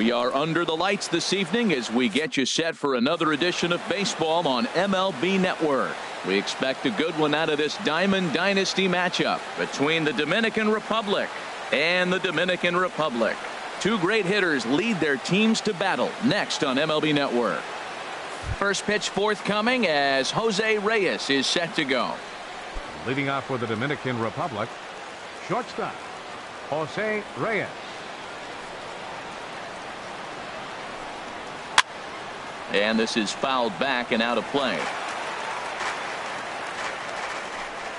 We are under the lights this evening as we get you set for another edition of baseball on MLB Network. We expect a good one out of this Diamond Dynasty matchup between the Dominican Republic and the Dominican Republic. Two great hitters lead their teams to battle next on MLB Network. First pitch forthcoming as Jose Reyes is set to go. Leading off for the Dominican Republic, shortstop, Jose Reyes. And this is fouled back and out of play.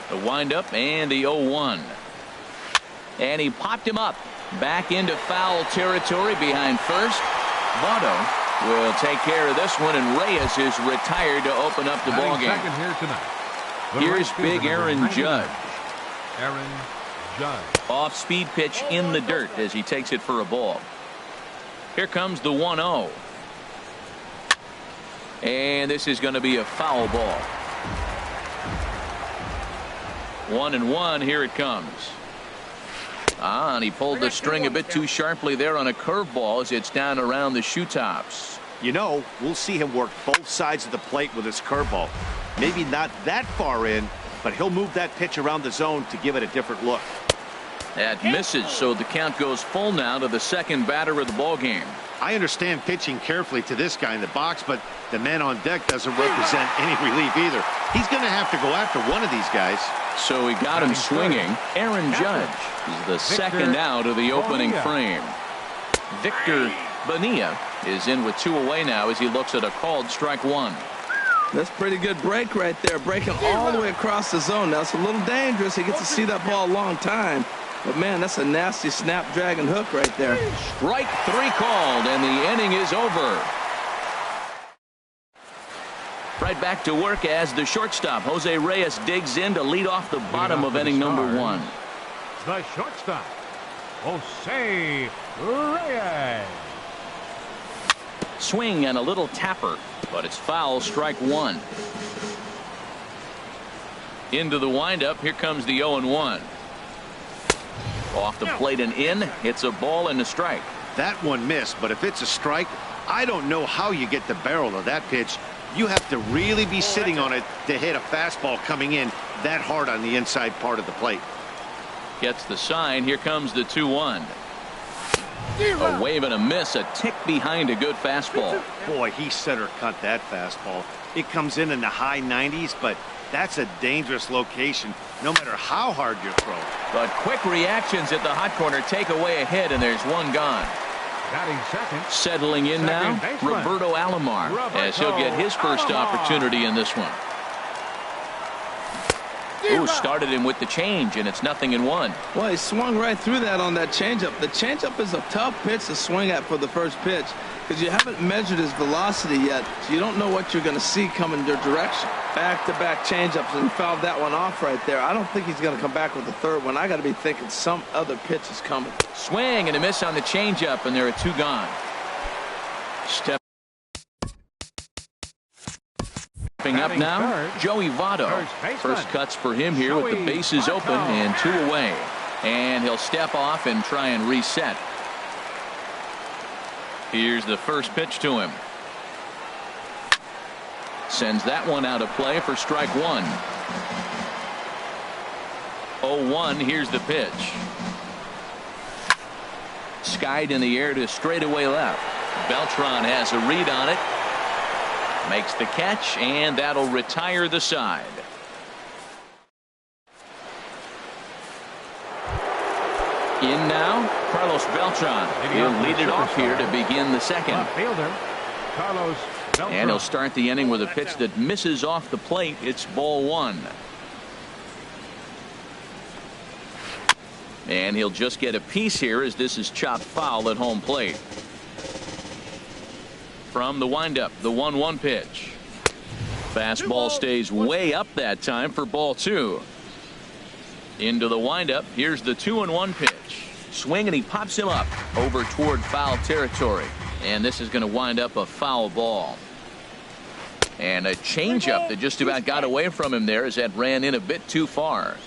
The windup and the 0-1. And he popped him up. Back into foul territory behind first. Votto will take care of this one, and Reyes is retired to open up the ballgame. Second here tonight. Here's big Aaron Judge. Aaron Judge. Off-speed pitch in the dirt as he takes it for a ball. Here comes the 1-0. And this is going to be a foul ball. 1-1. Here it comes. And he pulled the string a bit too sharply there on a curveball as it's down around the shoe tops. You know, we'll see him work both sides of the plate with his curveball. Maybe not that far in, but he'll move that pitch around the zone to give it a different look. That misses, so the count goes full now to the second batter of the ball game. I understand pitching carefully to this guy in the box, but the man on deck doesn't represent any relief either. He's going to have to go after one of these guys. So he got him swinging. Aaron Judge is the second out of the opening frame. Victor Bonilla is in with 2 away now as he looks at a called strike 1. That's pretty good break right there, breaking all the way across the zone. Now it's a little dangerous. He gets to see that ball a long time. But, man, that's a nasty snapdragon hook right there. Strike 3 called, and the inning is over. Right back to work as the shortstop, Jose Reyes, digs in to lead off the bottom of inning number 1. The shortstop, Jose Reyes. Swing and a little tapper, but it's foul, strike 1. Into the windup, here comes the 0-1. Off the plate and in. It's a ball and a strike. That one missed, but if it's a strike, I don't know how you get the barrel of that pitch. You have to really be sitting on it to hit a fastball coming in that hard on the inside part of the plate. Gets the sign. Here comes the 2-1. A wave and a miss, a tick behind a good fastball. Boy, he center cut that fastball. It comes in the high 90s, but that's a dangerous location no matter how hard you throw. But quick reactions at the hot corner take away a hit, and there's one gone. Batting second. Settling in now, Roberto Alomar, as he'll get his first opportunity in this one. Ooh, started him with the change, and it's 0-1. Well, he swung right through that on that changeup. The changeup is a tough pitch to swing at for the first pitch because you haven't measured his velocity yet, so you don't know what you're going to see coming your direction. Back-to-back changeups, and he fouled that one off right there. I don't think he's going to come back with the third one. I got to be thinking some other pitch is coming. Swing and a miss on the changeup, and there are 2 gone. Stepping up now, Joey Votto. First cuts for him here with the bases open and 2 away. And he'll step off and try and reset. Here's the first pitch to him. Sends that one out of play for strike 1. 0-1. Here's the pitch. Skied in the air to straightaway left. Beltran has a read on it. Makes the catch, and that'll retire the side. In now, Carlos Beltran. He'll lead it off here to begin the second. Carlos Beltran. And he'll start the inning with a pitch that misses off the plate. It's ball 1. And he'll just get a piece here as this is chopped foul at home plate. From the windup, the 1-1 pitch. Fastball stays way up that time for ball 2. Into the windup. Here's the 2-1 pitch. Swing, and he pops him up over toward foul territory. And this is going to wind up a foul ball. And a changeup that just about got away from him there as that ran in a bit too far.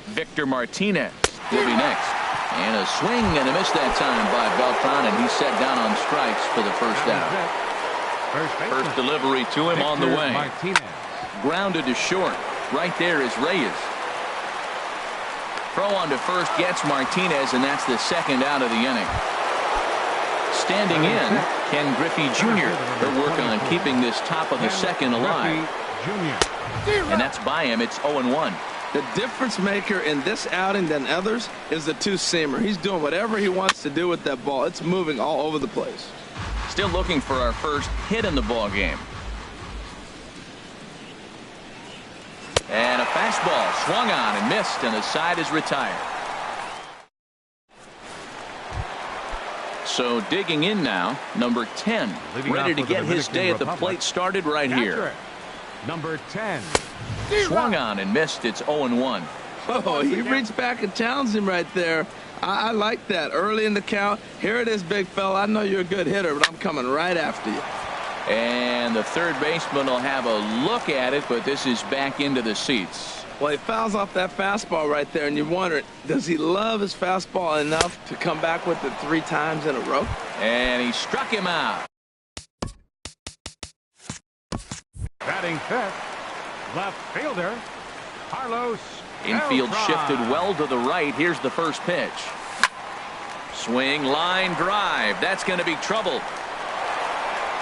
Victor Martinez will be next. And a swing and a miss that time by Beltran, and he's set down on strikes for the first out. First delivery to him on the way. Grounded to short. Right there is Reyes. Throw on to first gets Martinez, and that's the second out of the inning. Standing in, Ken Griffey Jr. They'll work on keeping this top of the second alive. And that's by him. It's 0-1. The difference maker in this outing than others is the two-seamer. He's doing whatever he wants to do with that ball. It's moving all over the place. Still looking for our first hit in the ball game. And a fastball swung on and missed, and the side is retired. So digging in now, number 10, ready to get his day at the plate started right here. Number 10. Swung on and missed. It's 0-1. Oh, he reached back and challenged him right there. I like that. Early in the count. Here it is, big fella. I know you're a good hitter, but I'm coming right after you. And the third baseman will have a look at it, but this is back into the seats. Well, he fouls off that fastball right there, and you wonder, does he love his fastball enough to come back with it 3 times in a row? And he struck him out. Batting fifth, left fielder, Carlos. Infield Beltran. shifted well to the right. Here's the first pitch. Swing, line, drive. That's going to be trouble.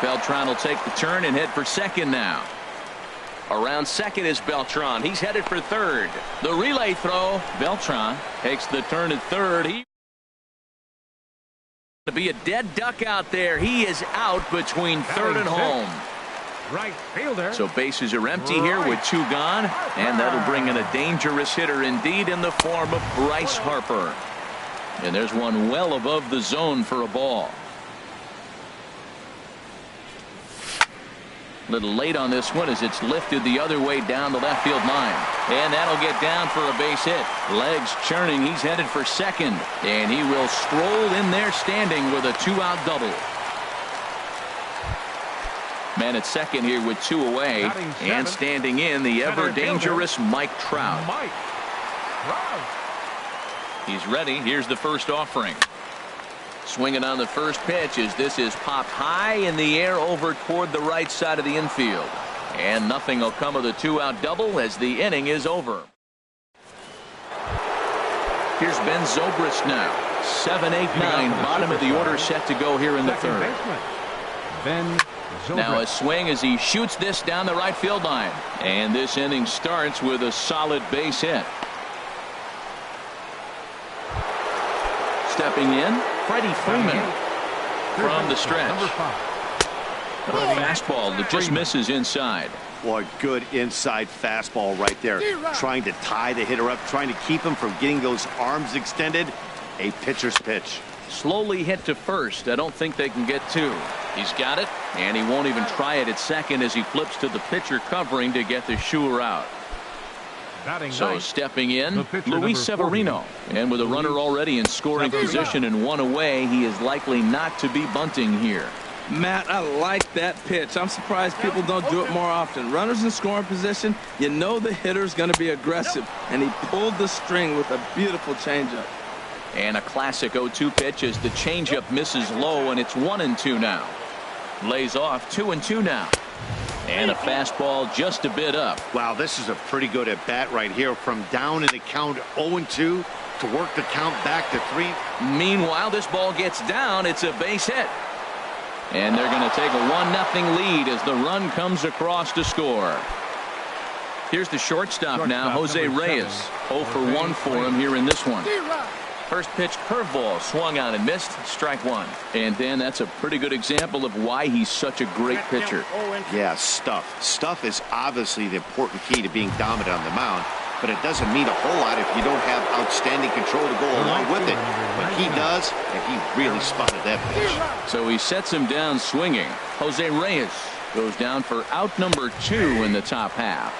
Beltran will take the turn and head for second now. Around second is Beltran. He's headed for third. The relay throw. Beltran takes the turn at third. He to be a dead duck out there. He is out between third and home. Right fielder. So bases are empty here with 2 gone, and that'll bring in a dangerous hitter indeed in the form of Bryce Harper. And there's one well above the zone for a ball. A little late on this one as it's lifted the other way down the left field line. And that'll get down for a base hit. Legs churning. He's headed for second. And he will stroll in there standing with a 2-out double. Man at second here with 2 away. And standing in, the ever-dangerous Mike Trout. He's ready. Here's the first offering. Swinging on the first pitch as this is popped high in the air over toward the right side of the infield. And nothing will come of the 2-out double as the inning is over. Here's Ben Zobrist now. 7, 8, 9. Bottom of the order set to go here in the third. Ben Zobrist. Now a swing as he shoots this down the right field line. And this inning starts with a solid base hit. Stepping in, Freddie Freeman from the stretch. A fastball that just misses inside. Boy, good inside fastball right there. Trying to tie the hitter up, trying to keep him from getting those arms extended. A pitcher's pitch. Slowly hit to first. I don't think they can get 2. He's got it, and he won't even try it at second as he flips to the pitcher covering to get the shooter out. So stepping in, Luis Severino. And with a runner already in scoring position and 1 away, he is likely not to be bunting here. Matt, I like that pitch. I'm surprised people don't do it more often. Runners in scoring position, you know the hitter's going to be aggressive. And he pulled the string with a beautiful changeup. And a classic 0-2 pitch as the changeup misses low, and it's 1-2 now. Lays off 2-2 now. And a fastball just a bit up. Wow, this is a pretty good at bat right here. From down in the count 0-2 to work the count back to 3. Meanwhile, this ball gets down. It's a base hit. And they're going to take a 1-0 lead as the run comes across to score. Here's the shortstop now, Jose Reyes. 0 for 1 for him here in this one. First pitch curveball swung on and missed. Strike 1. And then that's a pretty good example of why he's such a great pitcher. Yeah, stuff. Stuff is obviously the important key to being dominant on the mound. But it doesn't mean a whole lot if you don't have outstanding control to go along with it. But he does, and he really spotted that pitch. So he sets him down swinging. Jose Reyes goes down for out number 2 in the top half.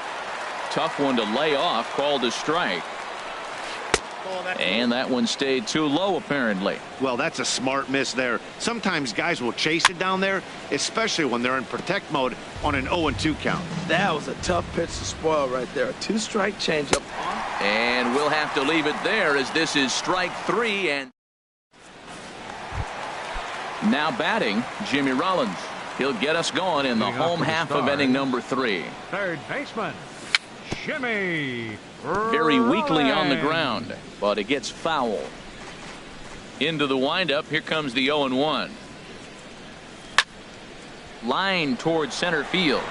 Tough one to lay off, called a strike. And that one stayed too low, apparently. Well, that's a smart miss there. Sometimes guys will chase it down there, especially when they're in protect mode on an 0-2 count. That was a tough pitch to spoil right there. A two-strike changeup. And we'll have to leave it there as this is strike 3. And now batting, Jimmy Rollins. He'll get us going in the home half of inning number 3. Third baseman, Jimmy. Very weakly on the ground, but it gets foul. Into the windup. Here comes the 0-1. Line towards center field.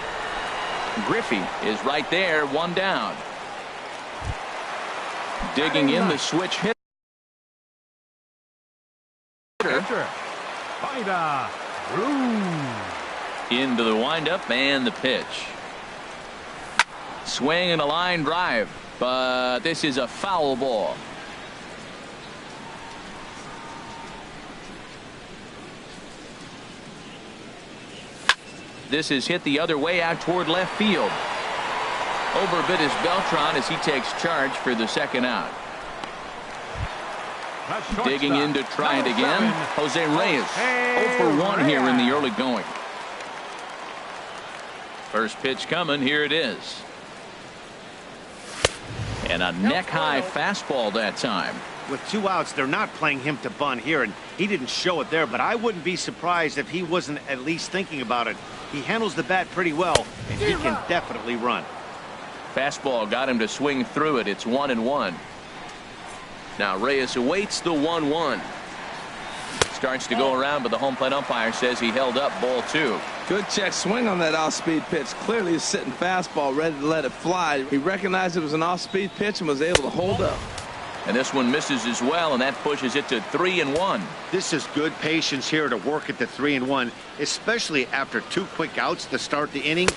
Griffey is right there, one down. Digging in the switch hitter. Into the windup and the pitch. Swing and a line drive, but this is a foul ball. This is hit the other way out toward left field. Overbid is Beltran as he takes charge for the second out. Digging in to try it again, Jose Reyes. 0 for 1 here in the early going. First pitch coming, here it is. And a neck-high fastball that time. With 2 outs, they're not playing him to bunt here, and he didn't show it there, but I wouldn't be surprised if he wasn't at least thinking about it. He handles the bat pretty well, and he can definitely run. Fastball got him to swing through it. It's 1-1. Now Reyes awaits the 1-1. Starts to go around, but the home plate umpire says he held up ball 2. Good check swing on that off-speed pitch. Clearly a sitting fastball ready to let it fly. He recognized it was an off-speed pitch and was able to hold up. And this one misses as well, and that pushes it to 3-1. This is good patience here to work at the 3-1, especially after 2 quick outs to start the inning.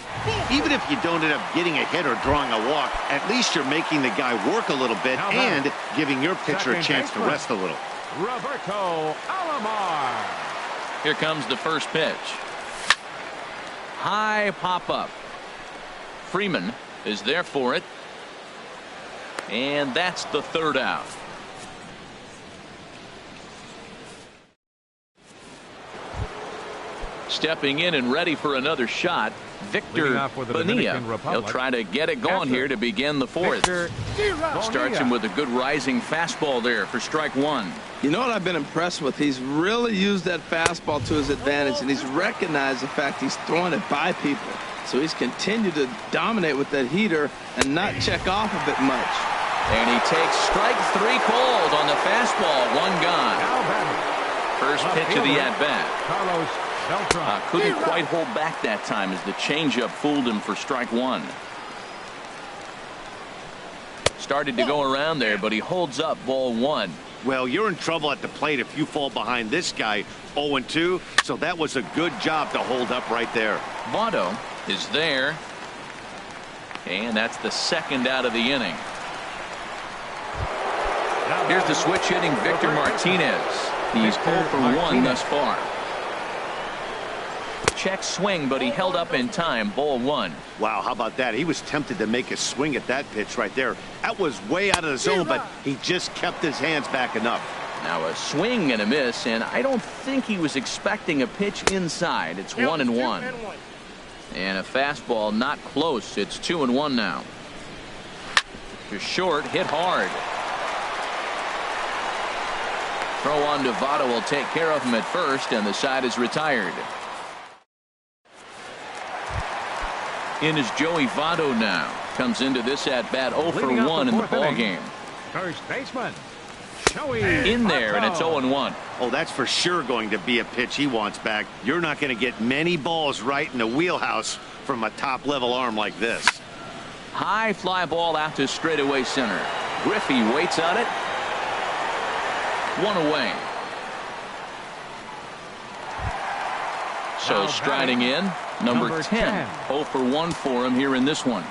Even if you don't end up getting a hit or drawing a walk, at least you're making the guy work a little bit and giving your pitcher a chance to rest a little. Roberto Alomar. Here comes the first pitch. High pop-up. Freeman is there for it. And that's the third out. Stepping in and ready for another shot, Victor Bonilla. He'll try to get it going here to begin the fourth. Starts him with a good rising fastball there for strike 1. You know what I've been impressed with? He's really used that fastball to his advantage, and he's recognized the fact he's throwing it by people. So he's continued to dominate with that heater and not check off of it much. And he takes strike 3 called on the fastball. 1 gone. First pitch of the at-bat. Couldn't quite hold back that time as the changeup fooled him for strike 1. Started to go around there, but he holds up ball 1. Well, you're in trouble at the plate if you fall behind this guy 0-2, so that was a good job to hold up right there. Votto is there, and that's the second out of the inning. Here's the switch hitting Victor Martinez. He's 0 for 1 thus far. Check swing, but he held up in time. Ball 1. Wow, how about that? He was tempted to make a swing at that pitch right there. That was way out of the zone, but he just kept his hands back enough. Now a swing and a miss, and I don't think he was expecting a pitch inside. It's 1-1. And a fastball not close. It's 2-1 now. To short, hit hard. Throw on to Votto will take care of him at first, and the side is retired. In is Joey Votto now. Comes into this at bat 0 for 1 in the ball game. First baseman, Joey in there, and it's 0-1. Oh, that's for sure going to be a pitch he wants back. You're not going to get many balls right in the wheelhouse from a top-level arm like this. High fly ball out to straightaway center. Griffey waits on it. 1 away. So striding in, number 10. 0 for 1 for him here in this one.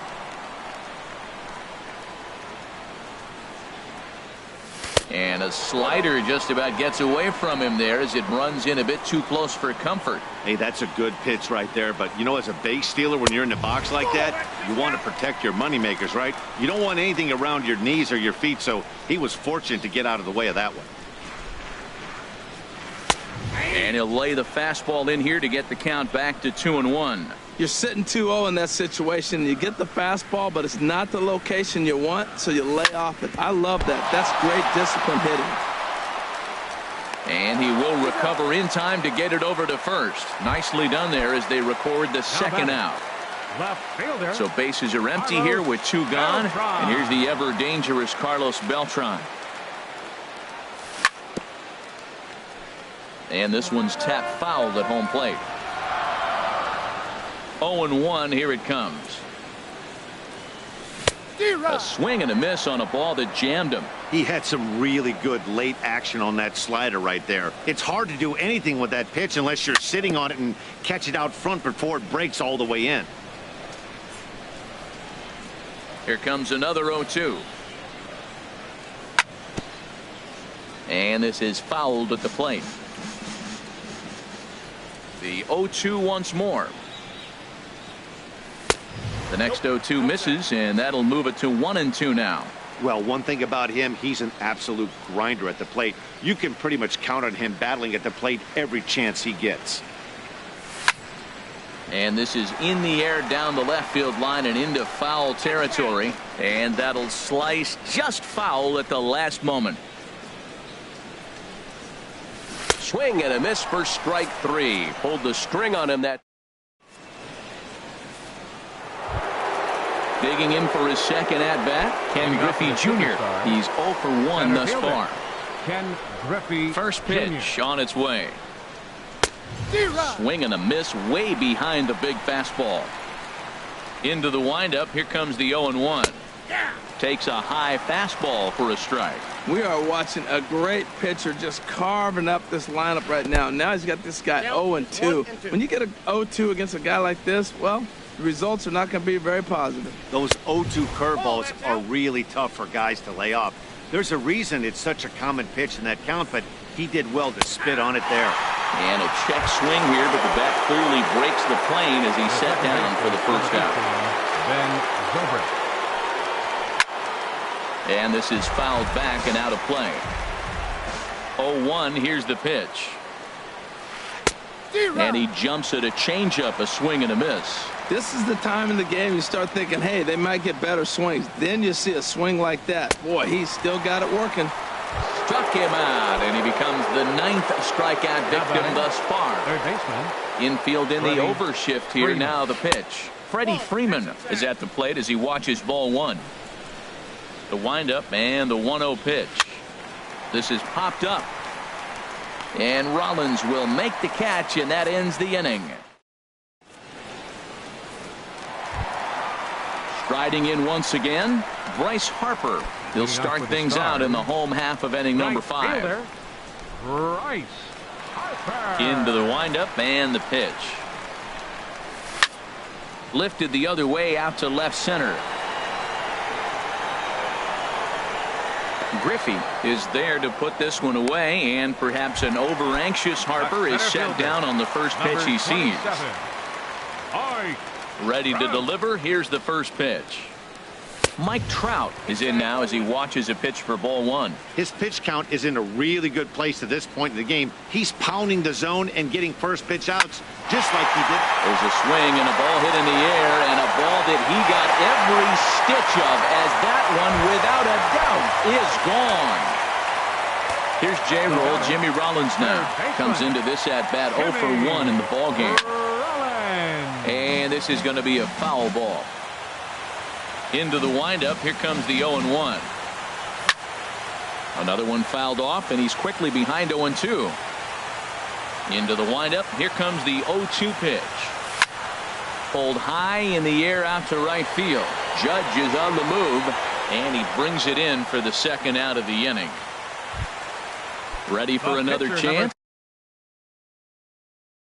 And And a slider just about gets away from him there as it runs in a bit too close for comfort. Hey, that's a good pitch right there. But, you know, as a base stealer, when you're in the box like that, you want to protect your moneymakers, right? You don't want anything around your knees or your feet, so he was fortunate to get out of the way of that one. And he'll lay the fastball in here to get the count back to 2-1. You're sitting 2-0 in that situation. You get the fastball, but it's not the location you want, so you lay off it. I love that. That's great discipline hitting. And he will recover in time to get it over to first. Nicely done there as they record the second out. Left fielder. So bases are empty here with 2 gone. And here's the ever dangerous Carlos Beltran. And this one's tapped foul at home plate. 0-1, here it comes. A swing and a miss on a ball that jammed him. He had some really good late action on that slider right there. It's hard to do anything with that pitch unless you're sitting on it and catch it out front before it breaks all the way in. Here comes another 0-2. And this is fouled at the plate. The 0-2 once more. The next 0-2 misses, and that'll move it to 1-2 now. Well, one thing about him, he's an absolute grinder at the plate. You can pretty much count on him battling at the plate every chance he gets. And this is in the air down the left field line and into foul territory. And that'll slice just foul at the last moment. Swing and a miss for strike 3. Pulled the string on him that. Digging in for his second at-bat, Ken Griffey Jr. He's 0 for 1 thus far. Ken Griffey First pitch Jr. on its way. Swing and a miss way behind the big fastball. Into the windup. Here comes the 0-1. Takes a high fastball for a strike. We are watching a great pitcher just carving up this lineup right now. Now he's got this guy 0-2. When you get a 0-2 against a guy like this, well, the results are not going to be very positive. Those 0-2 curveballs are really tough for guys to lay off. There's a reason it's such a common pitch in that count, but he did well to spit on it there. And a check swing here, but the bat clearly breaks the plane as he's set down for the first out. Ben Zobrist. And this is fouled back and out of play. 0-1, here's the pitch. And he jumps at a changeup, a swing and a miss. This is the time in the game you start thinking, hey, they might get better swings. Then you see a swing like that. Boy, he's still got it working. Struck him out, and he becomes the 9th strikeout victim thus far. Third baseman. Infield in the overshift here. Now the pitch. Freddie Freeman is at the plate as he watches ball 1. The windup and the 1-0 pitch. This is popped up. And Rollins will make the catch, and that ends the inning. Striding in once again, Bryce Harper. He'll start things out in the home half of inning number 5. Bryce Harper. Into the windup and the pitch. Lifted the other way out to left center. Griffey is there to put this one away, and perhaps an over-anxious Harper is set down on the first pitch he sees. Ready to deliver. Here's the first pitch. Mike Trout is in now as he watches a pitch for ball 1. His pitch count is in a really good place at this point in the game. He's pounding the zone and getting first pitch outs just like he did. There's a swing and a ball hit in the air, and a ball that he got every stitch of, as that one without a doubt is gone. Here's J-Roll. Jimmy Rollins now comes into this at bat 0 for 1 in the ball game. And this is going to be a foul ball. Into the windup. Here comes the 0-1. Another one fouled off, and he's quickly behind 0-2. Into the windup. Here comes the 0-2 pitch. Pulled high in the air out to right field. Judge is on the move, and he brings it in for the second out of the inning. Ready for another chance.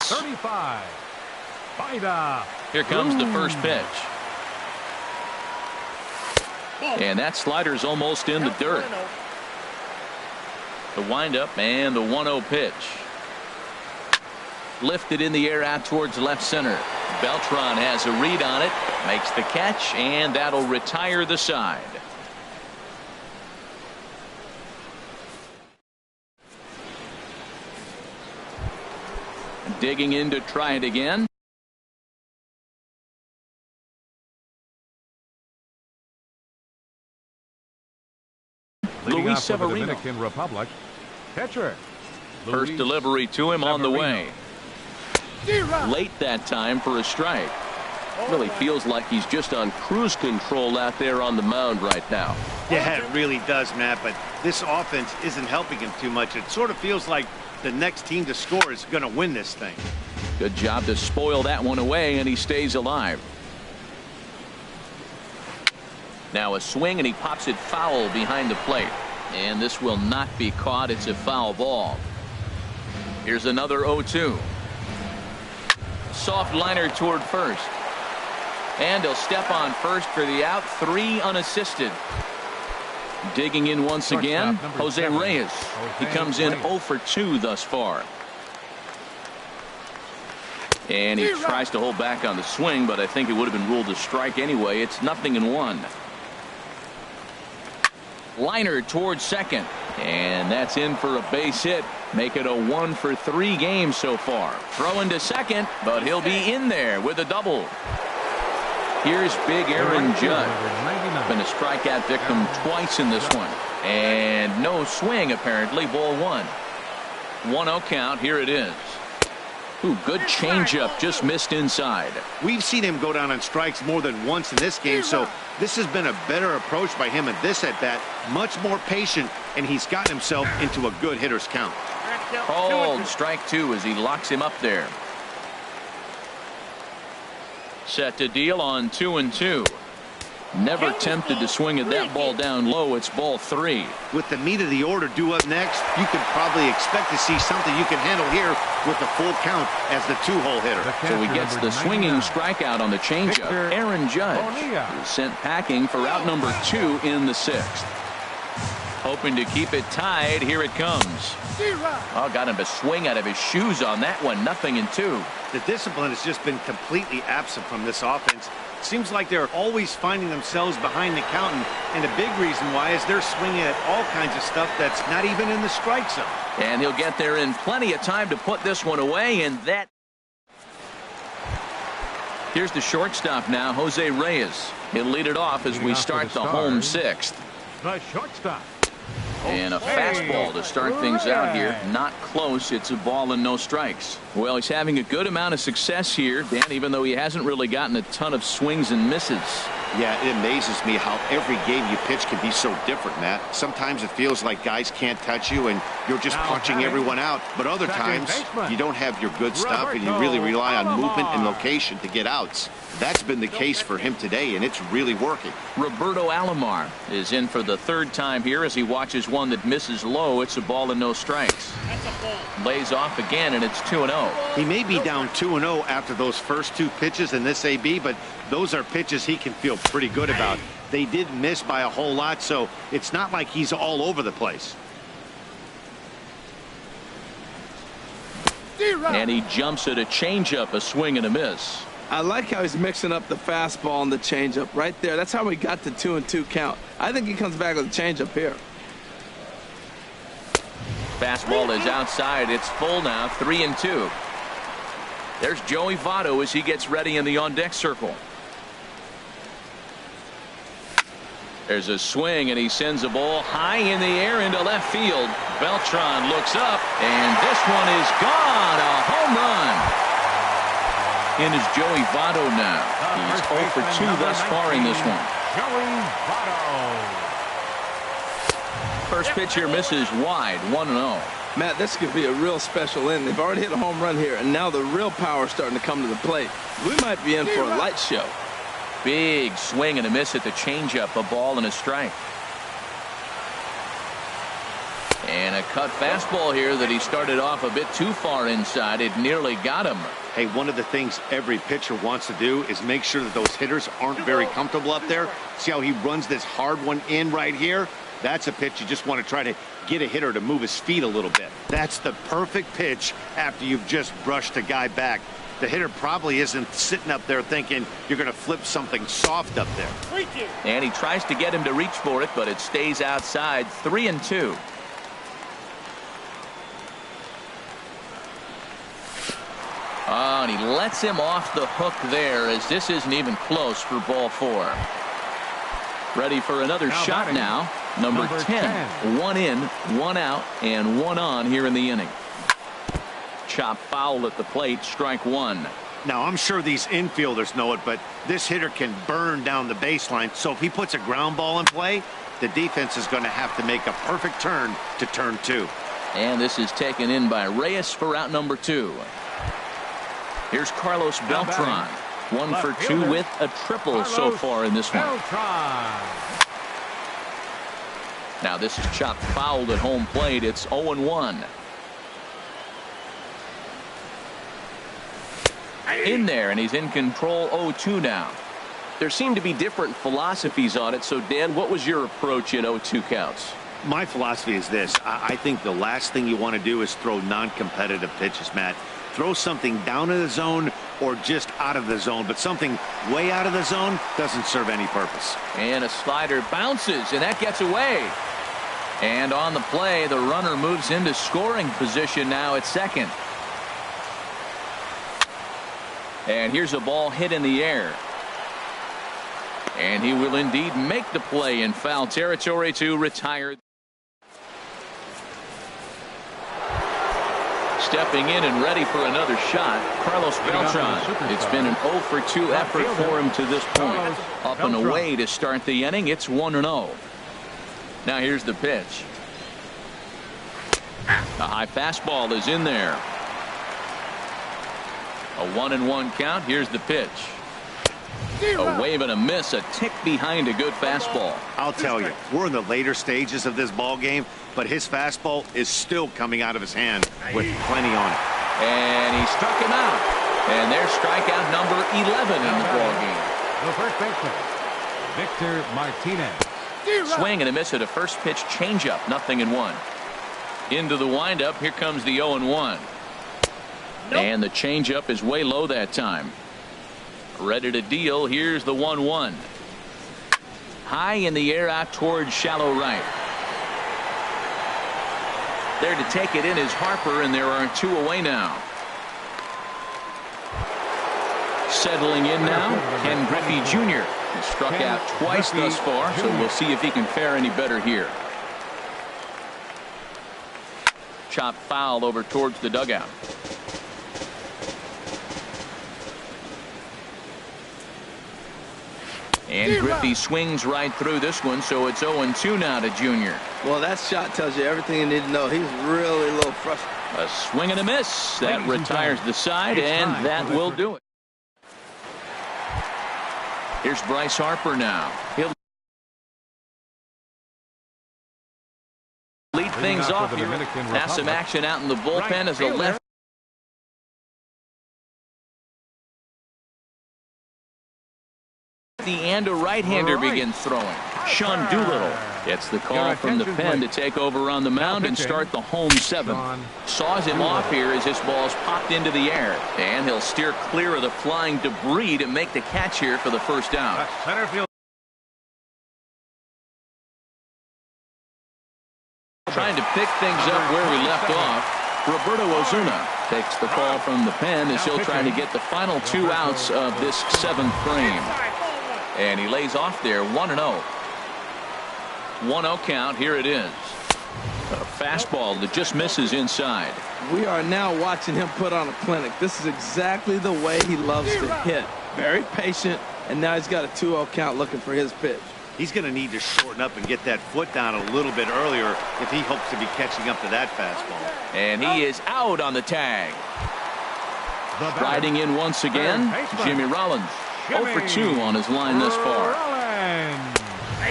35. Bida. Here comes the first pitch. And that slider's almost in the dirt. The windup and the 1-0 pitch. Lifted in the air out towards left center. Beltran has a read on it, makes the catch, and that'll retire the side. Digging in to try it again. Leading Luis off for the Severino. Dominican Republic, catcher. First Luis delivery to him on the way. Severino. Late that time for a strike. Really feels like he's just on cruise control out there on the mound right now. Yeah, it really does, Matt, but this offense isn't helping him too much. It sort of feels like the next team to score is going to win this thing. Good job to spoil that one away, and he stays alive. Now a swing, and he pops it foul behind the plate. And this will not be caught. It's a foul ball. Here's another 0-2. Soft liner toward first. And he'll step on first for the out. 3 unassisted. Digging in once again, Jose Reyes. He comes in 0 for 2 thus far. And he tries to hold back on the swing, but I think it would have been ruled a strike anyway. It's 0-1. Liner towards second. And that's in for a base hit. Make it a 1 for 3 game so far. Throwing to second, but he'll be in there with a double. Here's big Aaron Judge. Been a strikeout victim twice in this one. And no swing apparently. Ball 1. 1-0 count. Here it is. Ooh, good changeup, just missed inside. We've seen him go down on strikes more than once in this game, so this has been a better approach by him at this at-bat. Much more patient, and he's gotten himself into a good hitter's count. Called strike 2 as he locks him up there. Set to deal on 2-2. Never tempted to swing at that ball down low. It's ball 3. With the meat of the order due up next, you could probably expect to see something you can handle here with the full count as the 2-hole hitter. So he gets the swinging strikeout on the changeup. Aaron Judge is sent packing for out number 2 in the 6th. Hoping to keep it tied. Here it comes. Oh, got him to swing out of his shoes on that one. 0-2. The discipline has just been completely absent from this offense. Seems like they're always finding themselves behind the count, and a big reason why is they're swinging at all kinds of stuff that's not even in the strike zone. And he'll get there in plenty of time to put this one away, and that. Here's the shortstop now, Jose Reyes. He'll lead it off as we start the home 6th. The shortstop. And a fastball to start things out here. Not close. It's a ball and no strikes. Well, he's having a good amount of success here, Dan, even though he hasn't really gotten a ton of swings and misses. Yeah, it amazes me how every game you pitch can be so different, Matt. Sometimes it feels like guys can't touch you and you're just punching everyone out. But other times you don't have your good stuff and you really rely on movement and location to get outs. That's been the case for him today, and it's really working. Roberto Alomar is in for the 3rd time here as he watches one that misses low. It's a ball and no strikes. Lays off again, and it's 2-0. He may be down 2-0 after those first 2 pitches in this AB, but those are pitches he can feel pretty good about. They did miss by a whole lot, so it's not like he's all over the place. And he jumps at a changeup, a swing and a miss. I like how he's mixing up the fastball and the changeup right there. That's how we got the 2-2 count. I think he comes back with a changeup here. Fastball is outside. It's full now. 3-2. There's Joey Votto as he gets ready in the on-deck circle. There's a swing, and he sends a ball high in the air into left field. Beltran looks up, and this one is gone. A home run. In is Joey Votto now. He's 0 for 2 thus far in this one. Joey Votto. First pitch here misses wide. 1-0. Matt, this could be a real special inning. They've already hit a home run here, and now the real power is starting to come to the plate. We might be in for a light show. Big swing and a miss at the changeup. A ball and a strike. And a cut fastball here that he started off a bit too far inside. It nearly got him. Hey, one of the things every pitcher wants to do is make sure that those hitters aren't very comfortable up there. See how he runs this hard one in right here? That's a pitch you just want to try to get a hitter to move his feet a little bit. That's the perfect pitch after you've just brushed a guy back. The hitter probably isn't sitting up there thinking you're going to flip something soft up there. And he tries to get him to reach for it, but it stays outside. 3-2. Oh, and he lets him off the hook there, as this isn't even close for ball 4. Ready for another shot now. Number 10. 1 in, 1 out, and 1 on here in the inning. Chop foul at the plate, strike 1. Now, I'm sure these infielders know it, but this hitter can burn down the baseline. So if he puts a ground ball in play, the defense is going to have to make a perfect turn to turn 2. And this is taken in by Reyes for out number 2. Here's Carlos Beltran. 1 for 2 with a triple so far in this one. Now this is chopped fouled at home plate. It's 0-1. In there, and he's in control. 0-2 now. There seem to be different philosophies on it. So Dan, what was your approach at 0-2 counts? My philosophy is this. I think the last thing you want to do is throw non-competitive pitches, Matt. Throw something down in the zone or just out of the zone, but something way out of the zone doesn't serve any purpose. And a slider bounces, and that gets away. And on the play, the runner moves into scoring position now at second. And here's a ball hit in the air. And he will indeed make the play in foul territory to retire. Stepping in and ready for another shot, Carlos Beltran. It's been an 0 for 2 effort for him to this point. Up and away to start the inning. It's 1-0. Now here's the pitch. A high fastball is in there. A 1-1 count. Here's the pitch. A wave and a miss, a tick behind a good fastball. I'll tell you, we're in the later stages of this ball game, but his fastball is still coming out of his hand with plenty on it. And he struck him out. And there's strikeout number 11 in the ball game. The first baseman, Victor Martinez. Swing and a miss at a first pitch changeup. 0-1. Into the windup. Here comes the 0-1. And the changeup is way low that time. Ready to deal. Here's the 1-1. High in the air out towards shallow right. There to take it in is Harper, and there are 2 away now. Settling in now, Ken Griffey Jr. He's struck out twice thus far, so we'll see if he can fare any better here. Chop foul over towards the dugout. And Griffey swings right through this one, so it's 0-2 now to Junior. Well, that shot tells you everything you need to know. He's really a little frustrated. A swing and a miss. That retires the side, and that will do it. Here's Bryce Harper now. He'll lead things off here. Have some action out in the bullpen as the left. And a right-hander begins throwing. Sean Doolittle gets the call from the pen to take over on the mound and start the home 7th. Saws him off here as his ball's popped into the air, and he'll steer clear of the flying debris to make the catch here for the first out. Center field. Trying to pick things up where we left off. Roberto Ozuna takes the call from the pen as he'll try to get the final 2 outs of this 7th frame. And he lays off there. 1-0. 1-0 count. Here it is. A fastball that just misses inside. We are now watching him put on a clinic. This is exactly the way he loves to hit. Very patient, and now he's got a 2-0 count looking for his pitch. He's going to need to shorten up and get that foot down a little bit earlier if he hopes to be catching up to that fastball. And he is out on the tag. Riding in once again, Jimmy Rollins. 0 for 2 on his line thus far.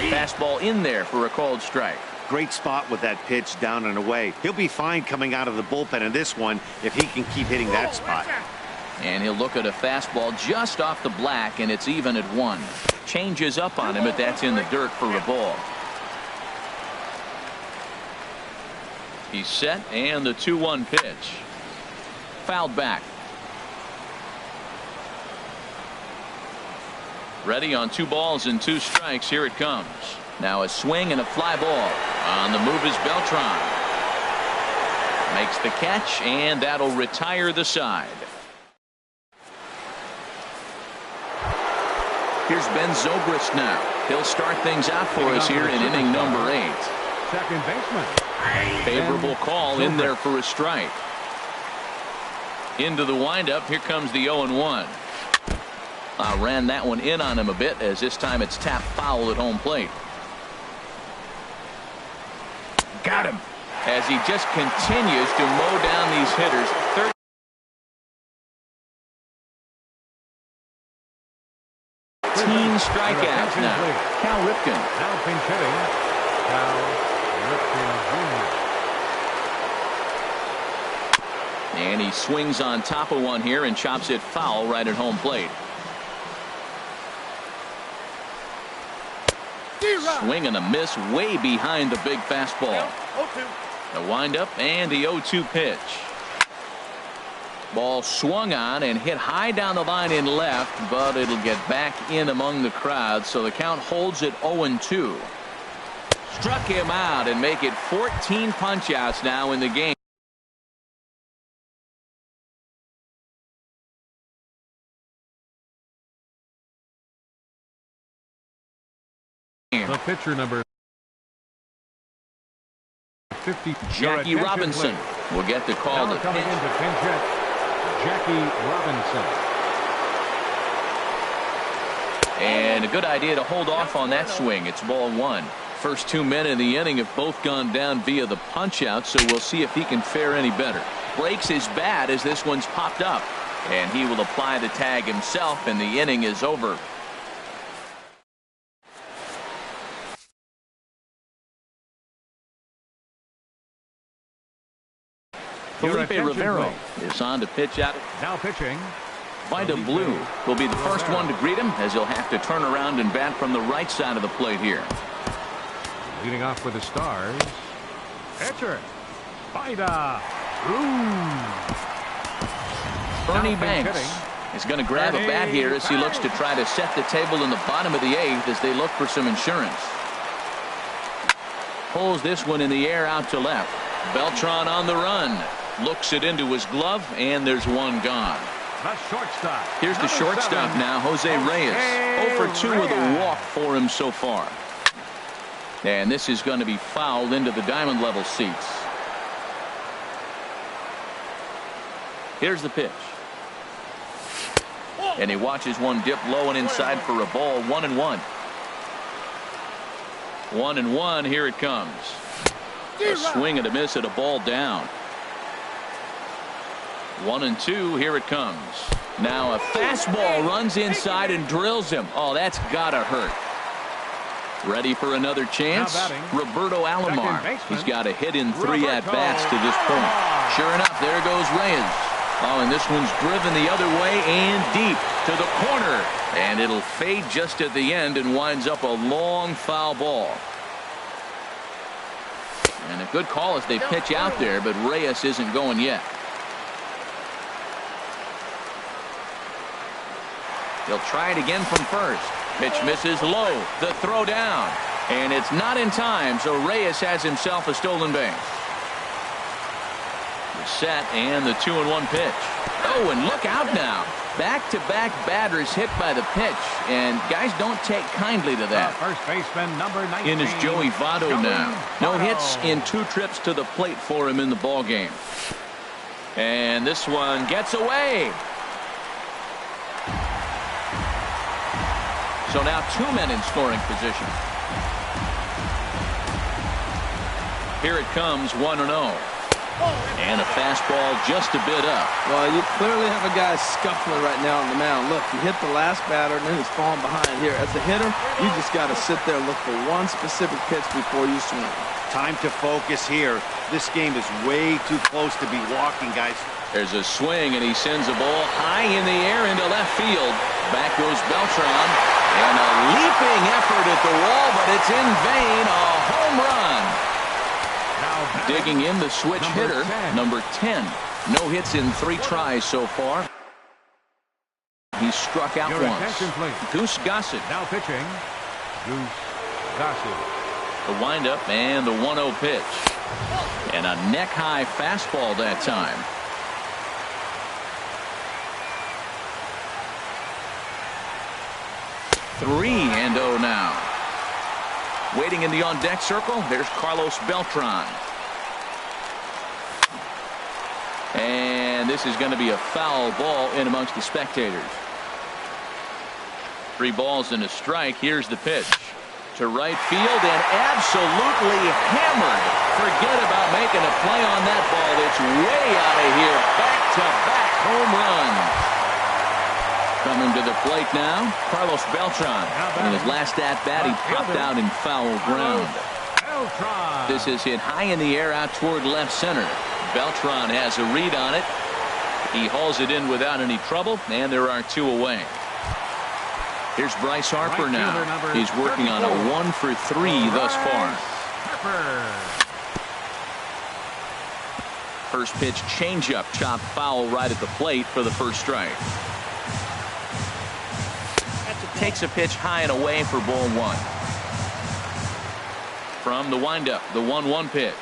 Fastball in there for a called strike. Great spot with that pitch down and away. He'll be fine coming out of the bullpen in this one if he can keep hitting that spot. And he'll look at a fastball just off the black, and it's even at 1. Changes up on him, but that's in the dirt for a ball. He's set, and the 2-1 pitch. Fouled back. Ready on 2 balls and 2 strikes. Here it comes. Now a swing and a fly ball. On the move is Beltran. Makes the catch, and that'll retire the side. Here's Ben Zobrist now. He'll start things out for us here in inning number 8. Second baseman. Favorable call in there for a strike. Into the windup. Here comes the 0-1. Ran that one in on him a bit, as this time it's tapped foul at home plate. Got him. As he just continues to mow down these hitters. 13 strikeouts now. Cal Ripken. Now pinch hitting. Cal Ripken Jr. And he swings on top of one here and chops it foul right at home plate. Swing and a miss way behind the big fastball. The windup and the 0-2 pitch. Ball swung on and hit high down the line in left, but it'll get back in among the crowd, so the count holds at 0-2. Struck him out and make it 14 punch-outs now in the game. The pitcher number 50, Jackie Robinson will get the call. Now coming into pinch hit, Jackie Robinson. And a good idea to hold off on that swing. It's ball 1. First 2 men in the inning have both gone down via the punch out, so we'll see if he can fare any better. Breaks his bat as this one's popped up, and he will apply the tag himself, and the inning is over. Felipe Rivero is on to pitch out. Now pitching. Vida Blue will be the first one to greet him, as he'll have to turn around and bat from the right side of the plate here. Leading off with the Stars. Pitcher. Vida Blue. Bernie Banks is going to grab a bat here as he looks to try to set the table in the bottom of the 8th as they look for some insurance. Pulls this one in the air out to left. Beltran on the run. Looks it into his glove, and there's one gone. The shortstop. Here's the shortstop now, Jose Reyes. 0 for 2 with a walk for him so far. And this is going to be fouled into the diamond level seats. Here's the pitch. And he watches one dip low and inside for a ball. 1-1. 1-1. Here it comes. A swing and a miss at a ball down. 1-2. Here it comes. Now a fastball runs inside and drills him. Oh, that's gotta hurt. Ready for another chance? Roberto Alomar. He's got a hit in 3 at-bats to this point. Sure enough, there goes Reyes. Oh, and this one's driven the other way and deep to the corner. And it'll fade just at the end and winds up a long foul ball. And a good call as they pitch out there, but Reyes isn't going yet. He'll try it again from first. Pitch misses low. The throw down. And it's not in time, so Reyes has himself a stolen base. The set and the 2-1 pitch. Oh, and look out now. Back-to-back batters hit by the pitch, and guys don't take kindly to that. First baseman number 19. In is Joey Votto now. No hits in 2 trips to the plate for him in the ball game. And this one gets away. So now 2 men in scoring position. Here it comes, 1-0. And a fastball just a bit up. Well, you clearly have a guy scuffling right now on the mound. Look, he hit the last batter, and then he's falling behind here. As a hitter, you just got to sit there and look for one specific pitch before you swing. Time to focus here. This game is way too close to be walking, guys. There's a swing, and he sends a ball high in the air into left field. Back goes Beltran. And a leaping effort at the wall, but it's in vain. A home run. Digging in the switch hitter, number 10. No hits in 3 tries so far. He struck out once. Goose Gossett. Now pitching, Goose Gossett. The windup and the 1-0 pitch. And a neck-high fastball that time. Three and 0 now. Waiting in the on-deck circle, there's Carlos Beltran. And this is going to be a foul ball in amongst the spectators. 3 balls and a strike. Here's the pitch to right field and absolutely hammered. Forget about making a play on that ball. It's way out of here. Back-to-back home runs. Coming to the plate now, Carlos Beltran. In his last at-bat, he popped out in foul ground. This is hit high in the air out toward left center. Beltran has a read on it. He hauls it in without any trouble, and there are 2 away. Here's Bryce Harper now. He's working on a 1 for 3 thus far. First pitch changeup, chopped foul right at the plate for the first strike. Takes a pitch high and away for ball 1. From the windup, the 1-1 pitch.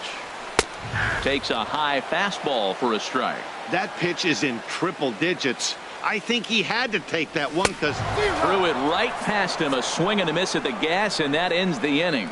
Takes a high fastball for a strike. That pitch is in triple digits. I think he had to take that one because threw it right past him. A swing and a miss at the gas, and that ends the inning.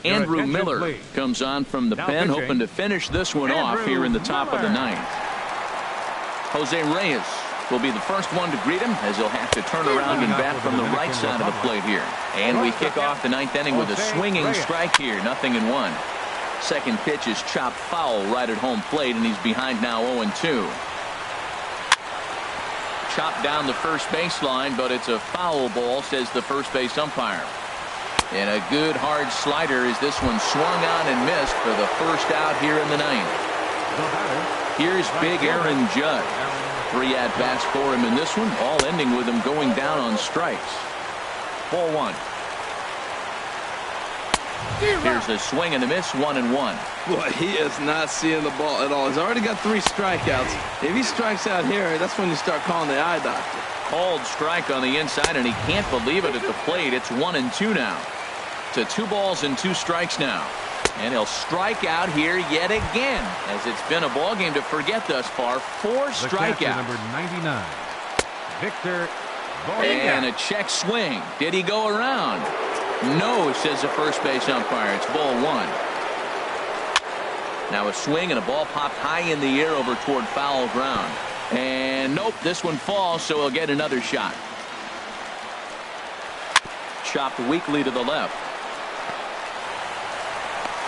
Andrew Miller comes on from the pen, hoping to finish this one off here in the top of the 9th. Jose Reyes will be the first one to greet him, as he'll have to turn around and bat from the right side of the plate here. And we kick off the 9th inning with a swinging strike here, 0-1. Second pitch is chopped foul right at home plate, and he's behind now 0-2. Chopped down the first baseline, but it's a foul ball, says the first base umpire. And a good hard slider as this one swung on and missed for the first out here in the 9th. Here's big Aaron Judd. 3 at-bats for him in this one, all ending with him going down on strikes. Ball 1. Here's a swing and a miss, 1-1. Boy, he is not seeing the ball at all. He's already got 3 strikeouts. If he strikes out here, that's when you start calling the eye doctor. Called strike on the inside, and he can't believe it at the plate. It's 1-2 now. To 2 balls and 2 strikes now. And he'll strike out here yet again, as it's been a ball game to forget thus far. 4 strikeouts. Number 99, Victor. And a check swing. Did he go around? No, says the first base umpire. It's ball 1. Now a swing and a ball popped high in the air over toward foul ground. And nope, this one falls, so he'll get another shot. Chopped weakly to the left.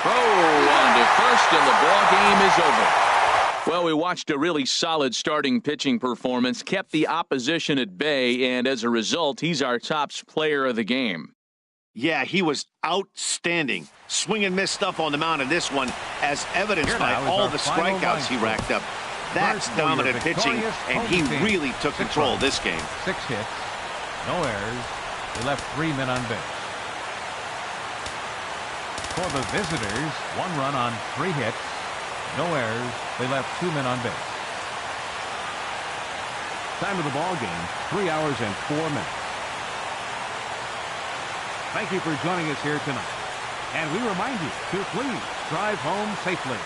Throw on to first, and the ball game is over. Well, we watched a really solid starting pitching performance, kept the opposition at bay, and as a result, he's our top player of the game. Yeah, he was outstanding. Swing and miss stuff on the mound in this one, as evidenced by all the strikeouts he racked up. That's dominant pitching, and he really took control of this game. 6 hits, no errors. They left 3 men on base. For the visitors, 1 run on 3 hits, no errors. They left 2 men on base. Time of the ball game, 3 hours and 4 minutes. Thank you for joining us here tonight. And we remind you to please drive home safely.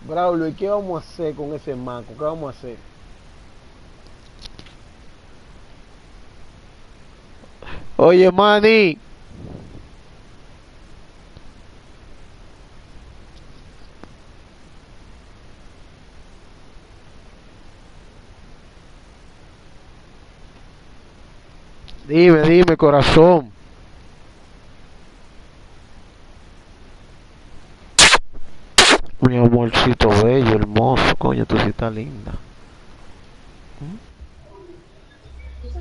Braulio, ¿y qué vamos a hacer con ese manco? ¿Qué vamos a hacer? Oye, Manny. Dime, corazón. Mi amorcito bello, hermoso. Coño, tú sí estás linda.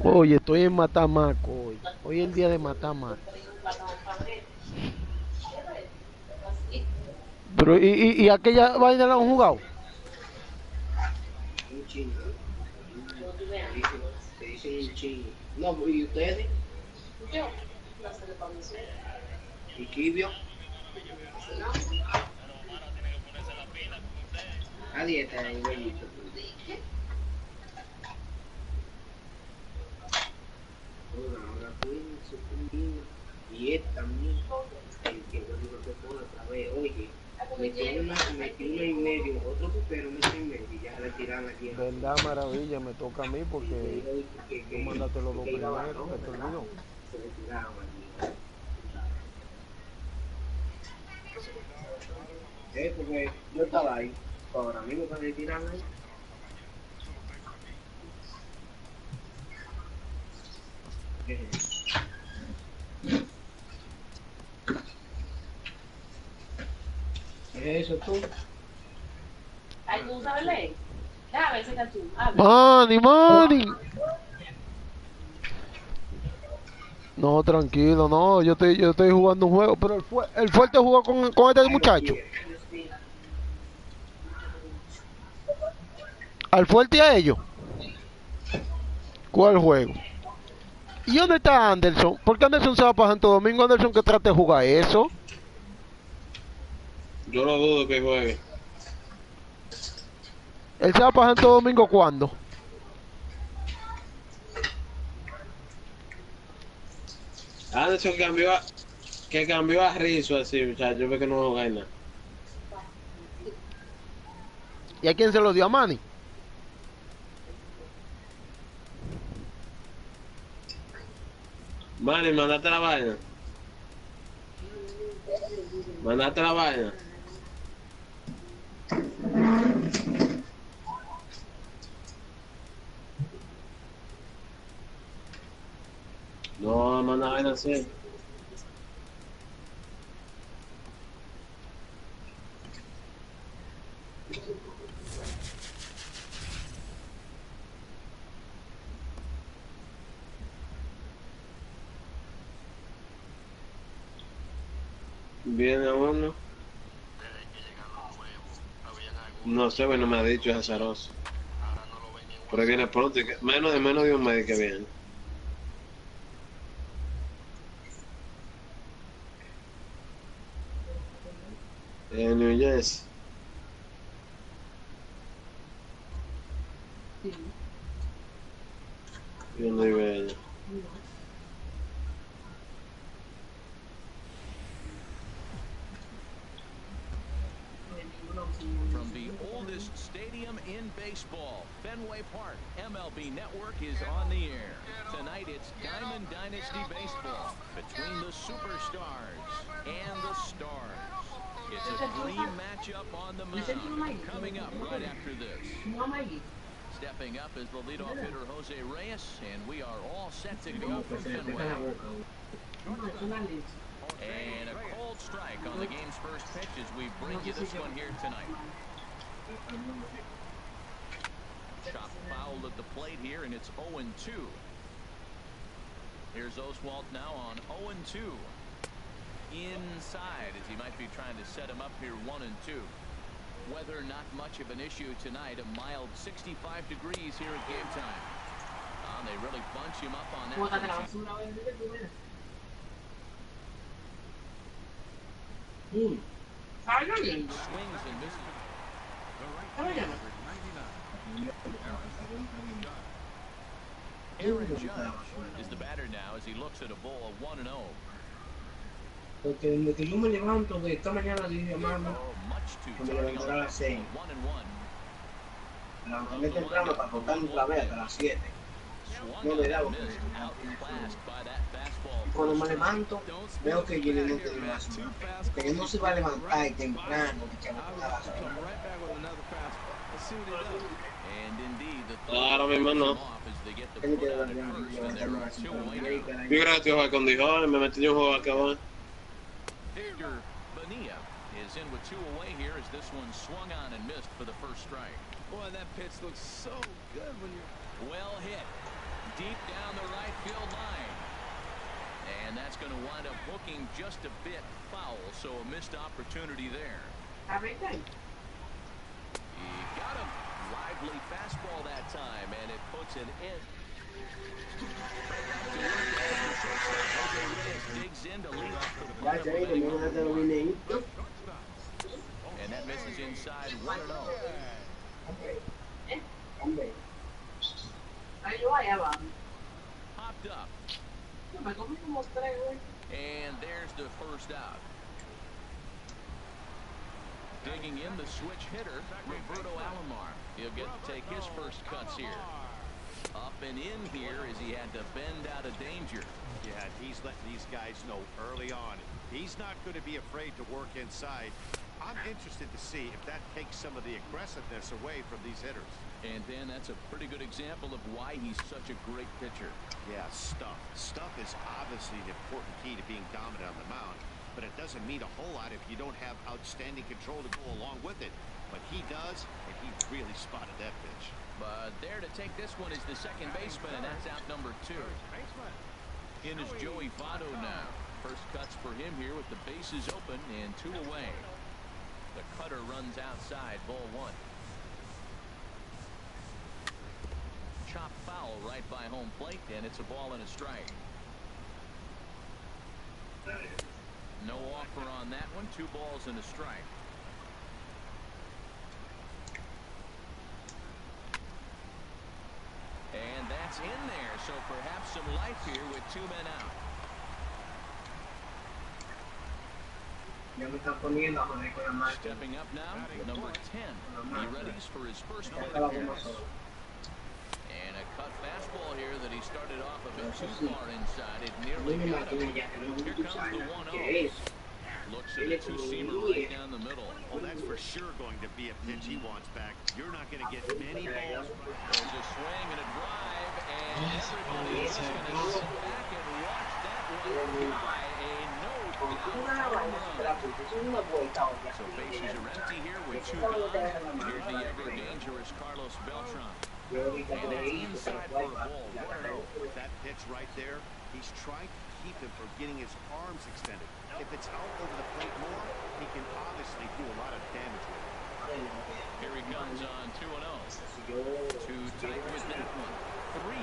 Oye, estoy en Matamaco hoy. Hoy es el día de Matamaco. Pero, ¿y aquella vaina la han jugado? No, ¿y ustedes? ¿Y Kibio? A dieta, bellito. Ahora fui, y él también, el que yo digo que pone otra vez, oye, metí uno y medio, otro pero metí y medio, y ya le tiran aquí. Verdad, maravilla, me toca a mí porque tú mandaste los dos primeros, que te olvidó. Se le tiraron aquí. Porque yo estaba ahí, ahora mismo que le tiran ahí. ¿Qué es eso tú? Ay, ¿tú sabes leer? Déjame ver si estás tú. Manny. No, tranquilo, no, yo estoy jugando un juego, pero el fuerte jugó con este muchacho. Al fuerte y a ellos. ¿Cuál juego? ¿Y dónde está Anderson? ¿Por qué Anderson se va para Santo Domingo? Anderson que trate de jugar eso. Yo no dudo que juegue. ¿Él se va para Santo Domingo cuándo? Anderson cambió a Rizzo así, muchachos. Yo veo que no juega nada. ¿Y a quién se lo dio? ¿A Manny? Manny, mandate la vaina. Mandate la vaina. No, manda vaina así. Viene uno. No sé, bueno, me ha dicho, es azaroso. Pero viene pronto, menos de un mes que viene. En New Jersey. Yo no vive ella. From the oldest stadium in baseball, Fenway Park, MLB Network is on the air. Tonight it's Diamond Dynasty Baseball between the superstars and the stars. It's a dream matchup on the mound. Coming up right after this. Stepping up is the leadoff hitter Jose Reyes, and we are all set to go for Fenway. And a cold strike on the game's first pitch as we bring you this one here tonight. Chop fouled at the plate here, and it's 0-2. Here's Oswalt now on 0-2. Inside as he might be trying to set him up here 1-2. Weather not much of an issue tonight. A mild 65 degrees here at game time. They really bunch him up on that. Swings and misses. Aaron Judge is the batter now as he looks at a ball of 1-0. Porque desde que yo me levanto, de esta mañana dije a mami, Oh, much too que me tardy on levantara a las that 6. ball. 1-1. Levantarme temprano para tocar otra vez hasta las 7. Swung No on le da and porque missed. Outclassed by that fastball y for cuando a me strike. levanto, veo que Jimmy no tiene más. Porque él no se va a levantar temprano de que a las 6. And indeed, the Claro, mi throw hermano. them off as they get the Tiene put que out at first, and there are two away now. Fui gratis a condiciones, me metí en un juego a acabar. Victor Bonilla is in with two away here as this one swung on and missed for the first strike. Boy, that pitch looks so good when you're... Well hit. Deep down the right field line. And that's going to wind up hooking just a bit foul, so a missed opportunity there. Everything. He got a lively fastball that time, and it puts an end. Digs in to lead off for the Ya, ya, que me van a dar un dinerito. and that misses inside 1-0. Hombre. Ahí yo allá abajo. Popped up, Yo me comí como 3, güey. and there's the first out. Digging in the switch hitter, Roberto Alomar. He'll get to take his first cuts here. Up and in here as he had to bend out of danger. Yeah, he's letting these guys know early on. He's not going to be afraid to work inside. I'm interested to see if that takes some of the aggressiveness away from these hitters. And then that's a pretty good example of why he's such a great pitcher. Yeah, stuff. Stuff is obviously an important key to being dominant on the mound, but it doesn't mean a whole lot if you don't have outstanding control to go along with it. But he does, and he really spotted that pitch. But there to take this one is the second baseman, and that's out number 2. In is Joey Votto now. First cuts for him here with the bases open and 2 away. The cutter runs outside, ball 1. Chop foul right by home plate, and it's a ball and a strike. No offer on that one. 2 balls and a strike. And that's in there, so perhaps some life here with 2 men out. Ya me están poniendo a joder con la máquina. Stepping up now, number 10. He readies for his first plate Acá la bomba appearance. sola. And a cut fastball here that he started off a bit too sí. far inside. It No nearly me got imagino him. ya que no Here tú comes sabes the qué 1-0. es. Looks at a two-seamer right down the middle. Well, that's for sure going to be a pitch he wants back. You're not going to get many balls. There's a swing and a drive, and everybody is going to sit back and watch that one by a no-doubt home run. So bases are empty here with 2 gone. Here's the ever-dangerous Carlos Beltran. And it's inside for a ball. 1-0. That pitch right there, he's trying to keep him from getting his arms extended. If it's out over the plate more, he can obviously do a lot of damage with it. Here he comes on 2-0. Too tight with that one. 3-0.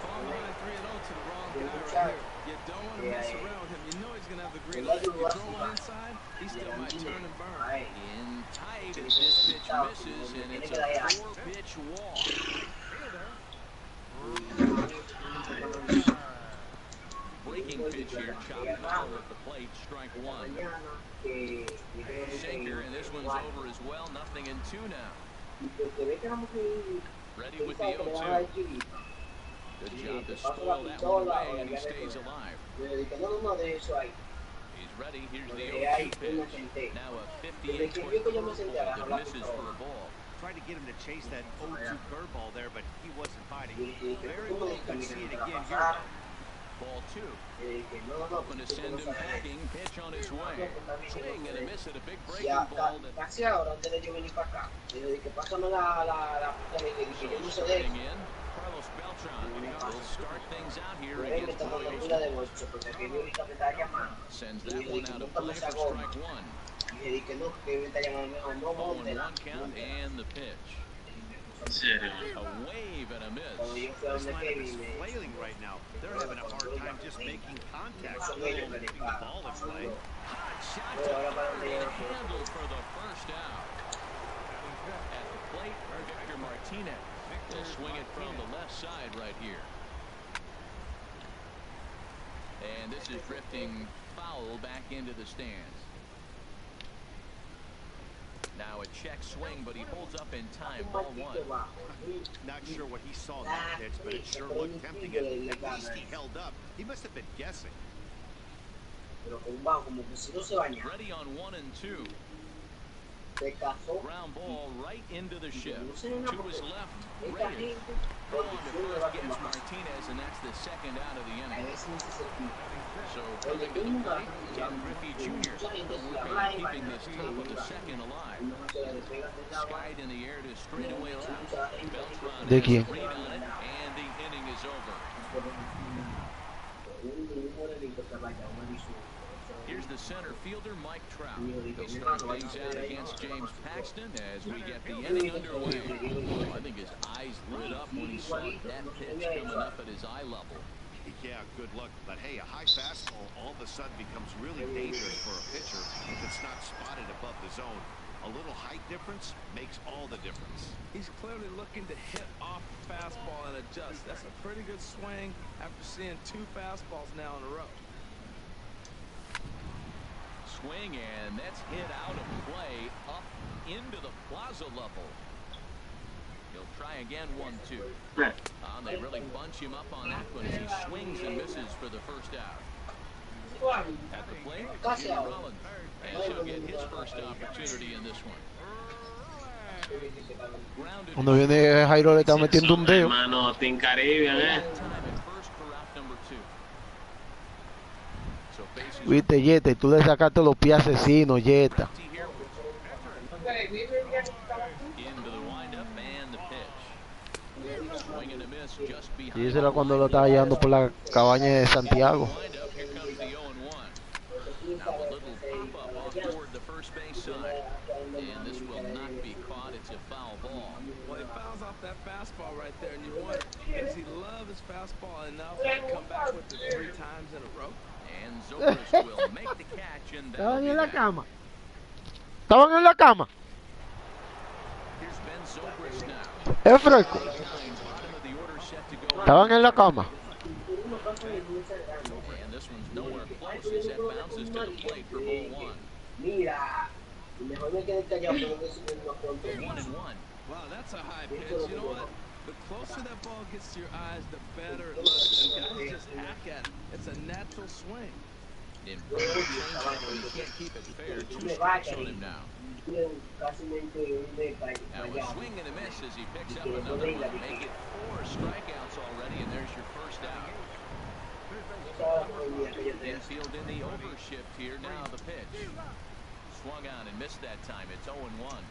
Falling behind 3-0 to the wrong guy right here. You don't want to mess around with him. You know he's going to have the green light. You throw one inside, he still might turn and burn. In tight as this pitch misses, and it's a 4-pitch walk. Breaking pitch here, chopped foul at the plate, strike 1. Sinker, and this one's over as well. 0-2 now. Ready with the 0-2. Good job to spoil that one away, and he stays alive. He's ready. Here's the 0-2 pitch. Now a 58-foot curveball that misses for a ball. Tried to get him to chase that 0-2 curveball there, but he wasn't biting. Very well could see it again here. Ball 2. Hoping to send him packing. Pitch on his way. Swing and a miss at a big breaking ball. Casi ahora, antes de yo venir para acá, le dije, pásame la puta que yo no sé de Starting in, Carlos Beltran will start things out here él. Me against está dando Royals. pila de bolso, porque aquí ahorita me está llamando. Sends that one out of play for strike 1. Y le dije, no, que me está llamando, no, Ball and móntela. 1 count and the pitch. En serio. A wave and a Cuando miss. yo fui a This donde lineup Kevin, is flailing right now. They're having a hard time just making contact, let alone keeping the ball in play. Hot shot to third and handled for the first out. At the plate, Victor Martinez will swing it from the left side right here. And this is drifting foul back into the stands. Now a check swing, but he holds up in time. Ball one. Not sure what he saw in that pitch, but it sure looked tempting. At least he held up. He must have been guessing. Ready on 1 and 2. Ground ball right into the shift. To his left, Reyes. Ball on to first gets Martinez, and that's the second out of the inning. So coming to the plate, Ken Griffey Jr. working on keeping this top of the second alive. Skied in the air to straightaway left. Beltran has a read on it, and the inning is over. Here's the center fielder, Mike Trout. He'll start things out against James Paxton as we get the inning underway. I think his eyes lit up when he saw that pitch coming up at his eye level. Yeah, good luck. But hey, a high fastball all of a sudden becomes really dangerous for a pitcher if it's not spotted above the zone. A little height difference makes all the difference. He's clearly looking to hit off the fastball and adjust. That's a pretty good swing after seeing 2 fastballs now in a row. Swing, and that's hit out of play up into the plaza level. He'll try again, 1-2. They really bunch him up on that one as he swings and misses for the first out. At the plate, Jimmy Rollins, and he'll get his first opportunity in this one. Cuando viene Jairo le está metiendo un dedo. Hermano, Team Caribbean, Viste, Yeta, y tú le sacaste los pies asesinos, Yeta. Y ese era cuando lo estaba llevando por la cabaña de Santiago. And this will not be caught. It's a foul ball. Well, he fouls off that fastball right there, and you wonder, does he love his fastball enough to come back with it 3 times in a row? And Zobrist will make the catch, and Estaban en la cama. Estaban en la cama. Here's Ben Zobrist now. Es fresco. Estaban en la cama. And this one's nowhere close as that bounces to the plate for ball 1. 1-1. Wow, that's a high pitch. You know what? The closer that ball gets to your eyes, the better it looks. And guys just hack at it. It's a natural swing. In changeup, but he can't keep it fair. 2 strikes on him now. Now a swing and a miss as he picks up another one. Make it 4 strikeouts already, and there's your first out. Infield in the overshift here. Now the pitch. Swung on and missed that time. It's 0-1.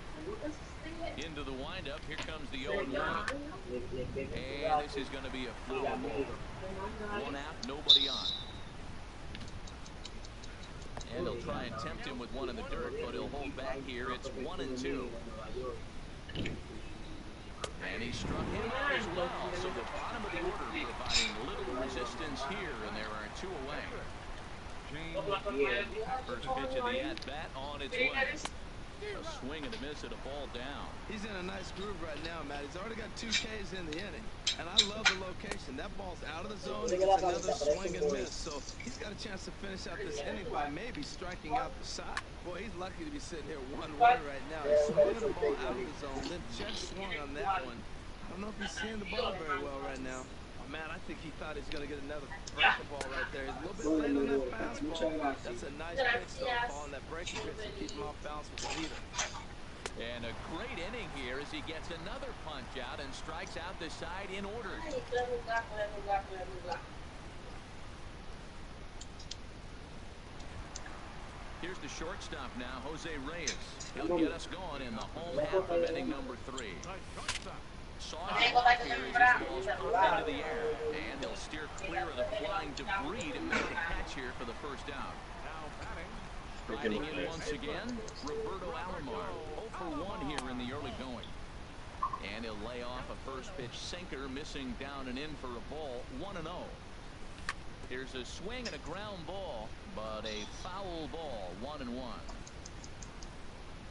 Into the windup. Here comes the 0-1. And this is going to be a foul ball. 1 out, nobody on. And he'll try and tempt him with one in the dirt, but he'll hold back here. It's 1-2. And he struck him out as well. So the bottom of the order providing little resistance here, and there are 2 away. First pitch of the at-bat on its way. A swing and a miss at a ball down. He's in a nice groove right now, Matt. He's already got 2 Ks in the inning. And I love the location. That ball's out of the zone. He gets another swing and miss. So he's got a chance to finish out this inning by maybe striking out the side. Boy, he's lucky to be sitting here 1-1 right now. He's swinging the ball out of the zone. Then check swung on that one. I don't know if he's seeing the ball very well right now. Man, I think he thought he was going to get another breaking ball right there. He's a little bit late on that fastball. That's a nice pitch, though, following that breaking pitch and keep him off balance with the heater. And a great inning here as he gets another punch out and strikes out the side in order. Here's the shortstop now, Jose Reyes. He'll get us going in the home half of inning number 3. Soft here as his ball's pumped into the air, and he'll steer clear of the flying debris to make the catch here for the first out. Riding in once again, Roberto Alomar, 0 for 1 here in the early going. And he'll lay off a first pitch sinker, missing down and in for a ball, 1-0. Here's a swing and a ground ball, but a foul ball, 1-1.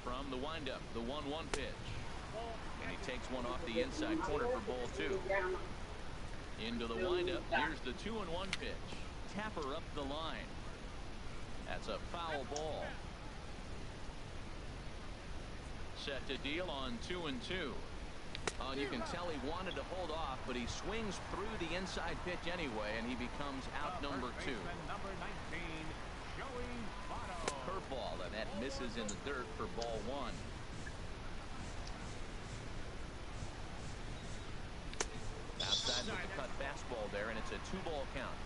From the windup, the 1-1 pitch. And he takes one off the inside corner for ball 2. Into the windup. Here's the 2-1 pitch. tapper up the line. That's a foul ball. Set to deal on 2-2. And you can tell he wanted to hold off, but he swings through the inside pitch anyway, and he becomes out number 2. Number 19, Joey Votto. Curveball, and that misses in the dirt for ball 1. Outside with the cut fastball there, and it's a 2-ball count.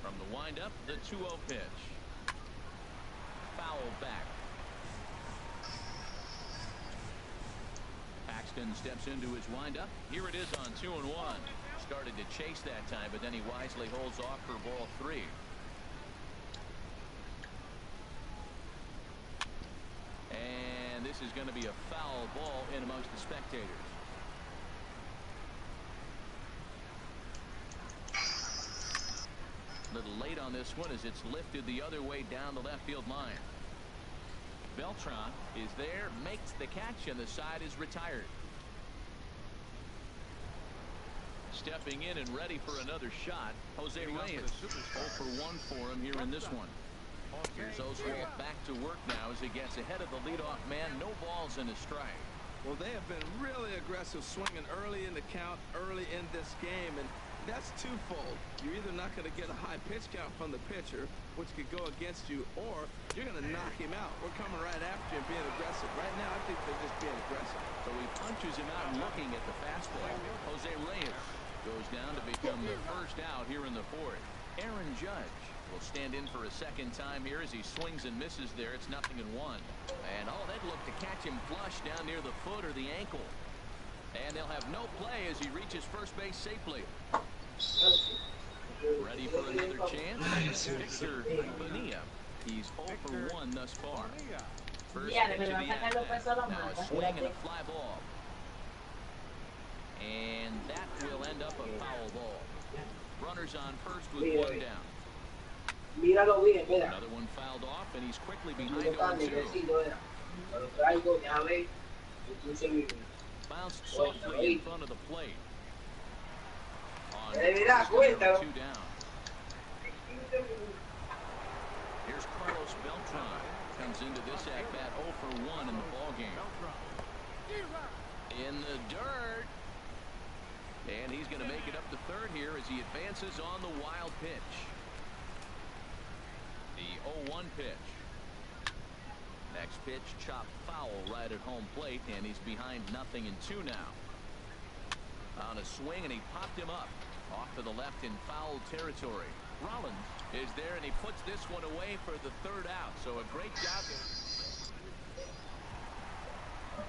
From the windup, the 2-0 pitch. Foul back. Paxton steps into his windup. Here it is on 2-1. Started to chase that time, but then he wisely holds off for ball 3. And this is going to be a foul ball in amongst the spectators. A little late on this one as it's lifted the other way down the left field line. Beltran is there, makes the catch, and the side is retired. Stepping in and ready for another shot, Jose Reyes. 0 for 1 for him here in this one. Here's Oswalt back to work now as he gets ahead of the leadoff man. No balls in his strike. Well, they have been really aggressive swinging early in the count, early in this game, and that's twofold. You're either not going to get a high pitch count from the pitcher, which could go against you, or you're going to knock him out. We're coming right after him, being aggressive. Right now, I think they're just being aggressive. So he punches him out looking at the fastball. Jose Reyes goes down to become the first out here in the 4th. Aaron Judge will stand in for a second time here as he swings and misses there. It's 0-1. And they'd look to catch him flush down near the foot or the ankle. And they'll have no play as he reaches first base safely. Ready for another chance? Victor Bonilla. He's 0 for 1 thus far. First pitch of the at-bat. Now a swing and a fly ball. And that will end up a foul ball. Runners on first with 1 down. Another one fouled off, and he's quickly behind 0-2. Bounced softly in front of the plate. On 2 down. Here's Carlos Beltran. Comes into this at-bat 0 for 1 in the ballgame. In the dirt. And he's going to make it up to third here as he advances on the wild pitch. The 0-1 pitch. Next pitch, chopped foul right at home plate, and he's behind 0-2 now. On a swing, and he popped him up. Off to the left in foul territory. Rollins is there, and he puts this one away for the 3rd out. So a great job.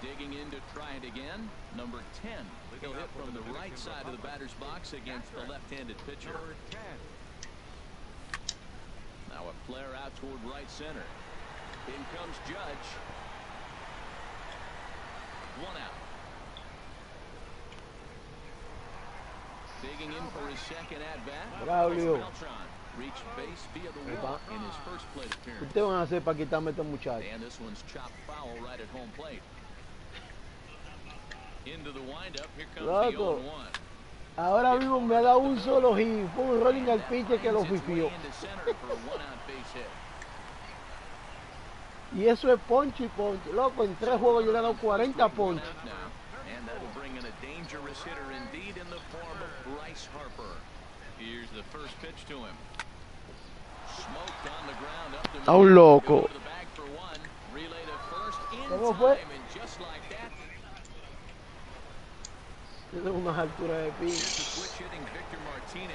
Digging in to try it again. Number 10. He'll hit from the right side of the batter's box against the left-handed pitcher. Now a flare out toward right center. In comes Judge. 1 out. Digging in for his second at-bat. Braulio. Beltran reached base via the walk in his first plate appearance. ¿Qué van a hacer para quitarme a estos muchachos? And this one's chopped foul right at home plate. Into the windup. Here comes the 0-1. Ahora mismo me ha dado un solo hit. Fue un rolling al pitcher que lo fifió. Y eso es ponche y ponche. Loco, en 3 juegos yo le he dado 40 ponches. And that'll bring in a dangerous hitter indeed in the form of Bryce Harper. Here's the first pitch to him. Smoked on the ground up to un loco. the bag for 1. Relay to first in ¿Cómo fue? time, and just like that. Tiene unas alturas de pin. Switch hitting Victor Martinez.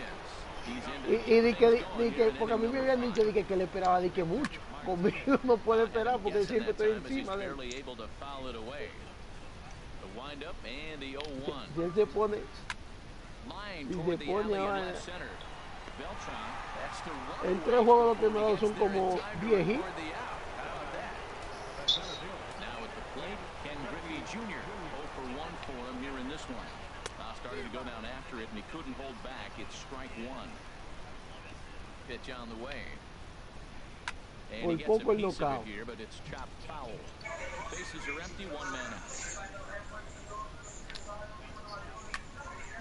Y di que, porque a mí me habían dicho que le esperaba di que mucho. Conmigo no puede esperar porque siempre estoy encima de él. Si él se pone ahora, en 3 juegos los que me ha dado son como 10 hits. Started to go down after it, and he couldn't hold back. It's strike 1. Pitch on the way. And he gets a piece of it here, but it's chopped foul. Bases are empty, 1 man out.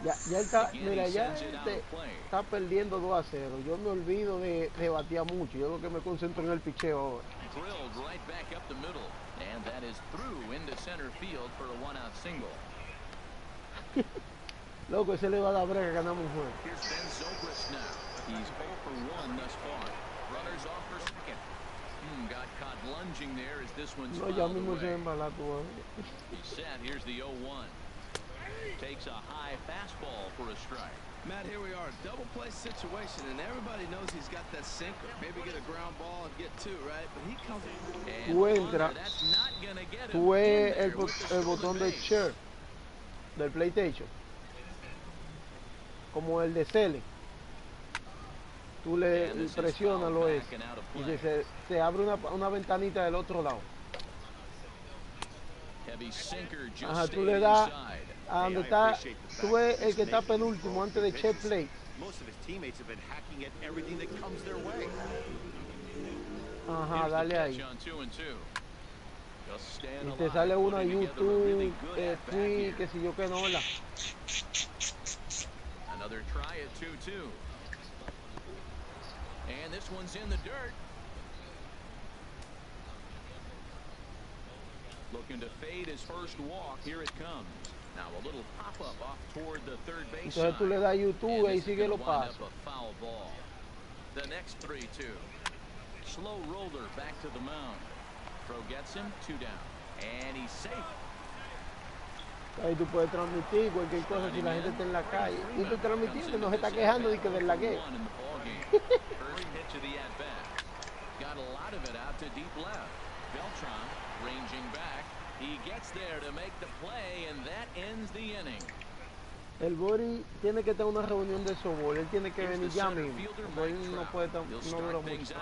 Ya está, mira, ya está perdiendo 2-0. Yo me olvido de batear mucho. Yo lo que me concentro en el picheo ahora. Drilled right back up the middle, and that is through into center field for a one-out single. Loco, ese le va a dar brega, ganamos un juego. Here's Ben Zobrist now. He's 0 for 1 thus far. Runners off for second. Got caught lunging there as this one's No, ya fouled mismo se away. embala tu. He's set. Here's the 0-1. Takes a high fastball for a strike. Matt, here we are, double play situation, and everybody knows he's got that sinker. Maybe get a ground ball and get two, right? But he comes. Tú entras, tú ves el botón de share del PlayStation, como el de Select. Tú le presionas lo es y se abre una ventanita del otro lado. Ajá, tú le das a donde está, tú ves el que está penúltimo antes de check play. Ajá, dale ahí. Y te sale una YouTube, Twitch, que si yo que no, la. Another try at 2-2. And this one's in the dirt. Looking to fade his first walk. Here it comes. Now a little pop-up off toward the third base. Entonces tú le das YouTube y sigue los pasos. Foul ball. The next 3-2. Slow roller back to the mound. Throw gets him, 2 down. And he's safe. Ahí tú puedes transmitir cualquier cosa si la gente está en la calle. Y tú transmitiendo, no se está quejando de que del lagueo. First pitch of the at-bat. Got a lot of it out to deep left. Beltran ranging back. He gets there to make the play, and that ends the inning. El Bori tiene que tener una reunión de softball. Él tiene que venir ya mismo. Porque él no puede no dura mucho.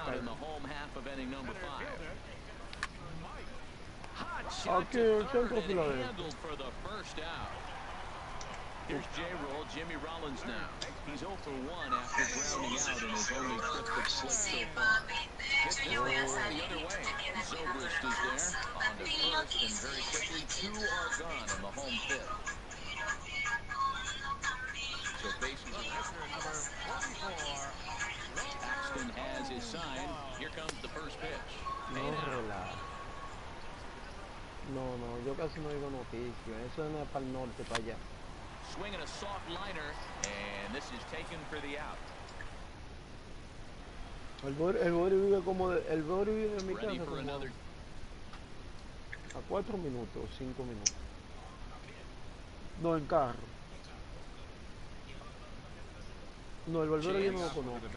Aquí en el centro Filadelfia. Here's J-Roll, Jimmy Rollins now. He's 0 for 1 after grounding out in his only trip to plate so far. This is going the other way. Zobrist is there on the first, and very quickly 2 are gone in the home fifth. So bases are number 44. Paxton has his sign. Here comes the first pitch. No, yo casi no digo noticias. Eso no es para el norte, para allá. Swinging a soft liner, and this is taken for the out. El Bori vive como el Bori vive en mi casa como a 4 minutos, 5 minutos. No, en carro. No, el barbero yo no lo conozco.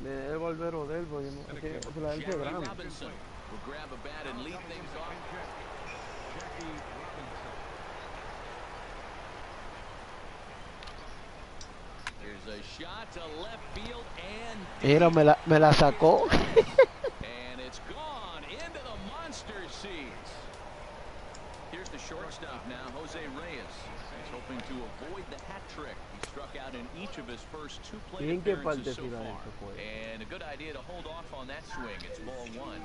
El barbero de él, porque no, es que Filadelfia es grande. Will grab a bat and lead things off. There's a shot to left field and Mira, me la sacó. And it's gone into the monster seats. Here's the shortstop now, Jose Reyes. He's hoping to avoid the hat trick. He struck out in each of his first 2 plate appearances so far. And a good idea to hold off on that swing. It's ball 1.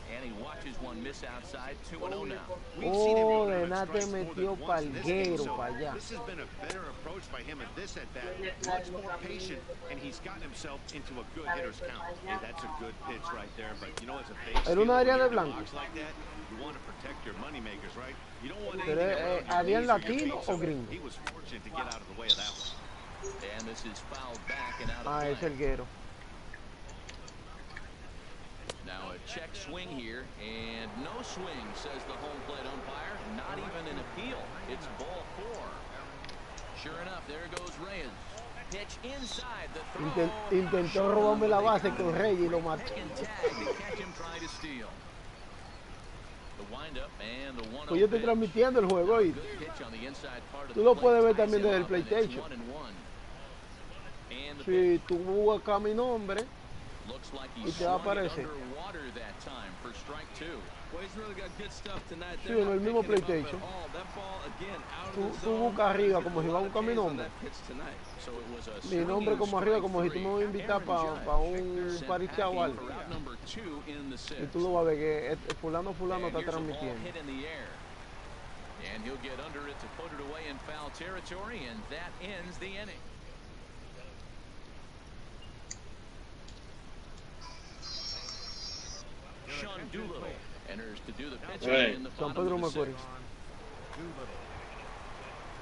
And he watches one miss outside, 2-0 now. Oh, Renate metió palguero para allá. This has been a better approach by him at this at-bat. Much more patient, and he's gotten himself into a good hitter's count. Yeah, that's a good pitch right there, but you know, as a base Era una área de blanco. like that, you want to protect your moneymakers, right? You don't want Pero ¿habían latino o gringo? He was fortunate to get out of the way of that one. And this is fouled back and out of Ah, es el guero. Now a check swing here, and no swing, says the home plate umpire. Not even an appeal. It's ball 4. Sure enough, there goes Reyes. Pitch inside the throw. Intentó robarme la base con Reyes y lo mató. Pues yo estoy transmitiendo el juego hoy. Tú lo puedes ver también desde el PlayStation. Si tú buscas mi nombre y te va a aparecer. Sí, en el mismo PlayStation. Tú buscas arriba como si va a buscar mi nombre. Mi nombre como arriba, como si tú me vas a invitar para un parichao o algo. Y tú lo vas a ver que fulano está transmitiendo. And he'll get under it to put it away in foul territory, and that ends the inning. Sean Doolittle enters to do the pitching in the San bottom Pedro of the Macorís. sixth.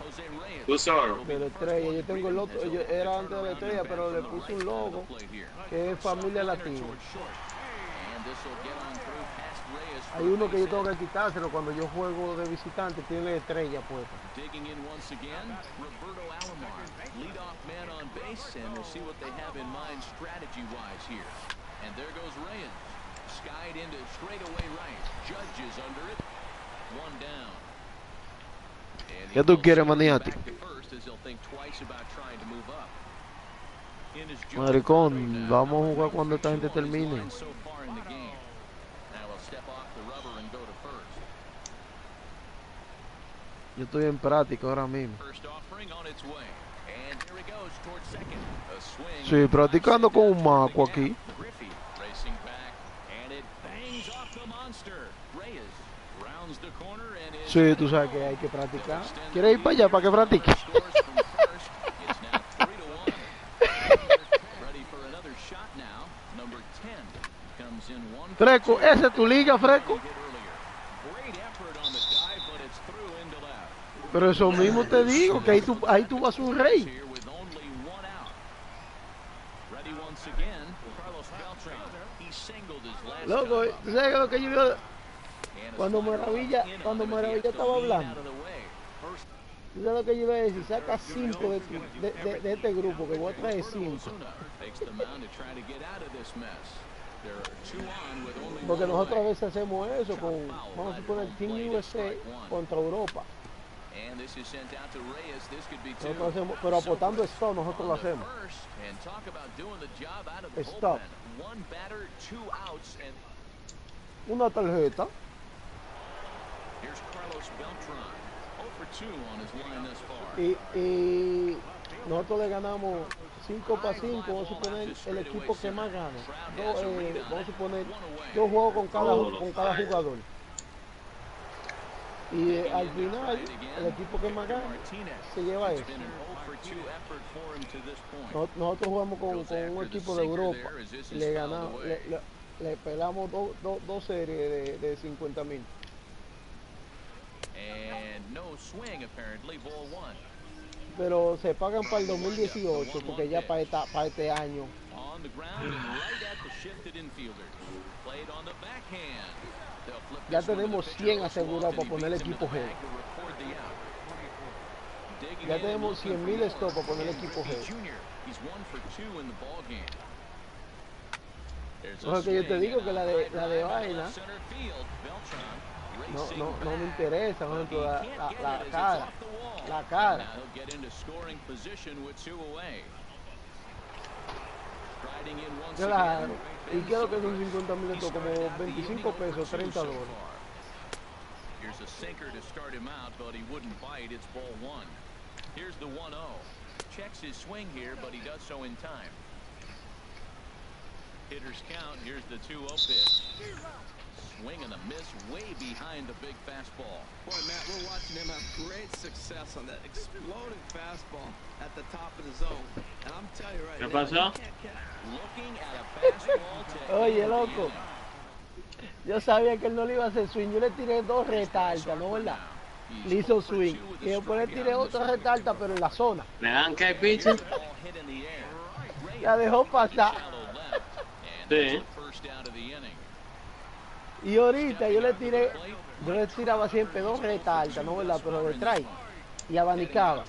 Jose Reyes. Tú sabes. De la estrella, yo tengo el otro, yo era antes de la estrella, pero le puse un logo que es familia latina. Hay uno que yo tengo que quitárselo cuando yo juego de visitante, tiene estrella puesta. Digging in once again, Roberto Alomar, leadoff man on base, and we'll see what they have in mind strategy-wise here. And there goes Reyes, skied into straightaway right. Judge is under it, one down. ¿Qué tú quieres, maniático? Maricón, vamos a jugar cuando esta gente termine. Yo estoy en práctica ahora mismo. Sí, practicando con un maco aquí. Sí, tú sabes que hay que practicar. ¿Quieres ir para allá para que practique? Fresco, esa es tu liga, Fresco. Pero eso mismo te digo, que ahí tú vas un rey. Loco, ¿tú sabes lo que yo veo? Cuando Maravilla estaba hablando, ¿tú sabes lo que yo iba a decir? Saca 5 de este grupo, que voy a traer 5. Porque nosotros a veces hacemos eso, vamos a suponer Team USA contra Europa. Nosotros hacemos, pero apostando stop, nosotros lo hacemos. Stop. Una tarjeta. Y nosotros le ganamos 5 para 5, vamos a suponer el equipo que más gane. Vamos a suponer 2 juegos con cada jugador. Y al final, el equipo que más gane se lleva eso. Nosotros jugamos con un equipo de Europa. Le ganamos, le pelamos dos series de 50,000. Pero se pagan para el 2018 porque ya para este año. Ya tenemos 100 asegurados para poner el equipo G. Ya tenemos 100,000 stop para poner el equipo G. O sea que yo te digo que la de vaina no me interesa, por ejemplo, la cara. Claro, y quiero que son 50,000 esto, como 25 pesos, $30. Here's a sinker to start him out, but he wouldn't bite. It's ball 1. Here's the 1-0. Checks his swing here, but he does so in time. Hitters count. Here's the 2-0 pitch. Swing and a miss way behind the big fastball. Boy, Matt, we're watching him have great success on that exploding fastball at the top of the zone. And I'm telling you right now, ¿Qué pasó? Looking at a fastball to Oye, loco, yo sabía que él no le iba a hacer swing. Yo le tiré 2 retaltas, ¿no, verdad? Le hizo swing. Y después le tiré otra retalta, pero en la zona. ¿Me dan que hay pitcher? La dejó pasar. Sí. Y ahorita yo le tiraba siempre 2 retaltas, ¿no, verdad? Pero de strike. Y abanicaba.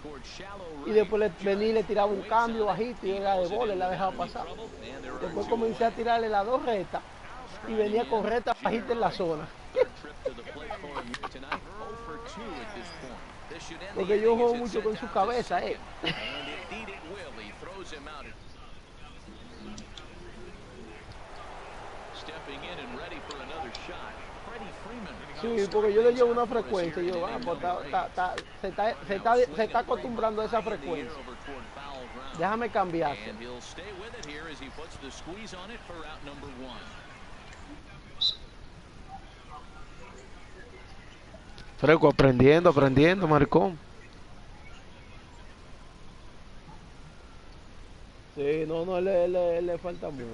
Y después venía y le tiraba un cambio bajito y era de bola y la dejaba pasar. Después comencé a tirarle las 2 retas y venía con reta bajita en la zona. Porque yo juego mucho con su cabeza, Sí, porque yo le llevo una frecuencia y yo, pues se está acostumbrando a esa frecuencia. Déjame cambiar. Fresco, aprendiendo, maricón. Sí, no, le falta mucho.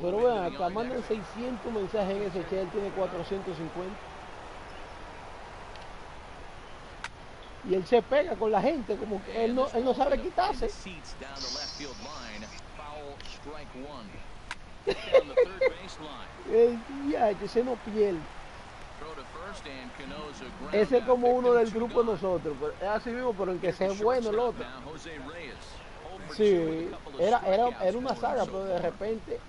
Pero bueno, acá mandan 600 mensajes en ese chat, él tiene 450. Y él se pega con la gente, como que él no sabe quitarse. Ese no pierde. Ese es como uno del grupo de nosotros, pero es así mismo, pero en que sea bueno el otro. Sí, era una saga, pero de repente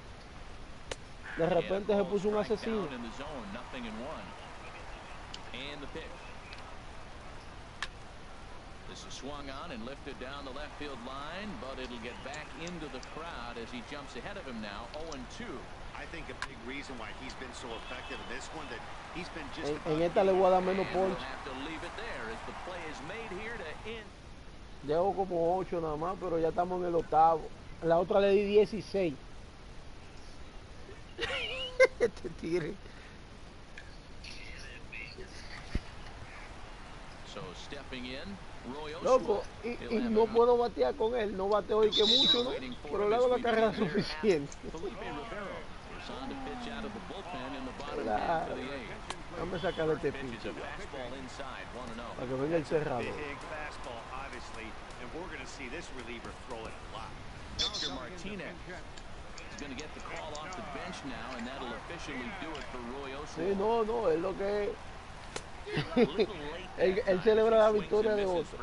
se puso un asesino. This is swung on and lifted down the left field line, but it'll get back into the crowd as he jumps ahead of him now, 0-2. I think a big reason why he's been so effective in this one that he's been just en esta le voy a dar menos punch. Llevo como 8 nada más, pero ya estamos en el octavo. La otra le di 16. Este tigre. So stepping in, Loco, y no puedo batear con él, no bateo hoy que mucho, ¿no? Pero le hago la carrera suficiente. Déjame sacar este pinche para que venga el cerrado. Sí, no, es lo que él celebra la victoria de otro.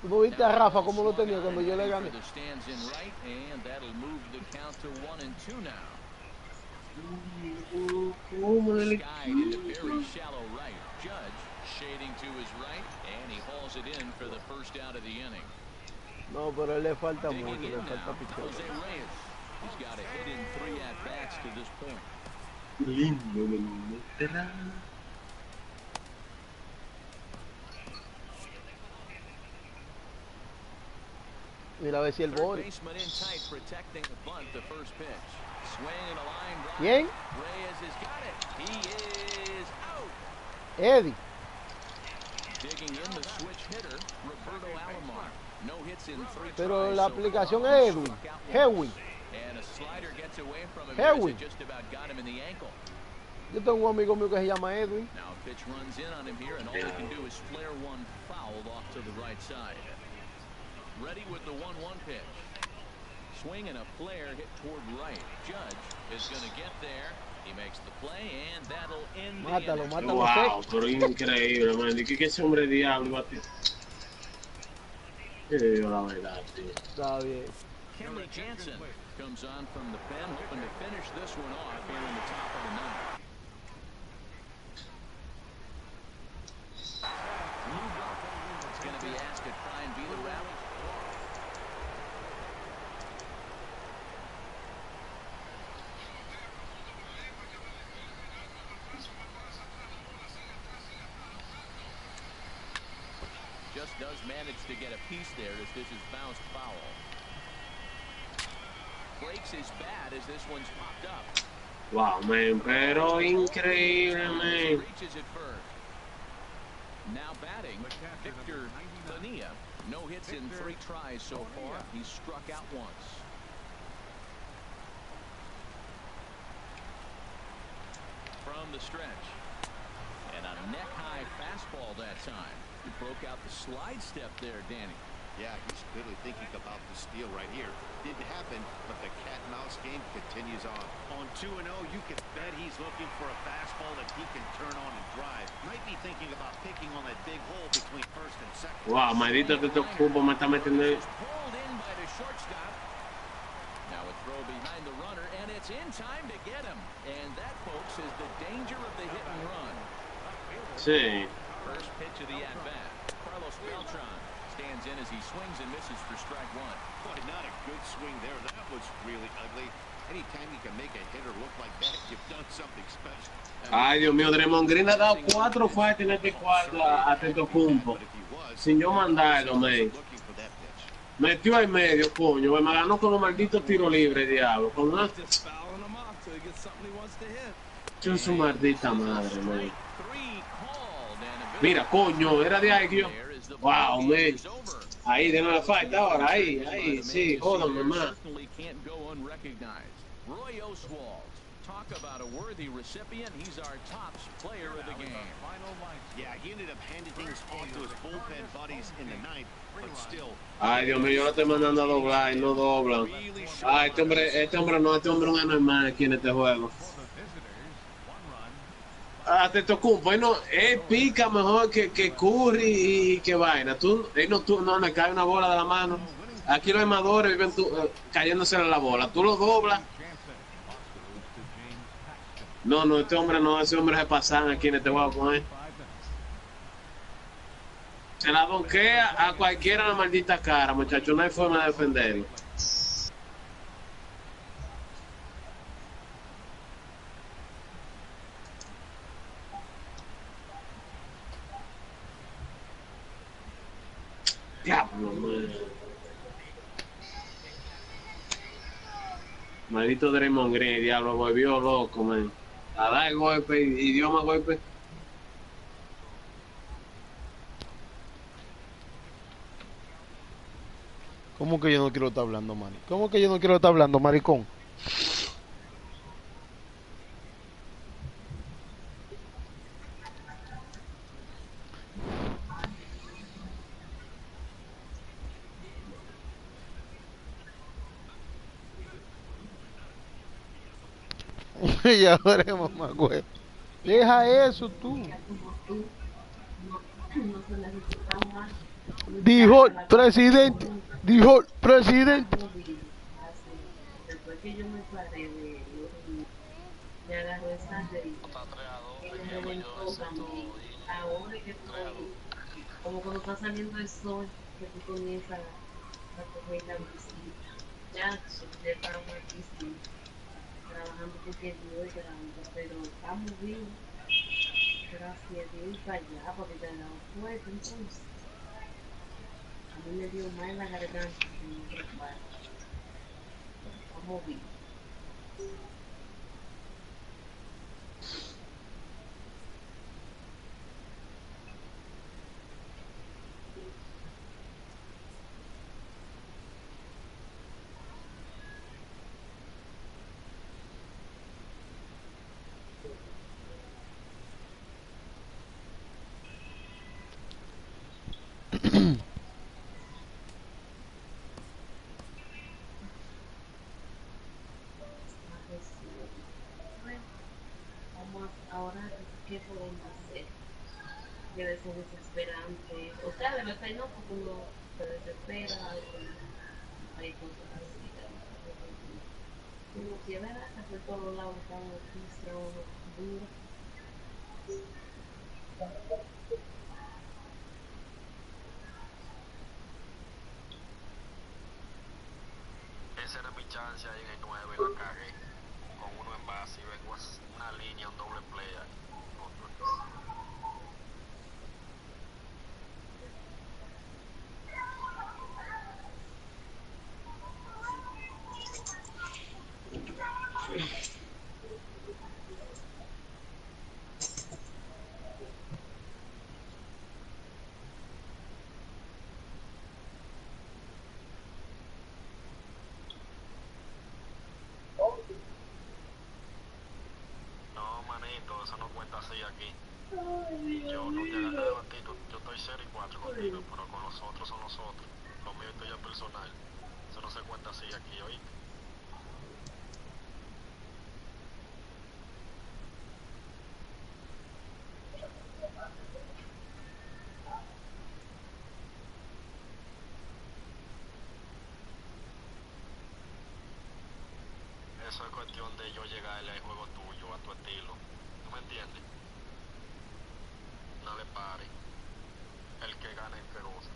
¿Tú no viste a Rafa como lo tenía cuando yo le gané? No, pero él le falta mucho, le falta pichón. Lindo, Mira a ver si el bol. ¿Quién? Eddie. Pero la aplicación es Edwin. Hewin. Hewin. Yo tengo un amigo mío que se llama Edwin. Ready with the 1-1 pitch. Swing and a flare hit toward right. Judge is going to get there. He makes the play and that'll end. Mátalo. Wow, pero increíble, man. ¿Qué ese hombre diablo bate? Yo le digo la verdad, tío. Está bien. Kenley Jansen comes on from the pen, hoping to finish this one off here in the top of the ninth. It's going to be asked to try and be the rally. Just does manage to get a piece there as this is bounced foul. Breaks his bat as this one's popped up. Wow, man, pero increíble, man. Reaches it first. Now batting, Victor Bonilla. No hits in 3 tries so far. He's struck out once. From the stretch. And a neck-high fastball that time. He broke out the slide step there, Danny. Yeah, he's clearly thinking about the steal right here. Didn't happen, but the cat-and-mouse game continues on. On 2-0, you can bet he's looking for a fastball that he can turn on and drive. Might be thinking about picking on that big hole between first and second. Wow, maldito que este fútbol me está metiendo. Pulled in by the shortstop. Now a throw behind the runner, and it's in time to get him. And that, folks, is the danger of the hit and run. Sí. First pitch of the at-bat. Carlos Beltran stands in as he swings and misses for strike one. Boy, not a good swing there. That was really ugly. Anytime you can make a hitter look like that, you've done something special. Ay, Dios mío, Draymond Green ha dado 4 fights en este cuarto a Tento Pumpo. Sin yo mandarlo, man. Metió ahí medio, coño. Me ganó con los malditos tiros libres, diablo. Con una... Yo su maldita madre, man. Mira, coño, era de ahí que yo... Wow, man. Ahí, de la falta ahora, ahí, sí, jodan, mamá. Talk about a worthy recipient. He's our top player of the game. Yeah, he ended up handing things off to his bullpen buddies in the ninth, but still. Ay, Dios mío, yo lo estoy mandando a doblar y no doblan. Ay, este hombre es un anormal aquí en este juego. Te ocupa, no, él pica mejor que Curry y que vaina. No le cae una bola de la mano. Aquí los armadores viven cayéndose en la bola. Tú lo doblas. No, ese hombre se pasan aquí en este juego con él. Se la donquea a cualquiera la maldita cara, muchachos. No hay forma de defenderlo. Diablo, man. Maldito Draymond Green, diablo, volvió loco, man. A dar golpe y dio más golpe. ¿Cómo que yo no quiero estar hablando, Mari? ¿Cómo que yo no quiero estar hablando, maricón? Y ahora es mamá, güey. Deja eso tú. Dijo el presidente. Dijo el presidente. Después que yo me paré de me agarró esa herida. Me reventó también. Ahora que estoy, como cuando está saliendo el sol, que tú comienzas a coger la visita. Ya estamos aquí, sí, trabajando porque Dios grande, pero estamos vivos. Gracias a Dios y para allá, porque te ha dado fuerte entonces. A mí me dio mal la garganta que me prepara. Estamos vivos. Ahora, ¿qué podemos hacer? Debe ser desesperante. O sea, de verdad no, porque uno se desespera, hay cosas así. Uno quiere ver hasta por todos lados, están registrados duros. Esa era mi chance ahí en el 9, la cagué. Con uno en base y vengo a una línea, un doble play ahí. No, manito, eso no cuenta así aquí. Yo no te he ganado a ti, yo estoy 0-4 contigo, pero con los otros son los otros. Lo mío es tuyo personal. Eso no se cuenta así aquí, ¿oíste? Eso es cuestión de yo llegarle al juego tuyo, a tu estilo. ¿Tú me entiendes? No le pare. El que gana es el que goza.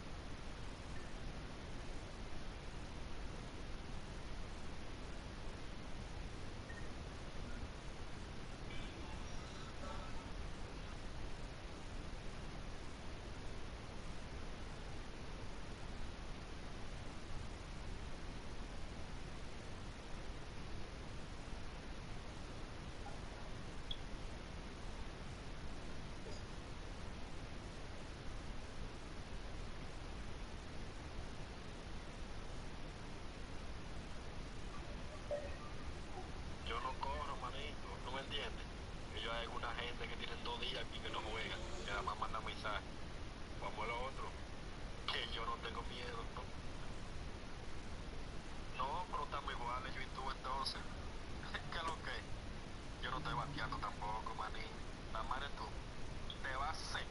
aquí que no juega, que además manda mensaje. Vamos a lo otro, que yo no tengo miedo, ¿no? No, pero estamos iguales, yo y tú entonces. ¿Qué es lo que? Yo no estoy bateando tampoco, manín. La madre tú, te vas a hacer.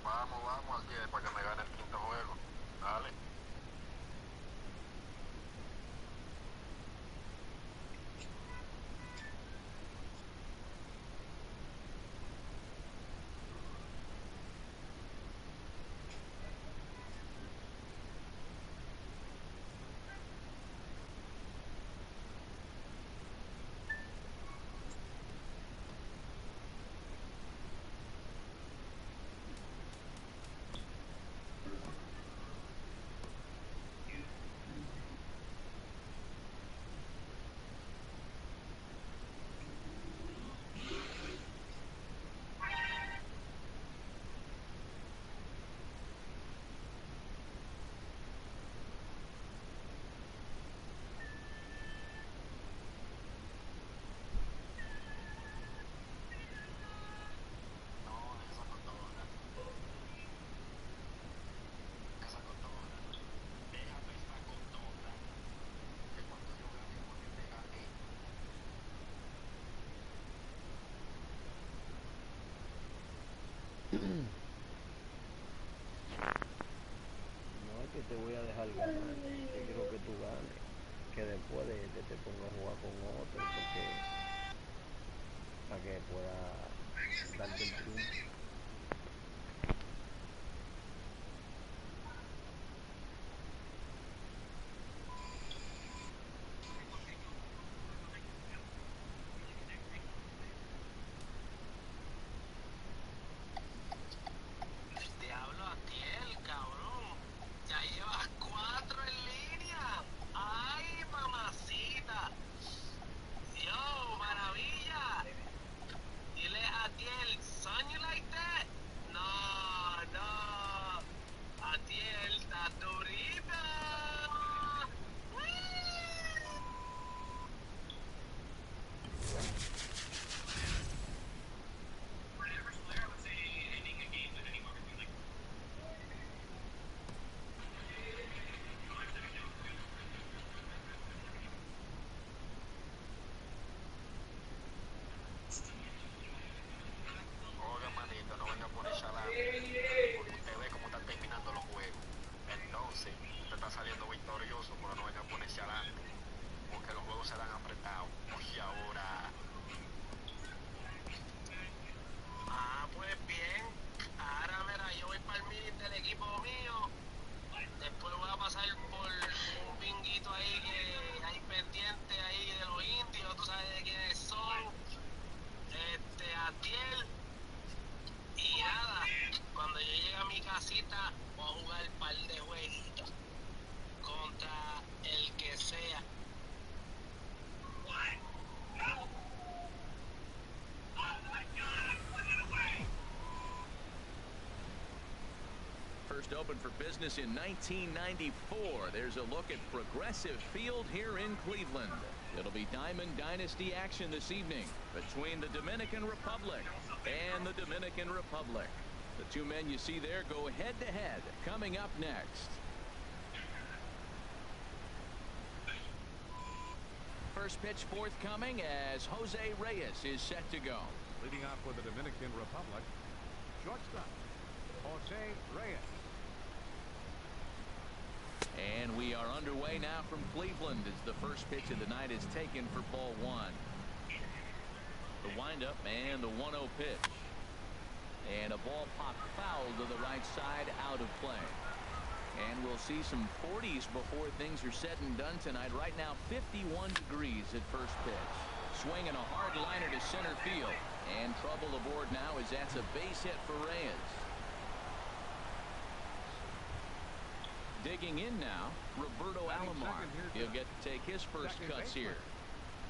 Vamos aquí para que me gane el quinto juego. Dale. No es que te voy a dejar ganar, que quiero que tú ganes, que después de este te pongas a jugar con otro, porque para que pueda darte el triunfo. Te hablo a ti, el cabrón. Ya llevas 4 en línea. Ay, mamacita. Yo, maravilla. Dile a Tiel, son you like that? No, no. A Tiel está durita. Oiga, manito, no venga por esa lado, porque usted ve cómo están terminando los juegos. Entonces, usted está saliendo victorioso, pero no venga a ponerse adelante, porque los juegos serán apretados. Y ahora... Ah, pues bien. Ahora, mira, yo voy para el meeting del equipo mío. Después voy a pasar por un binguito ahí que hay pendiente ahí de los indios, tú sabes de quiénes son. Atiel. Y nada, cuando yo llegue a mi casita, voy a jugar un par de jueguitos contra el que sea. First opened for business in 1994. There's a look at Progressive Field here in Cleveland. It'll be Diamond Dynasty action this evening between the Dominican Republic and the Dominican Republic. The two men you see there go head-to-head coming up next. First pitch forthcoming as Jose Reyes is set to go. Leading off for the Dominican Republic, shortstop, Jose Reyes. And we are underway now from Cleveland as the first pitch of the night is taken for ball one. The windup and the 1-0 pitch. And a ball popped foul to the right side, out of play. And we'll see some 40s before things are said and done tonight. Right now, 51 degrees at first pitch. Swinging a hard liner to center field. And trouble aboard now as that's a base hit for Reyes. Digging in now, Roberto Alomar. He'll get to take his first cuts here.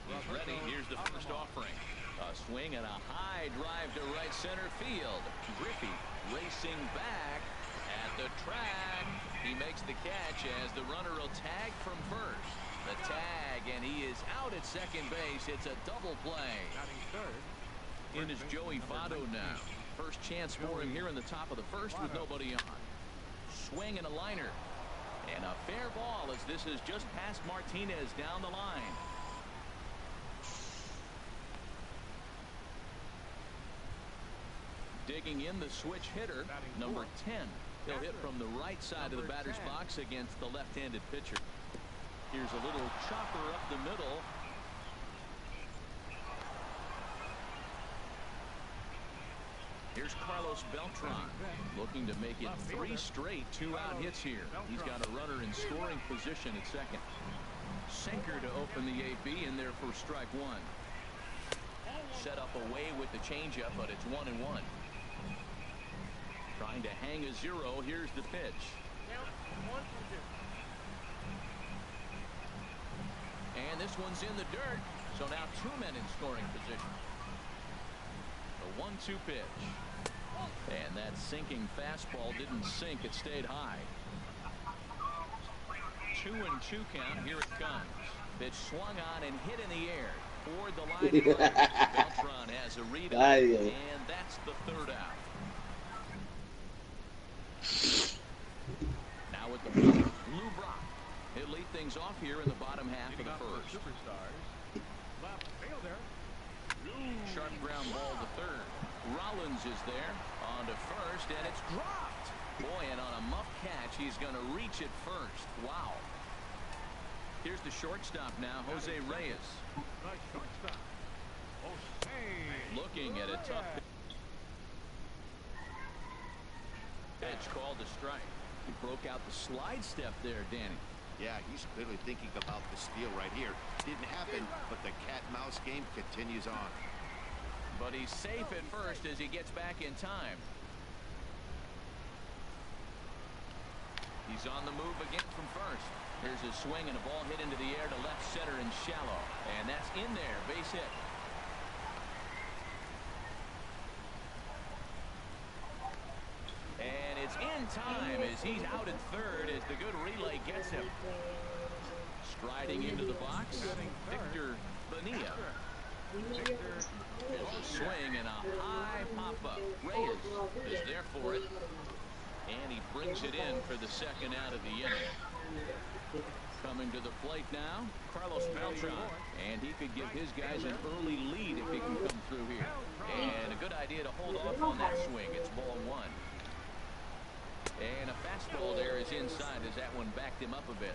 He's ready. Here's the first offering. A swing and a high drive to right center field. Griffey racing back at the track. He makes the catch as the runner will tag from first. The tag, and he is out at second base. It's a double play. In is Joey Votto now. First chance for him here in the top of the first with nobody on. Swing and a liner. And a fair ball as this is just past Martinez down the line. Digging in the switch hitter, number 10. He'll hit from the right side of the batter's box against the left-handed pitcher. Here's a little chopper up the middle. Here's Carlos Beltran looking to make it 3 straight 2-out hits here. He's got a runner in scoring position at second. Sinker to open the AB in there for strike one. Set up away with the changeup, but it's 1-1. Trying to hang a 0. Here's the pitch. And this one's in the dirt. So now 2 men in scoring position. The 1-2 pitch. And that sinking fastball didn't sink. It stayed high. 2-2 count. Here it comes. Pitch swung on and hit in the air toward the line. Beltran has a read on it, and that's the 3rd out. Now with the plate, Lou Brock. He'll lead things off here in the bottom half of the first. Sharp ground ball to third. Rollins is there on to first, and it's dropped. Boy, and on a muff catch, he's going to reach it first. Wow. Here's the shortstop now, Jose Reyes. Looking at a tough pitch called a strike. He broke out the slide step there, Danny. Yeah, he's clearly thinking about the steal right here. Didn't happen, but the cat-mouse game continues on. But he's safe at first as he gets back in time. He's on the move again from first. Here's a swing and a ball hit into the air to left center and shallow. And that's in there. Base hit. And it's in time as he's out at third as the good relay gets him. Striding into the box, Victor Bonilla. Swing and a high pop-up. Reyes is there for it. And he brings it in for the 2nd out of the inning. Coming to the plate now, Carlos Beltran. And he could give his guys an early lead if he can come through here. And a good idea to hold off on that swing. It's ball 1. And a fastball there is inside as that one backed him up a bit.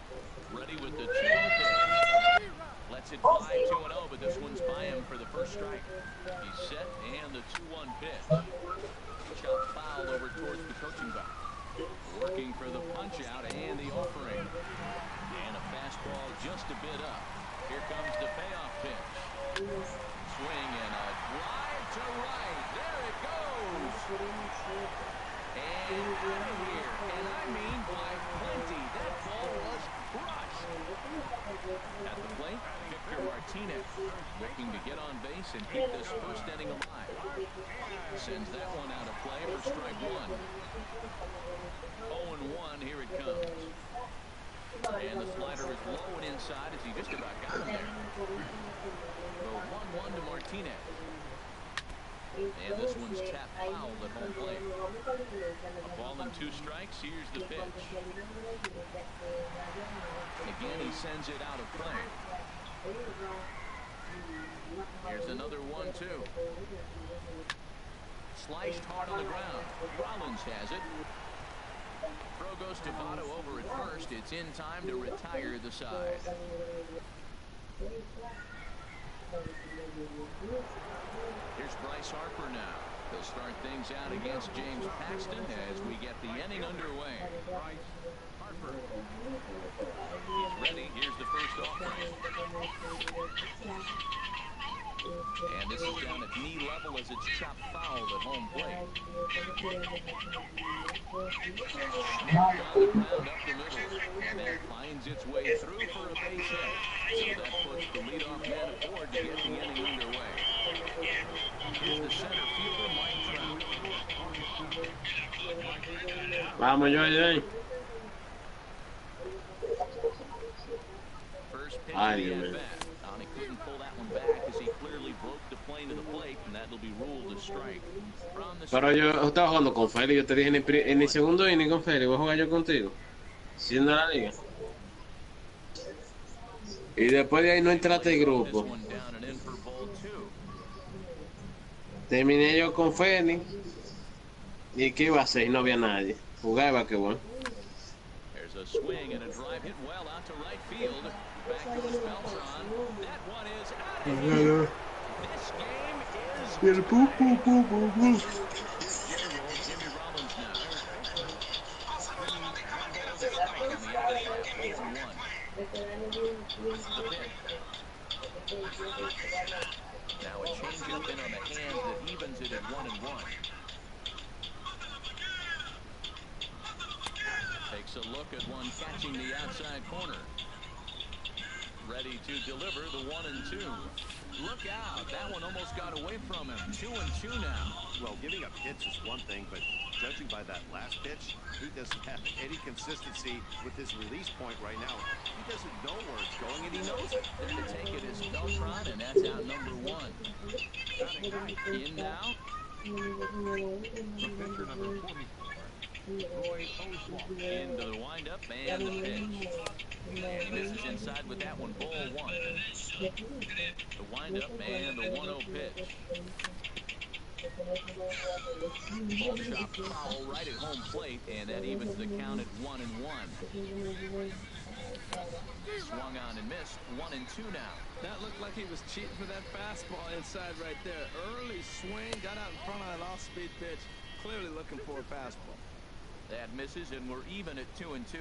Ready with the 2-1 pitch. Lets it fly 2-0, but this one's by him for the first strike. He's set, and the 2-1 pitch. Chop foul over towards the coaching box. Working for the punch out and the offering. And a fastball just a bit up. Here comes the payoff pitch. Swing and a drive to right. There it goes. And out of here. And I mean by plenty. That ball was crushed. At the plate, Victor Martinez looking to get on base and keep this first inning alive. Sends that one out of play for strike 1. 0-1, here it comes. And the slider is low and inside as he just about got him there. The 1-1 to Martinez. And this one's tapped foul at home plate. A ball and 2 strikes. Here's the pitch. Again, he sends it out of play. Here's another 1-2. Sliced hard on the ground. Rollins has it. Throw goes to Votto over at first. It's in time to retire the side. Here's Bryce Harper now. He'll start things out against James Paxton as we get the inning underway. Bryce Harper. He's ready. Here's the first offering. And this is down at knee level as it's chopped foul at home plate. Smacked on the ground up the middle. And that finds its way through for a base hit. So that puts the leadoff man aboard to get the inning underway. Here's the center fielder, Mike Trout. Vamos, Joy. First pitch Ay, of Dios the mío. at-bat. He couldn't pull that one back as he clearly broke the plane to the plate, and that'll be ruled a strike. Pero yo estaba jugando con Feli, yo te dije en el segundo inning con Feli, voy a jugar yo contigo, siendo la liga. Y después de ahí no entraste el grupo. Terminé yo con Feli. ¿Y qué iba a hacer? No había nadie. Jugaba, qué bueno. There's a swing and a drive hit well out to right field. Back goes Beltran. That one is out of here. This game is Y el pu, pu, pu, pu, pu. Jimmy Rollins now. Now a changeup in on the hands that evens it at 1-1. Takes a look at one catching the outside corner. Ready to deliver the 1-2. Look out. That one almost got away from him. 2-2 now. Well, giving up hits is one thing, but judging by that last pitch, he doesn't have any consistency with his release point right now. He doesn't know where it's going, and he knows it. There to take it is Beltran, and that's out number 1. In now. The pitcher number 44, Roy Oswald. Into the windup and the pitch. And he misses inside with that one. Ball 1. The windup and the 1-0 pitch. Ball shot foul right at home plate, and that evens the count at 1-1. Swung on and missed. 1-2 now. That looked like he was cheating for that fastball inside right there. Early swing, got out in front of that off-speed pitch. Clearly looking for a fastball. That misses, and we're even at 2-2.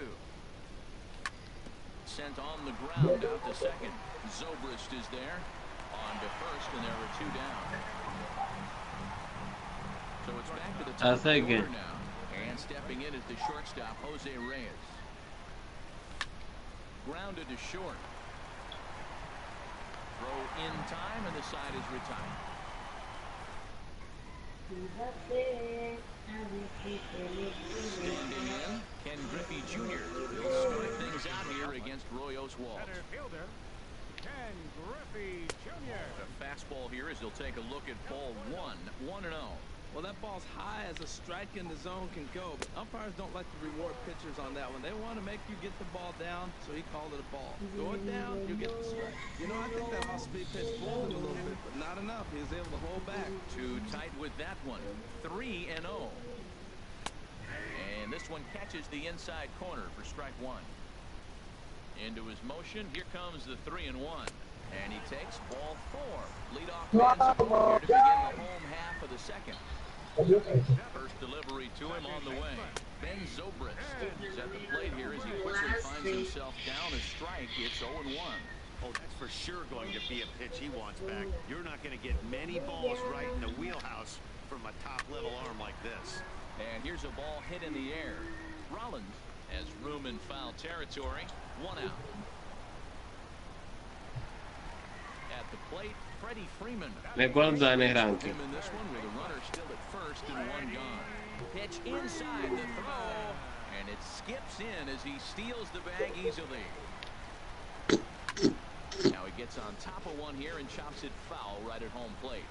Sent on the ground out to second. Zobrist is there. On to first, and there are 2 down. So it's back to the top of the order now. And stepping in is the shortstop, Jose Reyes. Grounded to short. Throw in time, and the side is retired. Standing in, Ken Griffey Jr. He'll start things out here against Roy Oswald. Center fielder, Ken Griffey Jr. The fastball here as he'll take a look at ball 1, 1-0. Well, that ball's high as a strike in the zone can go, but umpires don't like to reward pitchers on that one. They want to make you get the ball down, so he called it a ball. Throw it down, you get the strike. You know, I think that off-speed pitch fooled him a little bit, but not enough. He was able to hold back. Too tight with that one. 3-0. And this one catches the inside corner for strike 1. Into his motion, here comes the 3-1. And he takes ball 4. Leadoff man here to begin the home half of the second. First delivery to him on the way. Ben Zobrist is at the plate here as he quickly finds himself down a strike. It's 0-1. Oh, that's for sure going to be a pitch he wants back. You're not going to get many balls right in the wheelhouse from a top-level arm like this. And here's a ball hit in the air. Rollins has room in foul territory. 1 out. At the plate, Freddie Freeman. Recuerda en el ranking. In this one with a runner still at first and 1 gone. Pitch inside the throw, and it skips in as he steals the bag easily. Now he gets on top of one here and chops it foul right at home plate.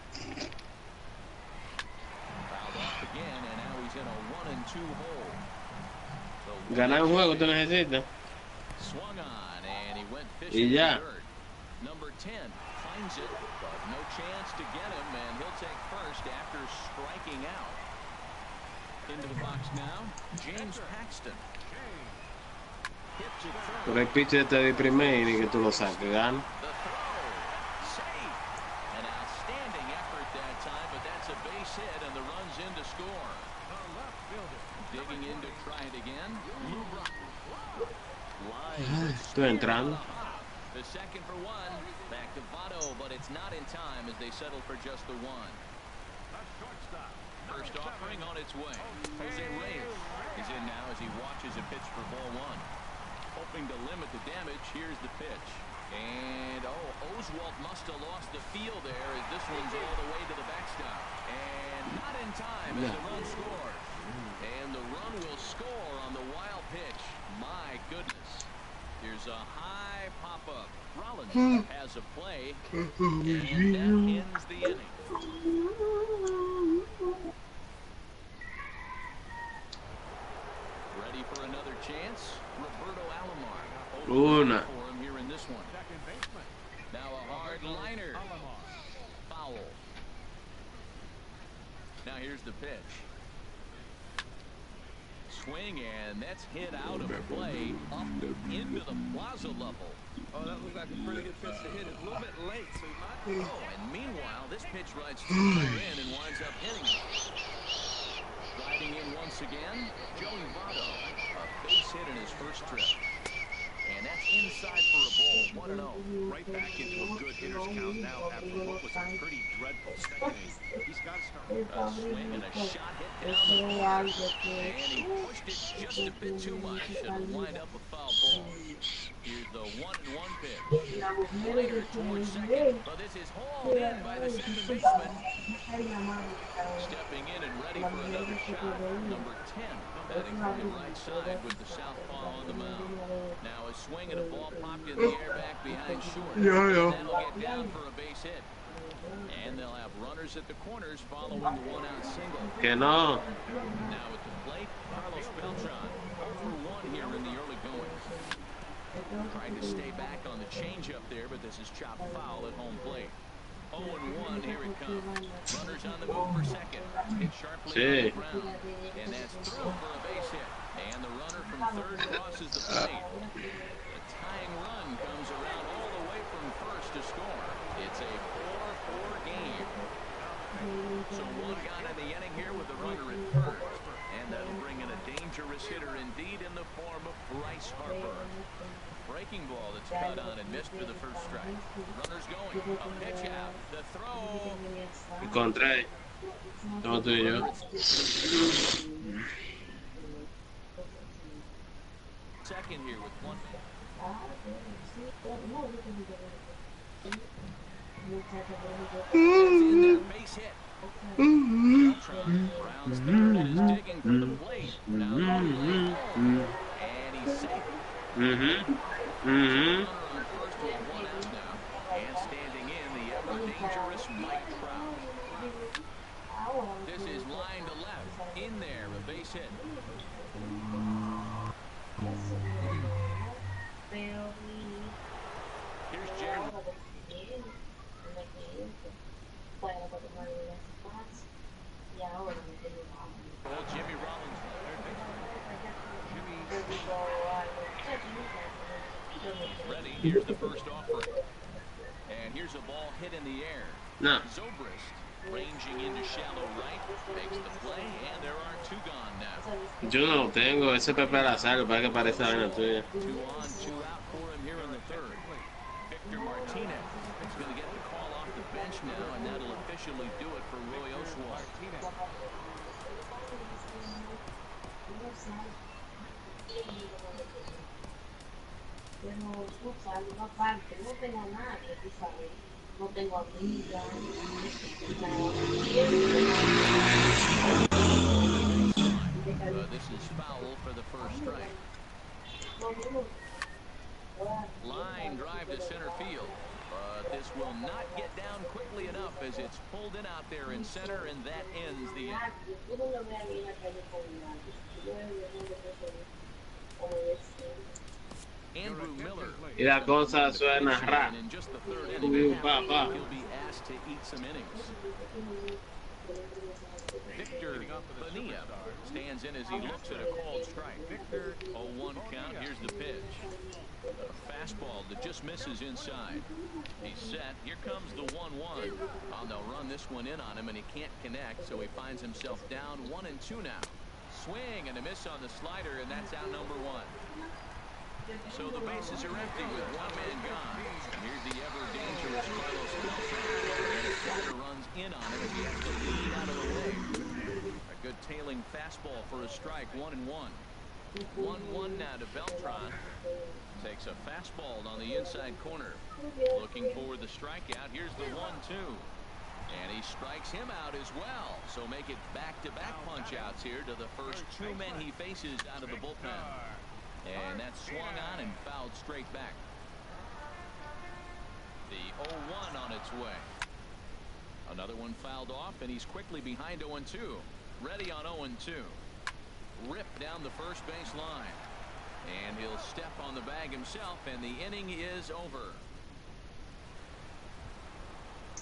Fouled off again, and now he's in a 1-2 hole. Ganar un juego tú necesitas. Swung on, and he went Y fishing ya. third. Number 10 finds it, but no chance to get him, and he'll take first after striking out. Into the box now, James Paxton. Hits it through. Pero el pitcher te deprime y que tú lo saques, gana. The throw, safe. An outstanding effort that time, but that's a base hit, and the run's in to score. The left fielder. Digging in to try it again, Lou Brock. Estoy entrando. The second for one. Back to Votto, but it's not in time as they settle for just the one. First offering on its way. Jose Reyes is in now as he watches a pitch for ball one. Hoping to limit the damage, here's the pitch. And, Oswalt must have lost the feel there as this one's all the way to the backstop. And not in time as the run scores. And the run will score on the wild pitch. My goodness. Here's a high pop-up. Rollins has a play. And that ends the inning. Ready for another chance? Roberto Alomar. Una. For him here in this one. Now a hard liner. Foul. Now here's the pitch. Swing, and that's hit out of play up into the plaza level. Oh, that looked like a pretty good pitch to hit it. A little bit late, so he might. Oh, and meanwhile, this pitch rides too far in and winds up hitting it. Riding in once again, Joey Votto. A base hit in his first trip. And that's inside for a ball. 1-0. Right back into a good hitter's count now after what was a pretty dreadful second inning. He's got to start. A swing and a shot hit down the line. And he pushed it just a bit too much. It'll wind up a foul ball. Here's the 1-1 pitch. Liner towards second. But this is hauled in by the second baseman. Stepping in and ready for another shot. Number 10. Batting from the right side with the southpaw on the mound. Now a swing and a ball popped in the air back behind short. That'll get down for a base hit. And they'll have runners at the corners following the one-out single. Que no. Now at the plate, Carlos Beltran, 0-for-1 here in the early goings. Trying to stay back on the changeup there, but this is chopped foul at home plate. 0-1, here it comes. Runners on the move for second. Hit sharply on the ground. And that's through for a base hit. And the runner from third crosses the plate. The tying run comes around all the way from first to score. It's a 4-4 game. So one got in the inning here with the runner at first. And that'll bring in a dangerous hitter indeed in the form of Bryce Harper. Breaking ball that's cut on and missed for the first strike. Runners going. A pitch out. The throw. Encontré. Toma tú y yo. Second here with one. In there, base hit. Rounds third and is digging for the plate. Now and he's safe. And standing in the ever-dangerous Mike Trout. This is line to left. In there, a base hit. Here's Jerry. Oh, Jimmy Rollins. Ready. Here's the first offering. And here's a ball hit in the air. No. Zobrist ranging into shallow right. Makes the play, and there are two gone now. Yo no lo tengo. Ese Pepe al azar, para que parece la vaina tuya. 2 on, 2 out for him here in the third. Victor Martinez is going to get the call off the bench now, and that'll officially do it for Roy Oswalt. This is foul for the first strike. Line drive to center field. But this will not get down quickly enough as it's pulled in out there in center, and that ends the inning. Andrew Miller. Y la cosa suena ra. In just the third inning, Papá. he'll be asked to eat some innings. Victor Bonilla stands in as he looks at a called strike. Victor, 0-1 count. Here's the pitch. A fastball that just misses inside. He's set. Here comes the 1-1. Oh, they'll run this one in on him, and he can't connect, so he finds himself down 1-2 now. Swing and a miss on the slider, and that's out number 1. So the bases are empty with one man gone. And here's the ever-dangerous Carlos Beltran. And a corner runs in on him as he has to lean out of the way. A good tailing fastball for a strike, 1-1. 1-1 now to Beltran. Takes a fastball on the inside corner. Looking for the strikeout. Here's the 1-2. And he strikes him out as well. So make it back-to-back punch-outs here to the first two men he faces out of the bullpen. And that's swung on and fouled straight back. The 0-1 on its way. Another one fouled off, and he's quickly behind 0-2. Ready on 0-2. Ripped down the first base line. And he'll step on the bag himself, and the inning is over.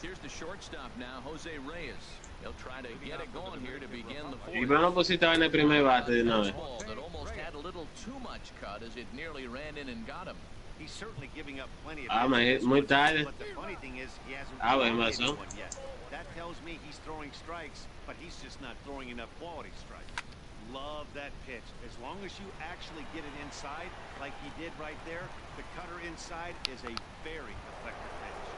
Here's the shortstop now, Jose Reyes. He'll try to get it going here to begin the fourth. Y no pusiste en el primer bate de una vez. That almost had a little too much cut as it nearly ran in and got him. He's certainly giving up plenty of muy tarde. but the funny thing is he hasn't Bueno, one yet. That tells me he's throwing strikes, but he's just not throwing enough quality strikes. Love that pitch. As long as you actually get it inside, like he did right there, the cutter inside is a very effective pitch.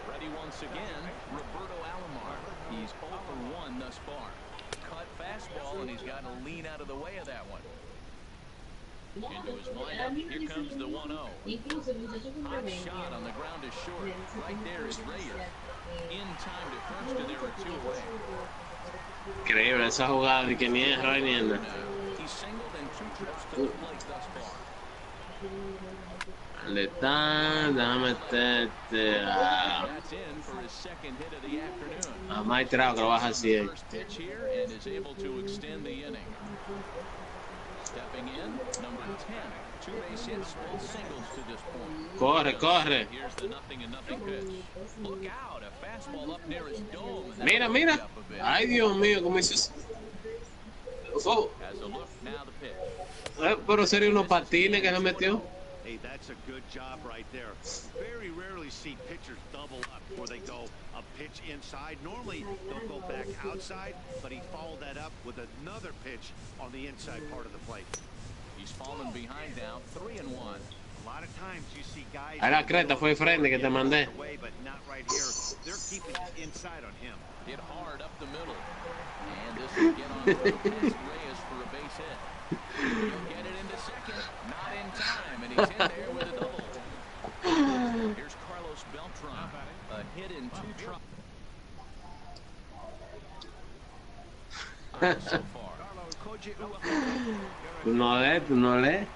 Ready once again, Roberto Alomar. He's 0 for 1 thus far. Cut fastball, and he's got to lean out of the way of that one. Into his lineup, here comes the 1-0. Hot shot on the ground is short. Right there is Reyes. In time to first, and there are two away. Increíble esa jugada de que ni es Roy ni anda. He's singled and 2 trips to the plate thus far. Déjame meterte a Mike Trout, que lo baja así. Corre, corre. Mira, mira. Ay, Dios mío, ¿cómo dices? Oh. Pero sería unos patines que se metió. Hey, that's a good job right there. Very rarely see pitchers double up where they go a pitch inside. Normally, they'll go back outside, but he followed that up with another pitch on the inside part of the plate. He's fallen behind now, 3-1. A lot of times you see guys... Ahí la creta fue frente que te mandé. But not right here. They're keeping it inside on him. Hit hard up the middle. And this will get on past Reyes for a base hit. He'll get it into second. Not in time, and he's in there with a double. Here's Carlos Beltran. A hit in 2 tries so far. Tú no lees.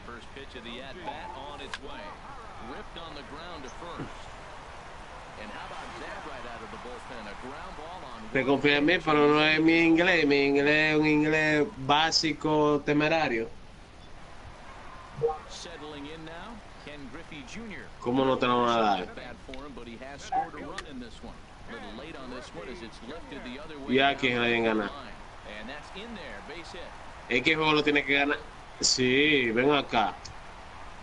First pitch of the at-bat on its way. Ripped on the ground to first. And how about that right out of the bullpen? A ground ball on... Te confío en mí, pero no es mi inglés. Mi inglés es un inglés básico temerario. Settling in now, Ken Griffey Jr. ¿Cómo no te lo van a dar? Bad for him, but he has scored a run in this one. A little late on this one as it's lifted the other way. Y aquí no hay ganar. And that's in there, base hit. Es que el juego lo tiene que ganar. Sí, ven acá.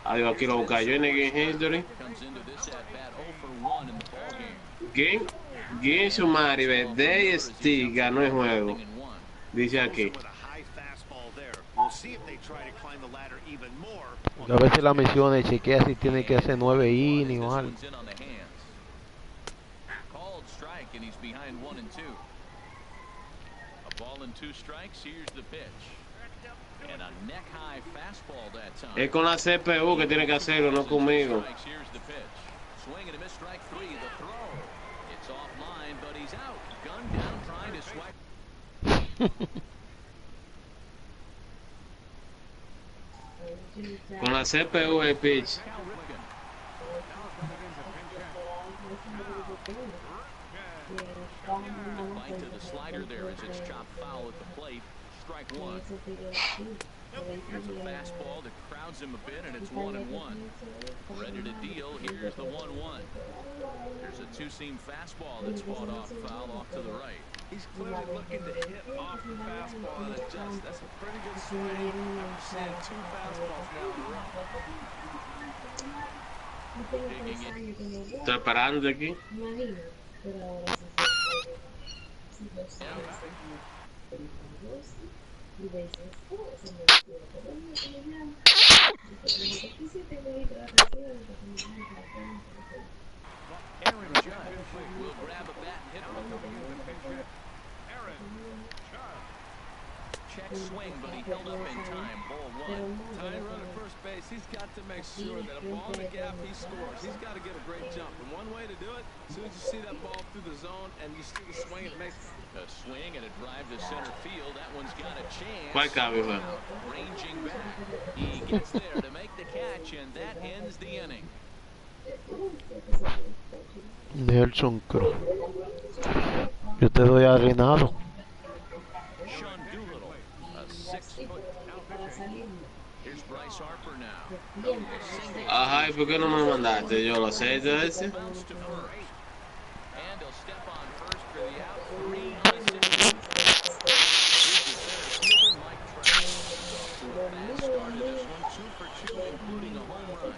Adiós, aquí lo busca yo en el game history. Comes into this at-bat 0 for 1 in the ball game. Game Sumari, Day Stick ganó el juego. Dice aquí. A veces la misión de chequea si tiene que hacer 9 innings o algo. Called strike, and he's behind 1 and 2. A ball and 2 strikes. Here's the pitch. And a neck-high fastball that time. Es con la CPU que tiene que hacerlo, no conmigo. Here's the pitch. Swing and a miss, strike 3. The throw. It's offline, but he's out. Gunned down, trying to swipe. Con la CPU el pitch. Bite to the slider there as it's chopped foul at the plate. Strike 1. Here's a fastball that crowds him a bit, and it's 1-1. Ready to deal. Here's the 1-1. There's a two-seam fastball that's fought off foul off to the right. He's clearly looking to hit off the fastball and adjust. That's a pretty good swing. I'm seeing 2 fastballs now in a row. Estoy parando aquí. Y me dice, se me despierta. Bueno, que me llama. Dice, ¿qué hiciste? Me dijo, la recién, porque me llama para que me Aaron Judge will grab a bat and hit for Coming in to pinch hit, Aaron Judge. check swing, but he held up in time. Ball one. Tying run at first base, he's got to make sure that a ball in the gap he scores. He's got to get a great jump. And one way to do it, as soon as you see that ball through the zone and you see the swing, it makes A swing and a drive to center field. That one's got a chance. ¿Cuál cabe, güey? Ranging back. He gets there to make the catch, and that ends the inning. Nelson Cruz. Yo te doy a Reinado. Sean Doolittle, a 6-foot. Here's Bryce Harper now. Ajá, ¿y por qué no me mandaste? Yo lo sé, ese. And he'll step on first for the out. 3 on the 6. Mike Trout. Has started this one 2 for 2, including a home run.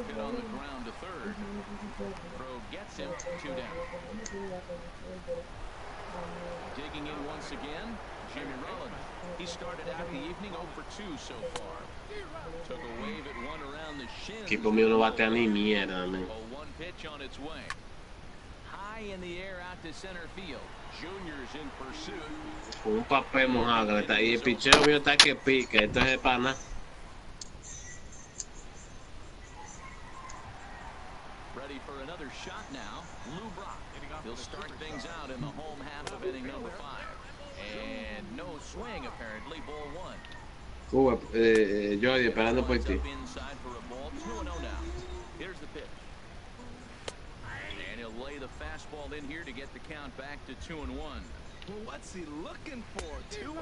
Hit on the ground to third. Pro gets him 2 down. Digging in once again, Jimmy Rollins. He started out the evening 0 for 2 so far. Took a wave at one around the shin. Equipo mío no batea ni mierda, man. A 1 pitch on its way. High in the air out to center field. Junior's in pursuit. Con un papel mojado que está ahí. El picheo mío está que pica. Esto es de pana. Ready for another shot now. Lou Brock. He'll start things out in the home half of inning number 5. And no swing apparently. Ball 1. Jordi, esperando por ti. Inside for a ball. 2-0 now. Here's the pitch. And he'll lay the fastball in here to get the count back to 2-1. Well, what's he looking for? 2-0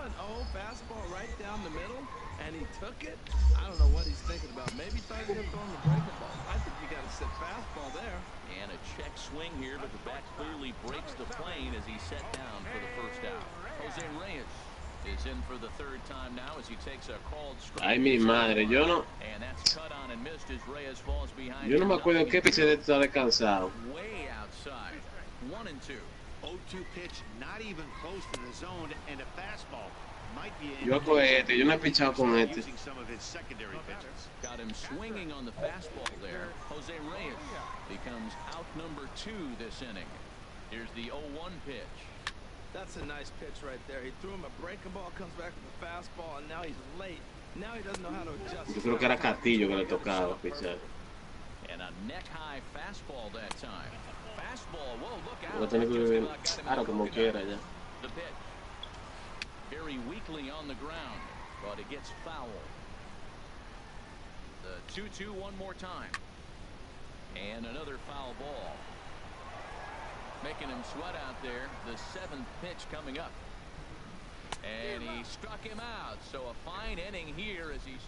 fastball right down the middle, and he took it. I don't know what he's thinking about. Maybe he thought he was going to throw him the breaking ball. I think you got to sit fastball there. And a check swing here, but the bat clearly breaks the plane as he set down for the first out. Jose Reyes is in for the 3rd time now as he takes a called strike. Ay, mi madre, yo no. And that's cut on and missed as Reyes falls behind. Yo no me acuerdo qué pitcher de esto está descansado. Way outside. 1-2. 0-2 pitch, not even close to the zone, and a fastball might be in. Yo con este, yo no he pichado con este. Using some of his secondary pitches. Got him swinging on the fastball there. Jose Reyes becomes out number 2 this inning. Here's the 0-1 pitch. That's a nice pitch right there. He threw him a breaking ball, comes back with a fastball, and now he's late. Now he doesn't know how to adjust. Yo creo que era Castillo que le tocaba pichar. And a neck-high fastball that time. Fastball, whoa, look out. Voy a tener que claro, como quiera ya. The pitch. Very weakly on the ground, but it gets foul. The 2-2 one more time. And another foul ball. Making him sweat out there. The 7th pitch coming up. And he struck him out. So a fine inning here as he's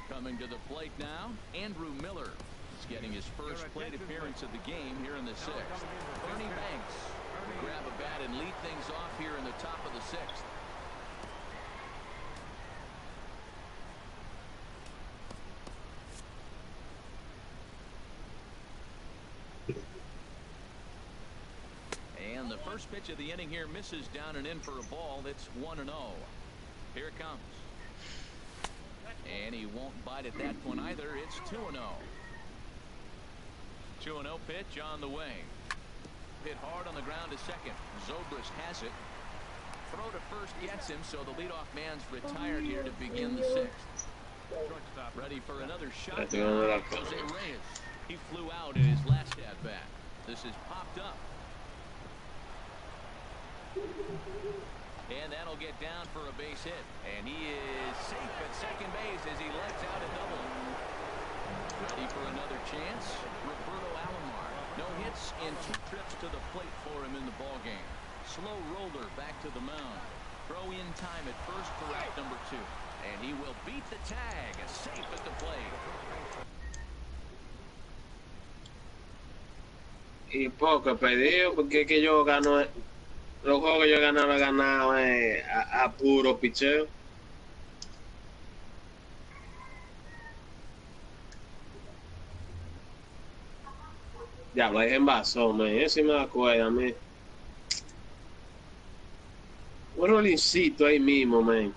coming to the plate now. Andrew Miller is getting his first plate appearance of the game here in the 6th. Bernie Banks will grab a bat and lead things off here in the top of the 6th. And the first pitch of the inning here misses down and in for a ball. It's 1-0. Here it comes. And he won't bite at that one either. It's 2-0. 2-0 pitch on the way. Hit hard on the ground to second. Zobrist has it. Throw to first gets him, so the leadoff man's retired here to begin the 6th. Ready for another shot. Jose Reyes. He flew out in his last at-bat. This is popped up. And that'll get down for a base hit. And he is safe at second base as he lets out a double. Ready for another chance. Roberto Alomar. No hits in 2 trips to the plate for him in the ballgame. Slow roller back to the mound. Throw in time at first for out number 2. And he will beat the tag. Safe at the plate. Y poco pedido porque es que yo gano. Los juegos que yo he ganado a puro picheo. Diablo, hay envasó, man. Eso sí me acuerdo a mí. un rollingcito ahí mismo, man.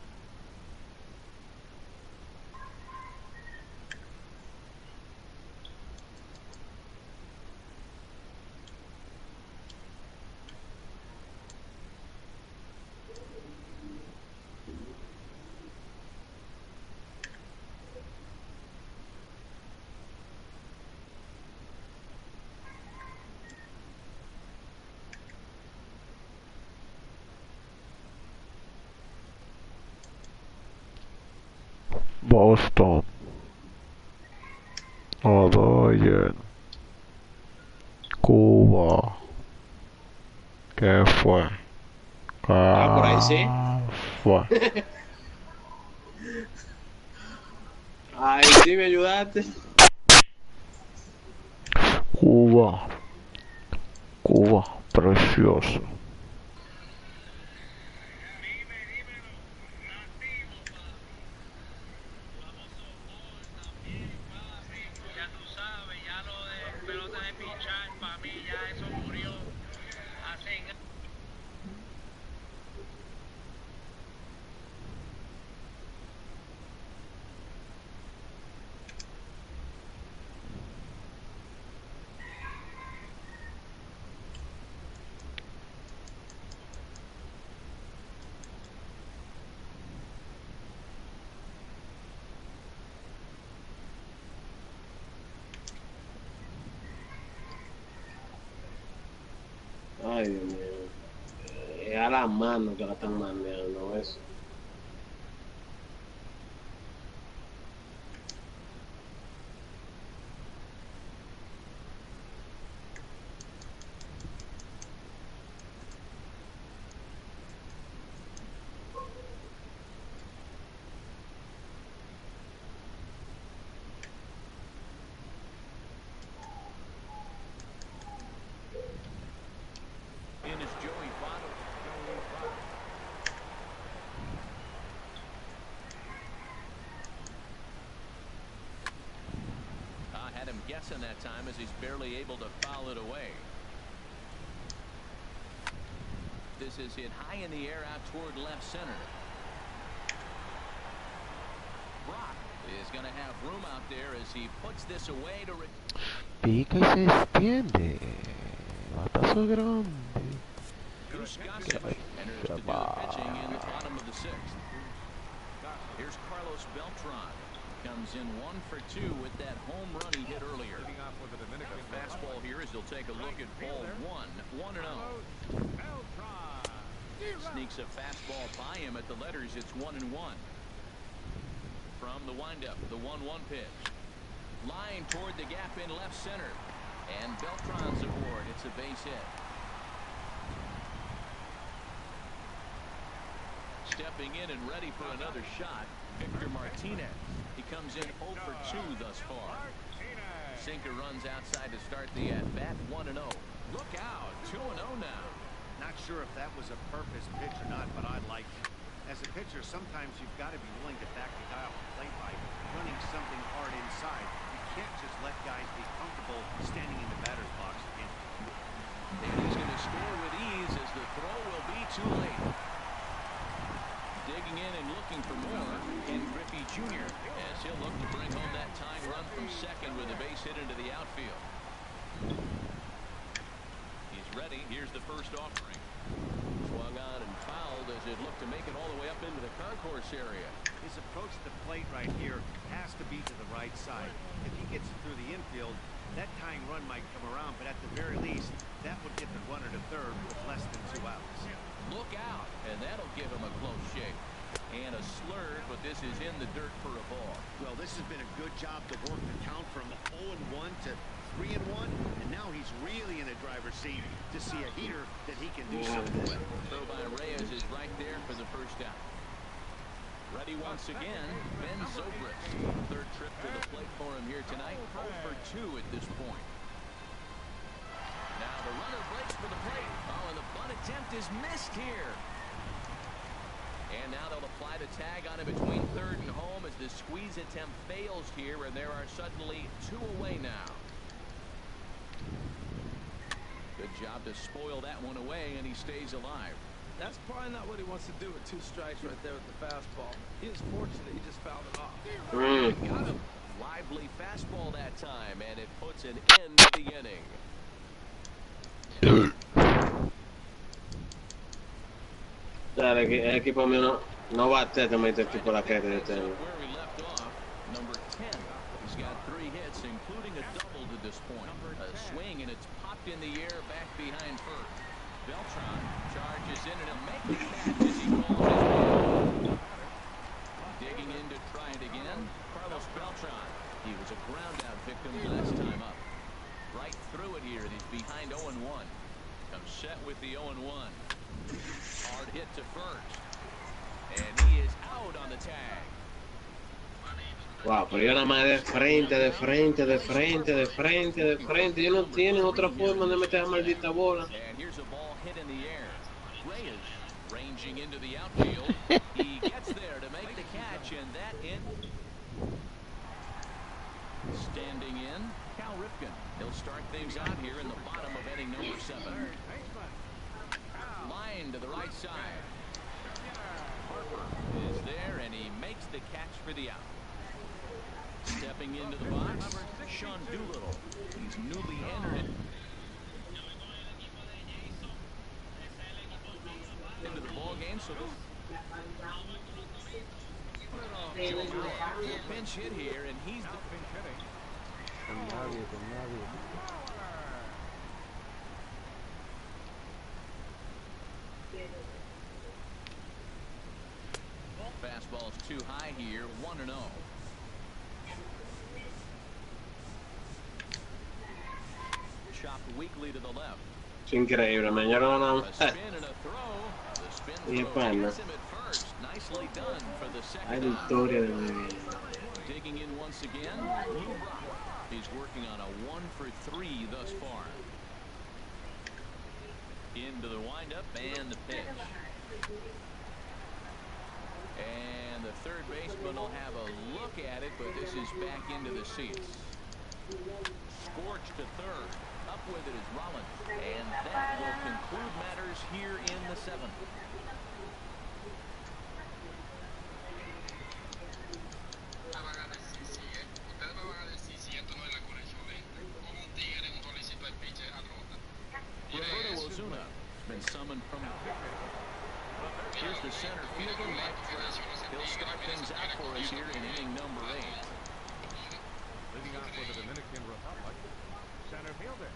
Boston. Oye, Cuba. ¿Qué fue? Ah, por ahí sí. Fue. Ay, sí me ayudaste. Cuba. Cuba, precioso. Ay, Dios mío. Es a la mano que la están manejando, eso. Had him guessing that time as he's barely able to foul it away. This is hit high in the air out toward left center. Brock is going to have room out there as he puts this away to... Pica y se extiende. Batazo grande. Enters to do the pitching in the bottom of the sixth. Here's Carlos Beltran. Comes in 1 for 2 with that home run he hit earlier. A fastball here as he'll take a look at ball 1-0. Sneaks a fastball by him at the letters. It's 1-1. From the windup, the 1-1 pitch. Line toward the gap in left center. And Beltran's aboard. It's a base hit. Stepping in and ready for another shot, Victor Martinez. He comes in 0 for 2 thus far. Sinker runs outside to start the at-bat, 1-0. Look out, 2-0 now. Not sure if that was a purpose pitch or not, but I liked it. As a pitcher, sometimes you've got to be willing to back the guy off the plate by running something hard inside. You can't just let guys be comfortable standing in the batter's box again. And he's going to score with ease as the throw will be too late. Digging in and looking for more in Griffey Jr. as he'll look to bring home that tying run from second with a base hit into the outfield. He's ready. Here's the first offering. Swung on and fouled as it looked to make it all the way up into the concourse area. His approach to the plate right here has to be to the right side. If he gets it through the infield, that tying run might come around, but at the very least, that would get the runner to third with less than 2 outs. Look out, and that'll give him a close shake. And a slurve, but this is in the dirt for a ball. Well, this has been a good job to work the count from 0-1 to 3-1, and now he's really in a driver's seat to see a heater that he can do something with. Throw by Reyes is right there for the first out. Ready once again, Ben Zobrist. Third trip to the plate for him here tonight. 0 for 2 at this point. Now the runner breaks for the plate. Oh, and the bunt attempt is missed here. And now they'll apply the tag on him between third and home as the squeeze attempt fails here, and there are suddenly 2 away now. Good job to spoil that one away, and he stays alive. That's probably not what he wants to do with 2 strikes right there with the fastball. He was fortunate he just fouled it off. Got him. Lively fastball that time, and it puts an end to the inning. Dale, el equipo mío no bate también este tipo la que de tengo. Where we left off, number 10. He's got 3 hits, including a double to this point. A swing, and it's popped in the air back behind first. Beltran charges in, and he'll make the catch as he calls his man. Digging in to try it again, Carlos Beltran. He was a ground-out victim last time up. Right through it here, and he's behind 0-1. Comes set with the 0-1. Hard hit to first. And he is out on the tag. Wow, pero yo nada más de frente. Ellos no tienen otra forma de meter la maldita bola. And here's a ball hit in the air. Reyes ranging into the outfield. He gets there to make the catch, and that in. Standing in, Cal Ripken. He'll start things out here in the bottom of inning number 7. Line to the right side. Harper is there, and he makes the catch for the out. Stepping into the box, Sean Doolittle. He's newly entered into the ball game, so Joe Mauer will pinch hit here, and he's the pinch hitting. Fastball's too high here, 1-0. Chopped weakly to the left. Es increíble, man. Yo no A spin and a throw. The spin Y throw pana. gets him at first. Nicely done for the Hay second out. victoria de mi vida. Digging in once again, Lou Brock. He's working on a 1-for-3 thus far. Into the windup and the pitch. And the third baseman will have a look at it, but this is back into the seats. Scorched to third. Up with it is Rollins. And that will conclude matters here in the 7th. Roberto Ozuna has been summoned from. Here's the center fielder, Mike Trout. He'll start things out for us here in inning number 8. Leading off for the Dominican Republic, center fielder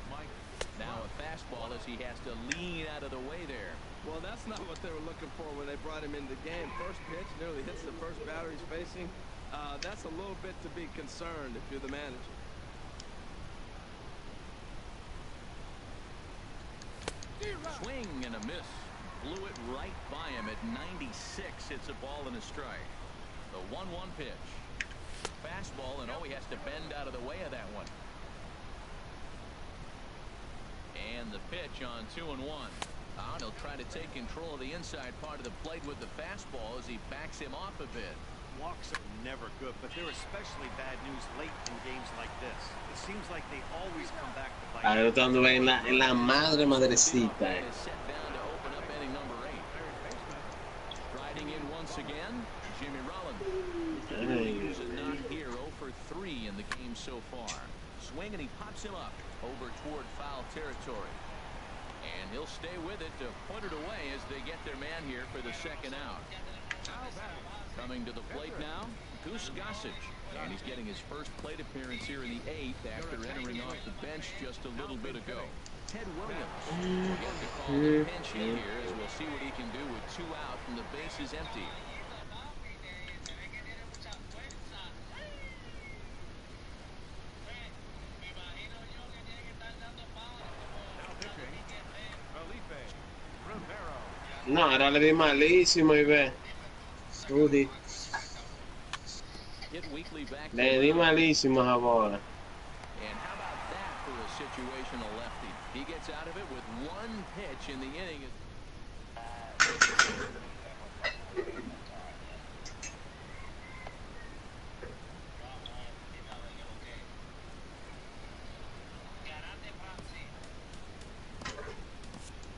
Mike. Now a fastball as he has to lean out of the way there. Well, that's not what they were looking for when they brought him into the game. First pitch nearly hits the first batter he's facing. That's a little bit to be concerned if you're the manager. Swing and a miss. Blew it right by him at 96. Hits a ball and a strike. The 1-1 pitch. Fastball, and he has to bend out of the way of that one. And the pitch on 2-1. He'll try to take control of the inside part of the plate with the fastball as he backs him off a bit. Walks are never good, but they're especially bad news late in games like this. It seems like they always come back to bite. Anotando en la madrecita. Set down to open up inning number 8. Striding in once again, Jimmy Rollins. He's a non-hero for 3 in the game so far. Swing, and he pops him up over toward foul territory. And he'll stay with it to put it away as they get their man here for the second out. Coming to the plate now, Goose Gossage. And he's getting his first plate appearance here in the 8th after entering off the bench just a little bit ago. Ted Williams will get the call to pinch hit here as we'll see what he can do with 2 out and the base is empty. No, ahora le di malísimo y ve. Rudy. Le di malísimo esa bola. And how about that for a situational lefty? He gets out of it with 1 pitch in the inning.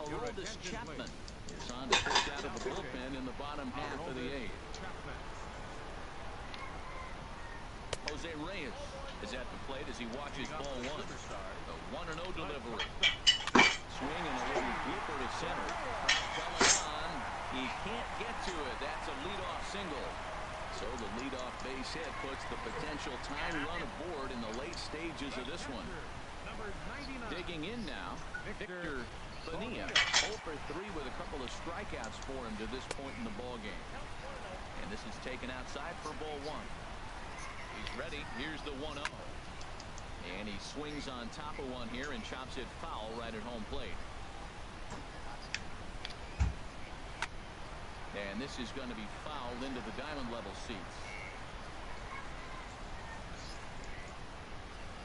Aroldis Chapman is on to pitch out of the bullpen in the bottom half of the eighth. Jose Reyes is at the plate as he watches ball one. The 1-0 delivery. Swing and a little blooper to center. Coming on. He can't get to it. That's a leadoff single. So the leadoff base hit puts the potential tying run aboard in the late stages of this one. Digging in now, Victor Bonilla, 0 for 3 with a couple of strikeouts for him to this point in the ball game. And this is taken outside for ball one. He's ready. Here's the 1-0. And he swings on top of one here and chops it foul right at home plate. And this is going to be fouled into the diamond level seats.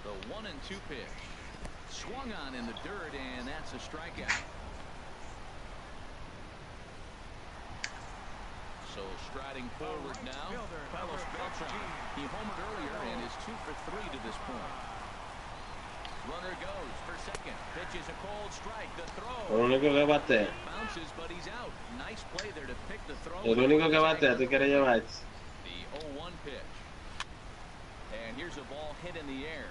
The 1-2 pitch. Swung on in the dirt, and that's a strikeout. So striding forward now, Carlos Beltran. He homered earlier and is 2 for 3 to this point. Runner goes for second. Pitches a cold strike. The throw. El único que batea. Bounces, but he's out. Nice play there to pick the throw. El único que batea, tú quieres llevar. The 0-1 pitch. And here's a ball hit in the air.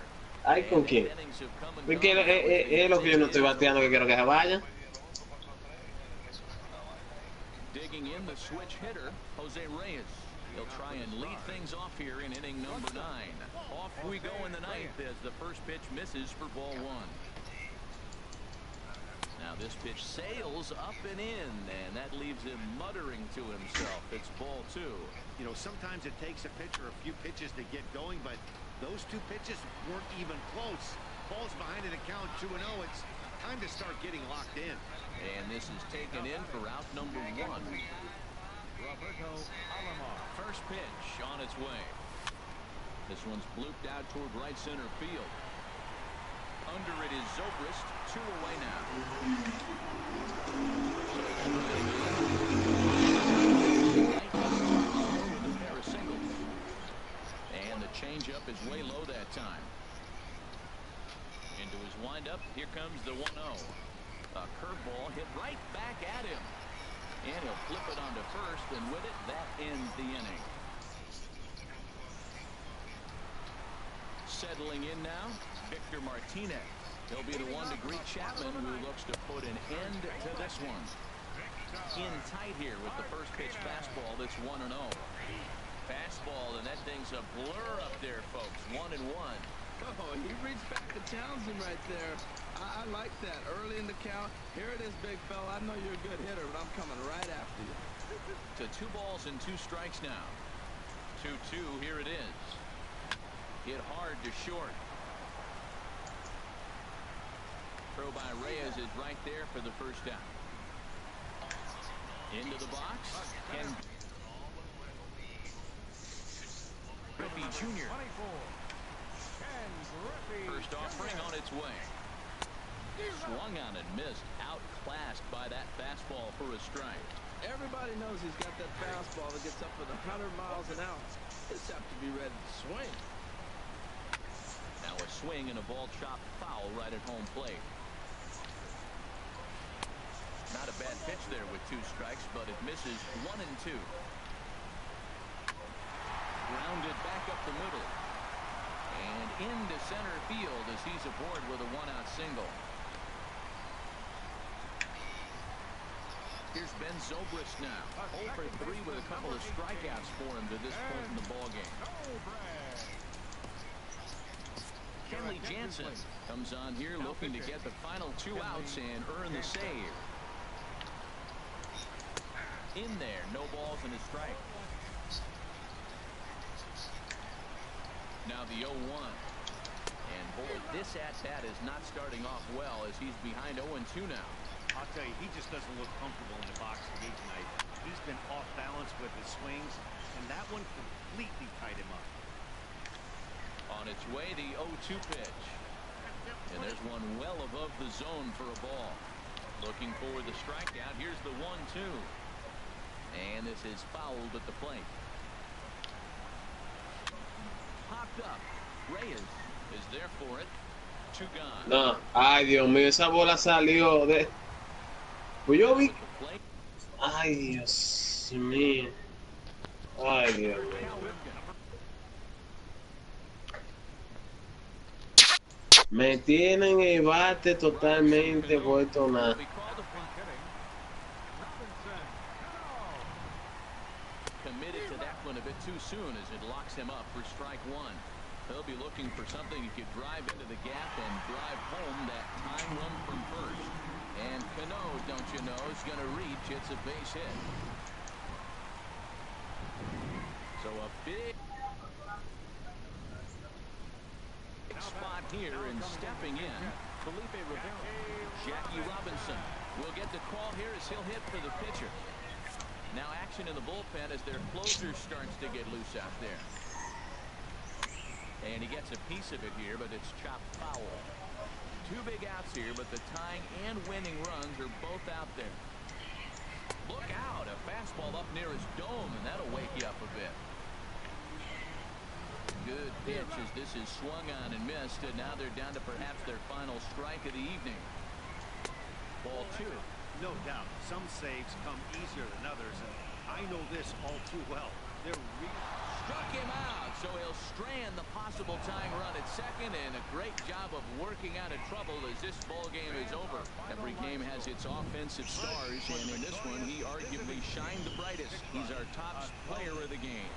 Ay, ¿con quién? Es lo que yo no estoy bateando, que quiero que se vaya. Digging in the switch hitter, Jose Reyes. He'll try and lead things off here in inning number 9. Off we go in the ninth as the first pitch misses for ball one. Now this pitch sails up and in, and that leaves him muttering to himself. It's ball two. You know, sometimes it takes a pitcher a few pitches to get going, but those two pitches weren't even close. Ball's behind in the count 2-0. It's time to start getting locked in. And this is taken in for out number 1. First pitch on its way. This one's blooped out toward right center field. Under it is Zobrist. 2 away now. With a pair of singles. And the changeup is way low that time. Into his windup. Here comes the 1-0. A curveball hit right back at him. And he'll flip it onto first, and with it, that ends the inning. Settling in now, Victor Martinez. He'll be the one to greet Chapman, who looks to put an end to this one. In tight here with the first pitch fastball that's 1-0. Fastball, and that thing's a blur up there, folks. 1-1. Oh, he reached back to Townsend right there. I like that. Early in the count. Here it is, big fella. I know you're a good hitter, but I'm coming right after you. To 2 balls and 2 strikes now. 2-2. Here it is. Hit hard to short. Throw by Reyes is right there for the first down. Into the box. And Griffey Jr. First offering on its way. Swung on and missed. Outclassed by that fastball for a strike. Everybody knows he's got that fastball that gets up at 100 miles an hour. Just have to be ready to swing. Now a swing and a ball chopped foul right at home plate. Not a bad pitch there with 2 strikes, but it misses 1-2. Grounded back up the middle. And into center field as he's aboard with a 1-out single. Here's Ben Zobrist now. 0 for 3 with a couple of strikeouts for him to this point in the ballgame. Kenley Jansen comes on here looking to get the final 2 outs and earn the save. In there, no balls and a strike. Now the 0-1. And boy, this at-bat is not starting off well as he's behind 0-2 now. I'll tell you, he just doesn't look comfortable in the box today tonight. He's been off balance with his swings, and that one completely tied him up. On its way, the 0-2 pitch. And there's one well above the zone for a ball. Looking for the strikeout. Here's the 1-2. And this is fouled at the plate. Popped up. Reyes is there for it. 2 gone. No. Ay, Dios mío, esa bola salió de... Pues yo vi... Ay, Dios mío. Ay, Dios mío. Me tienen el bate totalmente vuelto nada. Committed to that one a bit too soon as it locks him up for strike one. He'll be looking for something he could drive into the gap and drive home that time run from first. And Cano, don't you know, is going to reach. It's a base hit. So a big spot here and stepping in, Felipe Rivera. Jackie Robinson will get the call here as he'll hit for the pitcher. Now action in the bullpen as their closer starts to get loose out there. And he gets a piece of it here, but it's chopped foul. Two big outs here, but the tying and winning runs are both out there. Look out, a fastball up near his dome, and that'll wake you up a bit. Good pitch as this is swung on and missed, and now they're down to perhaps their final strike of the evening. Ball two. No doubt, some saves come easier than others, and I know this all too well. They're struck him out, so he'll strand the possible tying run at second, and a great job of working out of trouble as this ball game is over. Every game has its offensive stars, and in this one, he arguably shined the brightest. He's our top player of the game.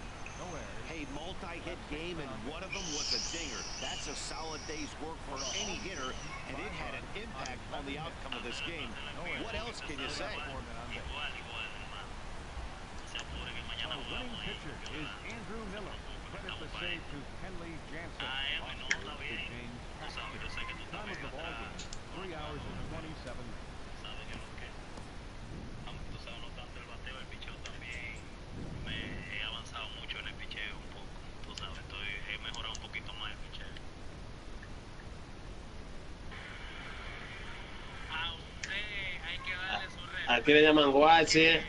Hey, multi-hit game, and one of them was a dinger. That's a solid day's work for any hitter, and it had an impact on the outcome of this game. What else can you say? Our winning pitcher is Andrew Miller. Credit the save to Kenley Jansen. Oscar to James Paxton. Time of the ball game, 3 hours and 27 minutes. Aquí le llaman guache.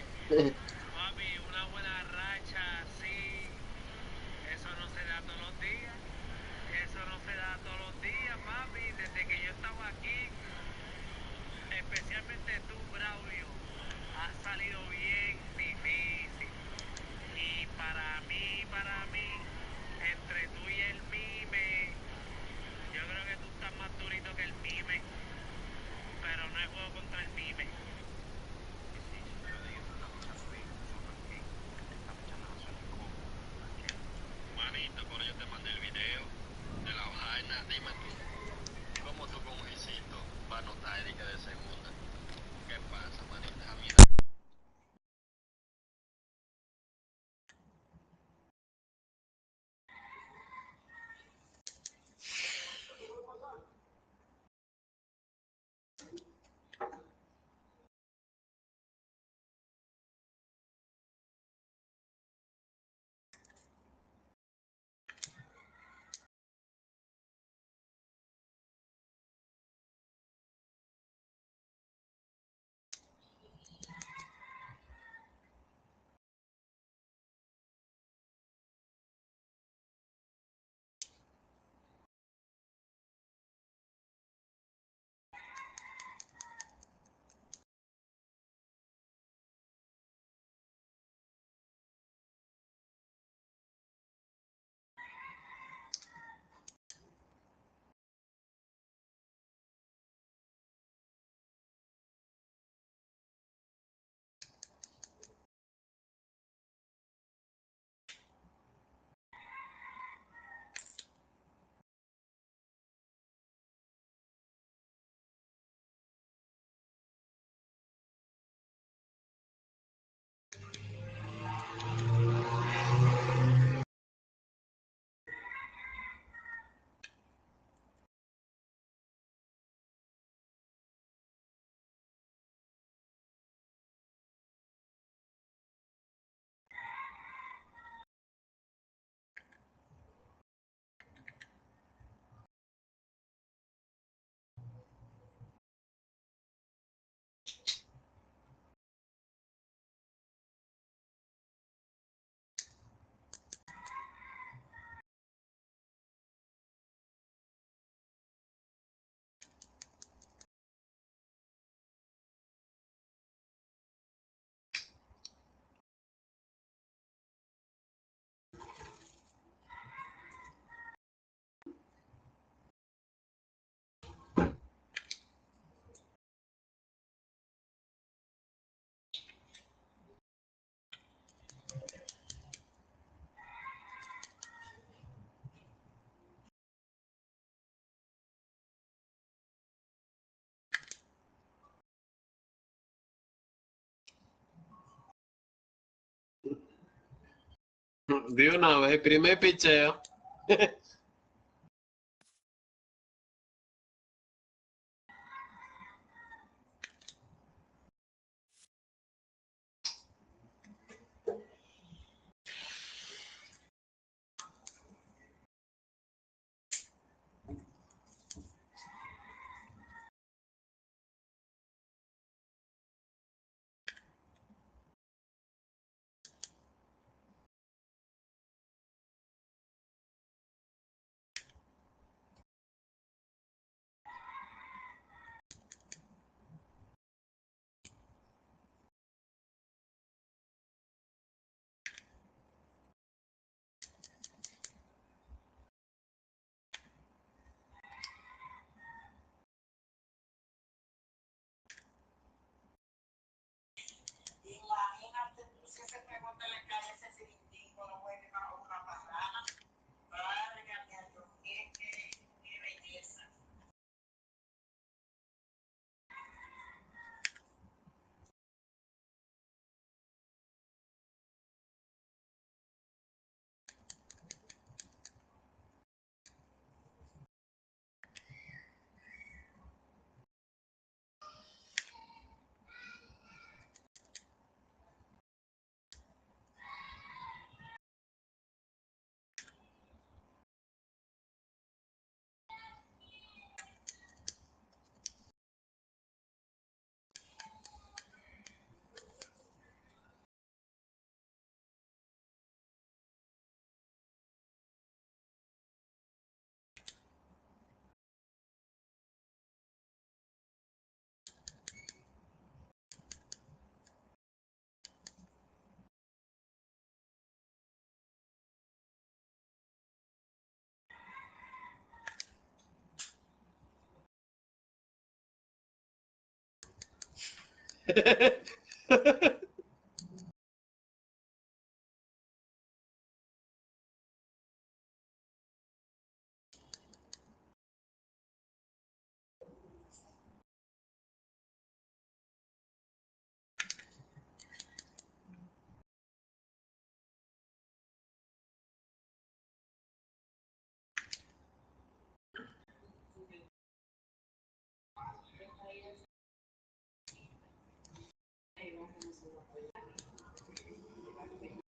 De una vez, primer picheo.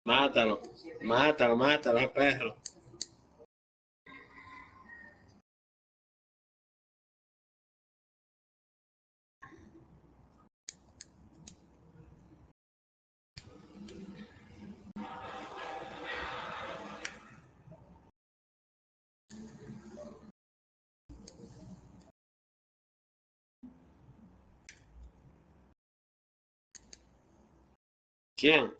Mátalo, mátalo, mátalo, perro. ¿Quién?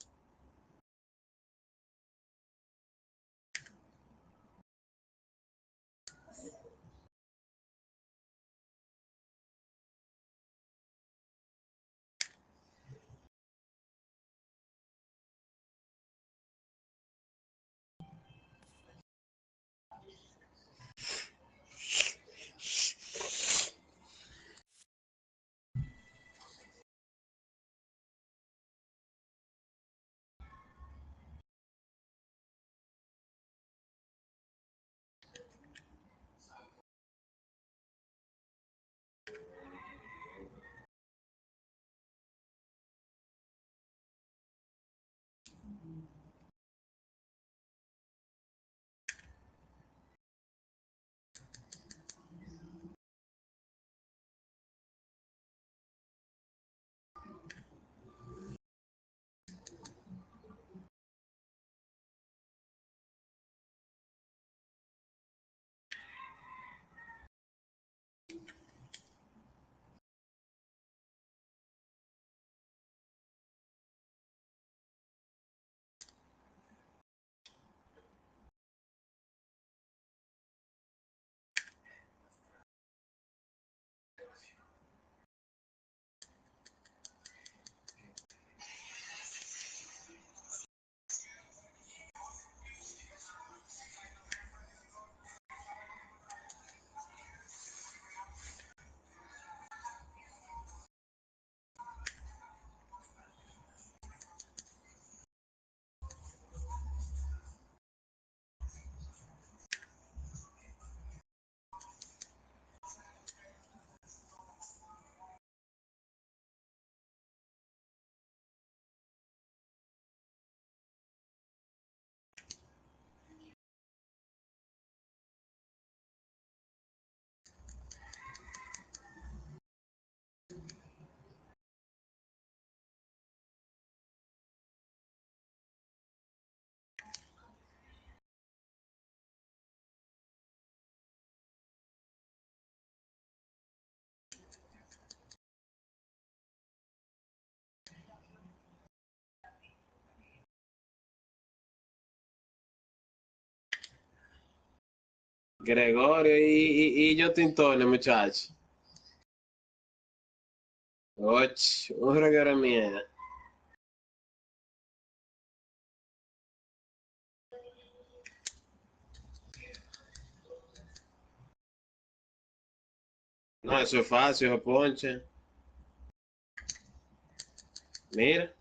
Gregorio y yo Tintone, muchacho. Och, un reguero de mierda. No, eso es fácil, eso ponche. Mira.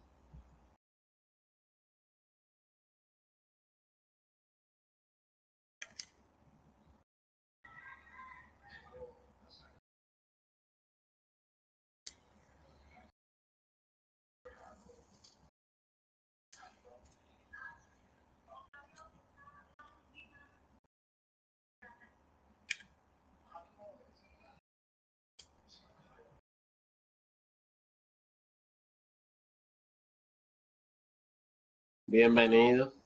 Bienvenido.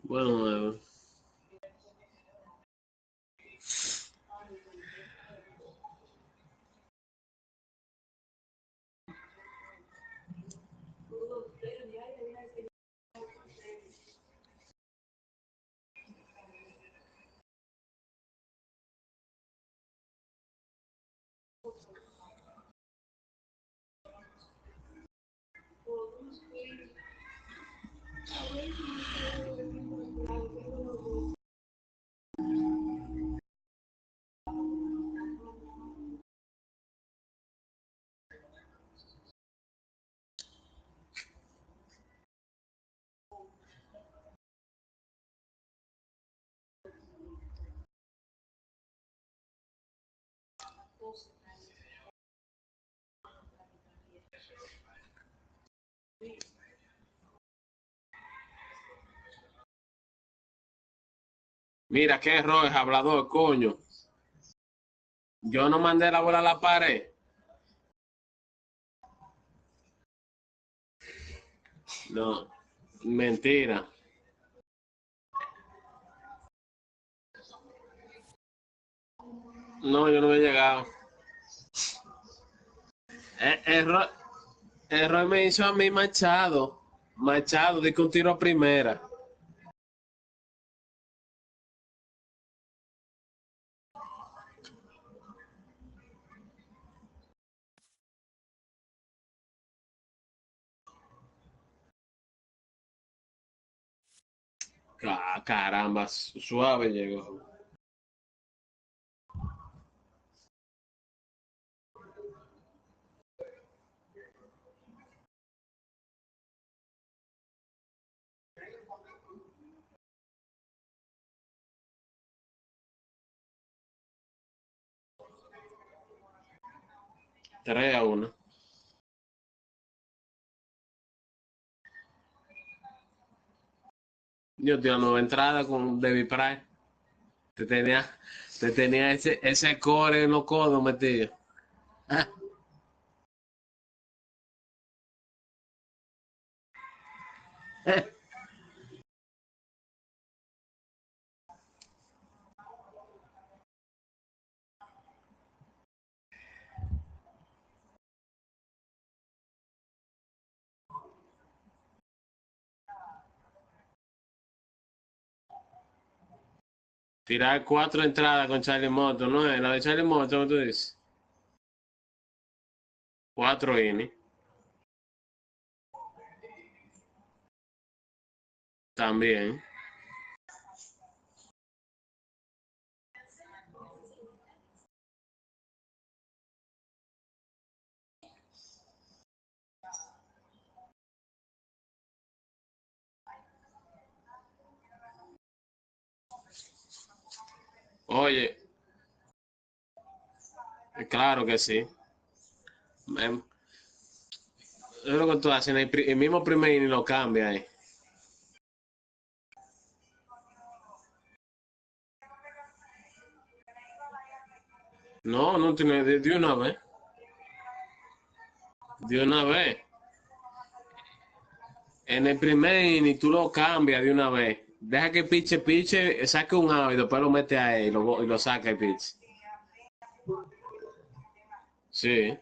Bueno, mira qué error es hablador, coño. Yo no mandé la bola a la pared. No, mentira. No, yo no he llegado. Error, error me hizo a mí Machado. Machado, di que un tiro a primera. Caramba, suave llegó. Tres a uno. Yo tenía nueva entrada con David Price. Te tenía ese core en los codos metido. Tirar 4 entradas con Charlie Moto, ¿no es? La de Charlie Moto, ¿cómo tú dices? 4 innings. También. Oye, claro que sí. Es lo que tú haces, el mismo primer inning lo cambia ahí. No, no tiene de una vez. De una vez. En el primer inning tú lo cambias de una vez. Deja que piche, saque un out y después lo mete ahí y lo saca el pitch. Sí.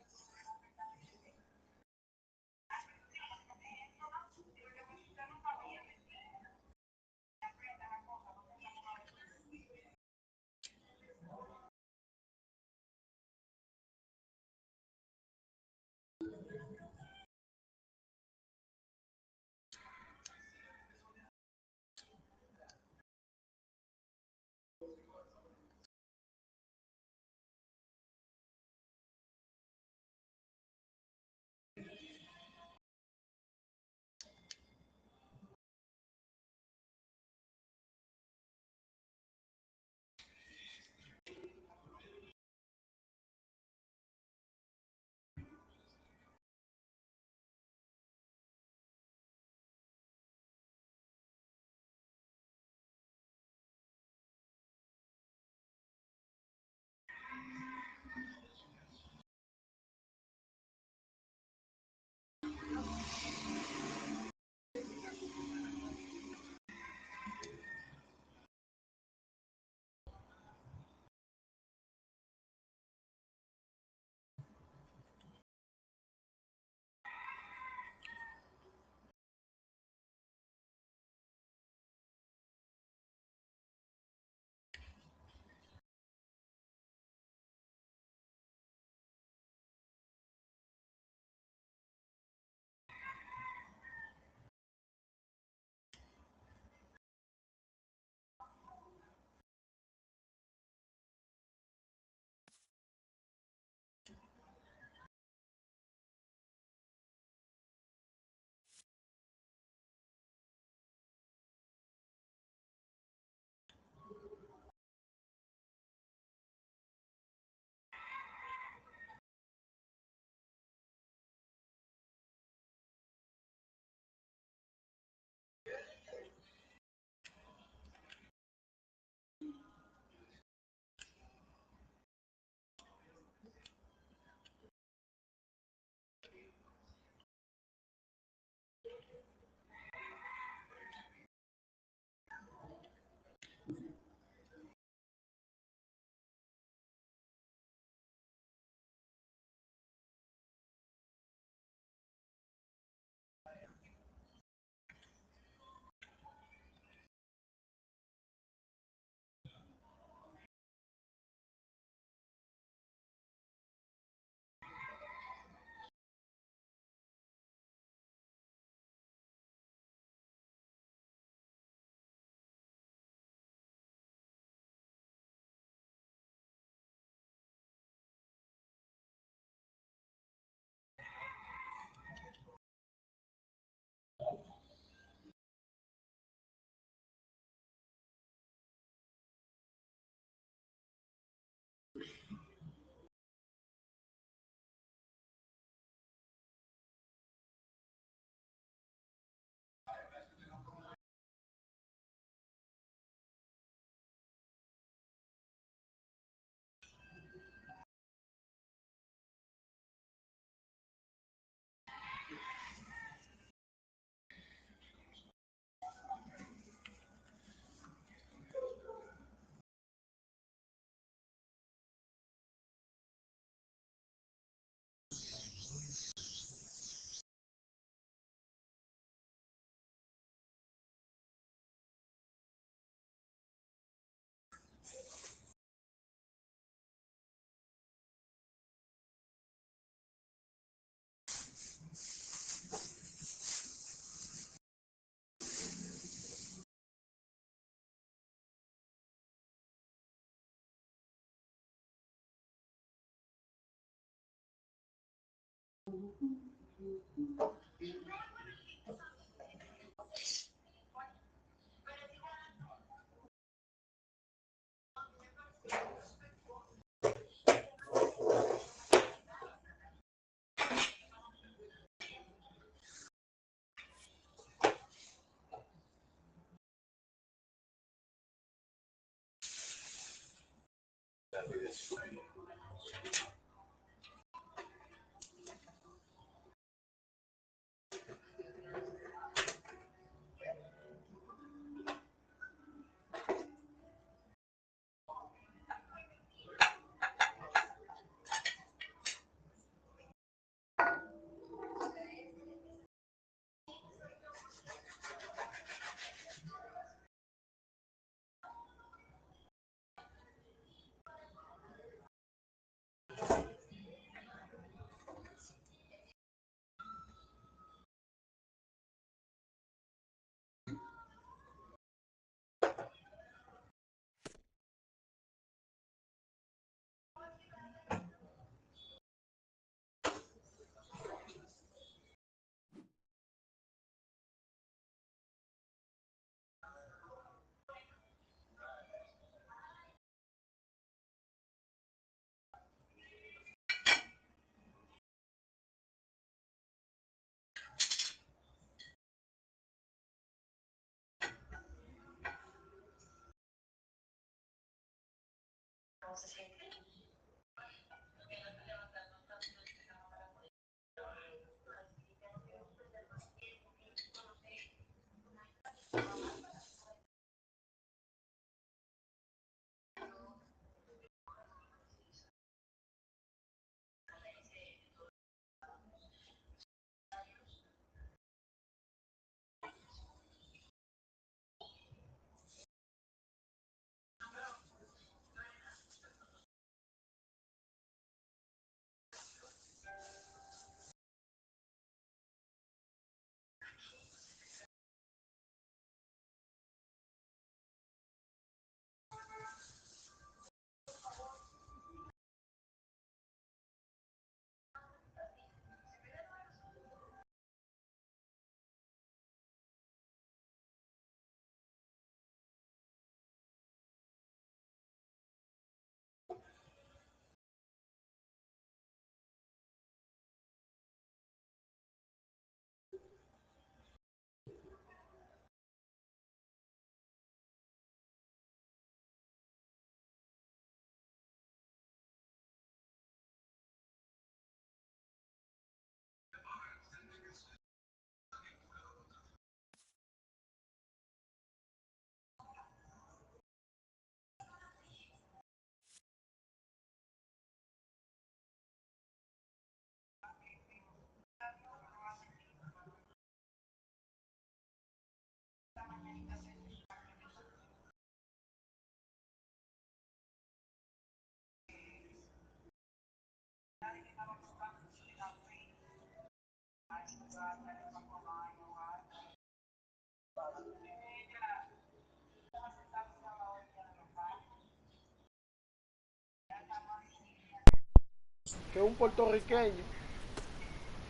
Que es un puertorriqueño,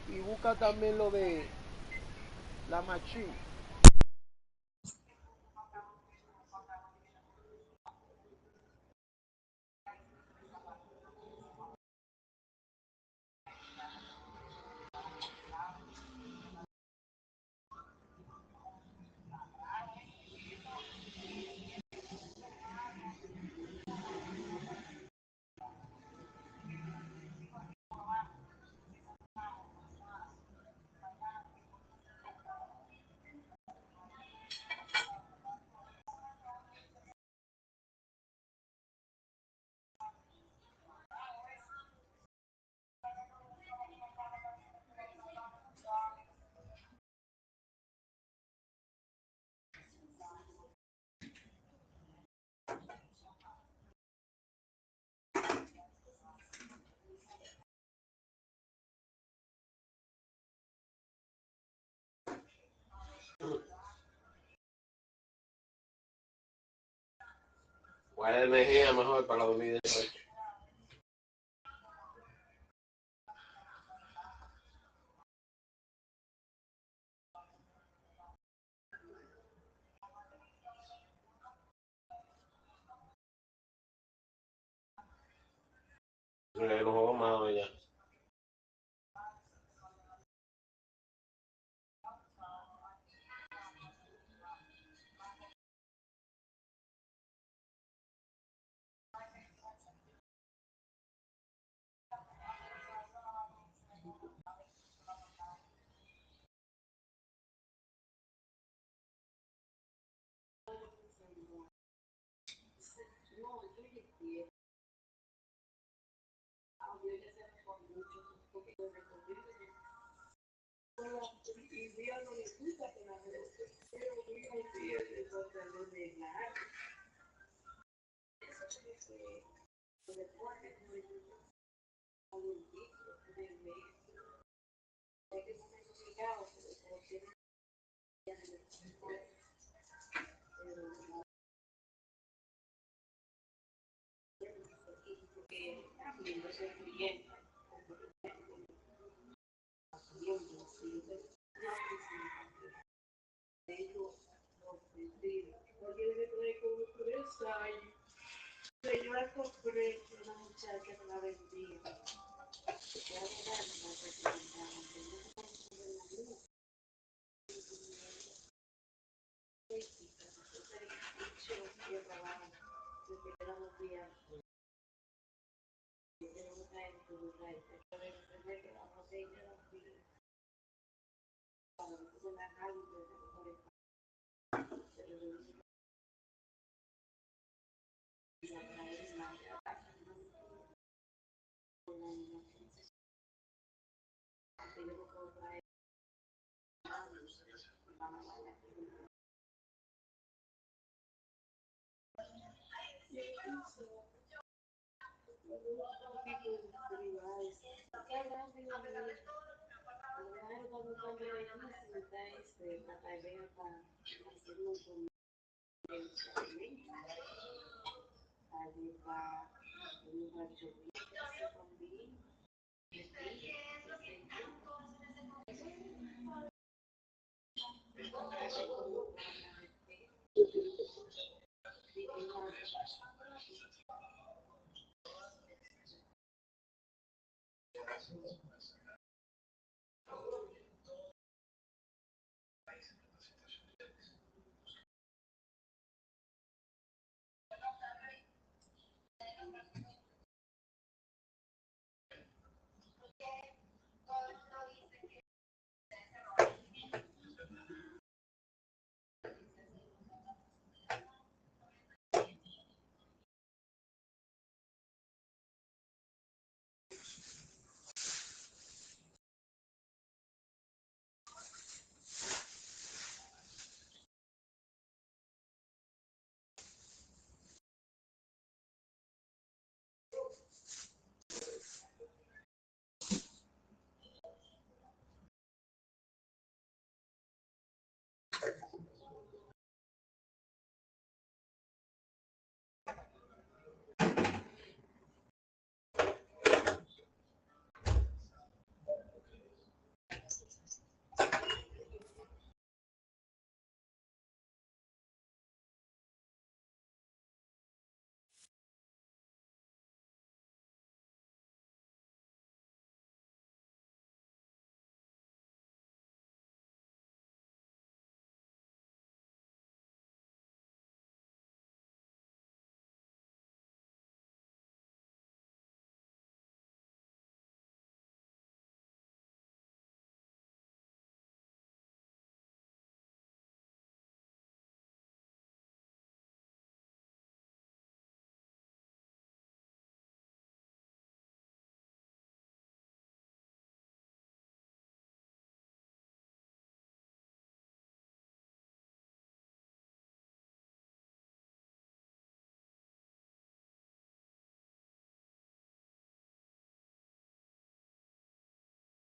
y busca también lo de la machín. ¿Cuál es energía mejor para la 2018? Los juegos más ya. Yo la compré una muchacha que la vendía.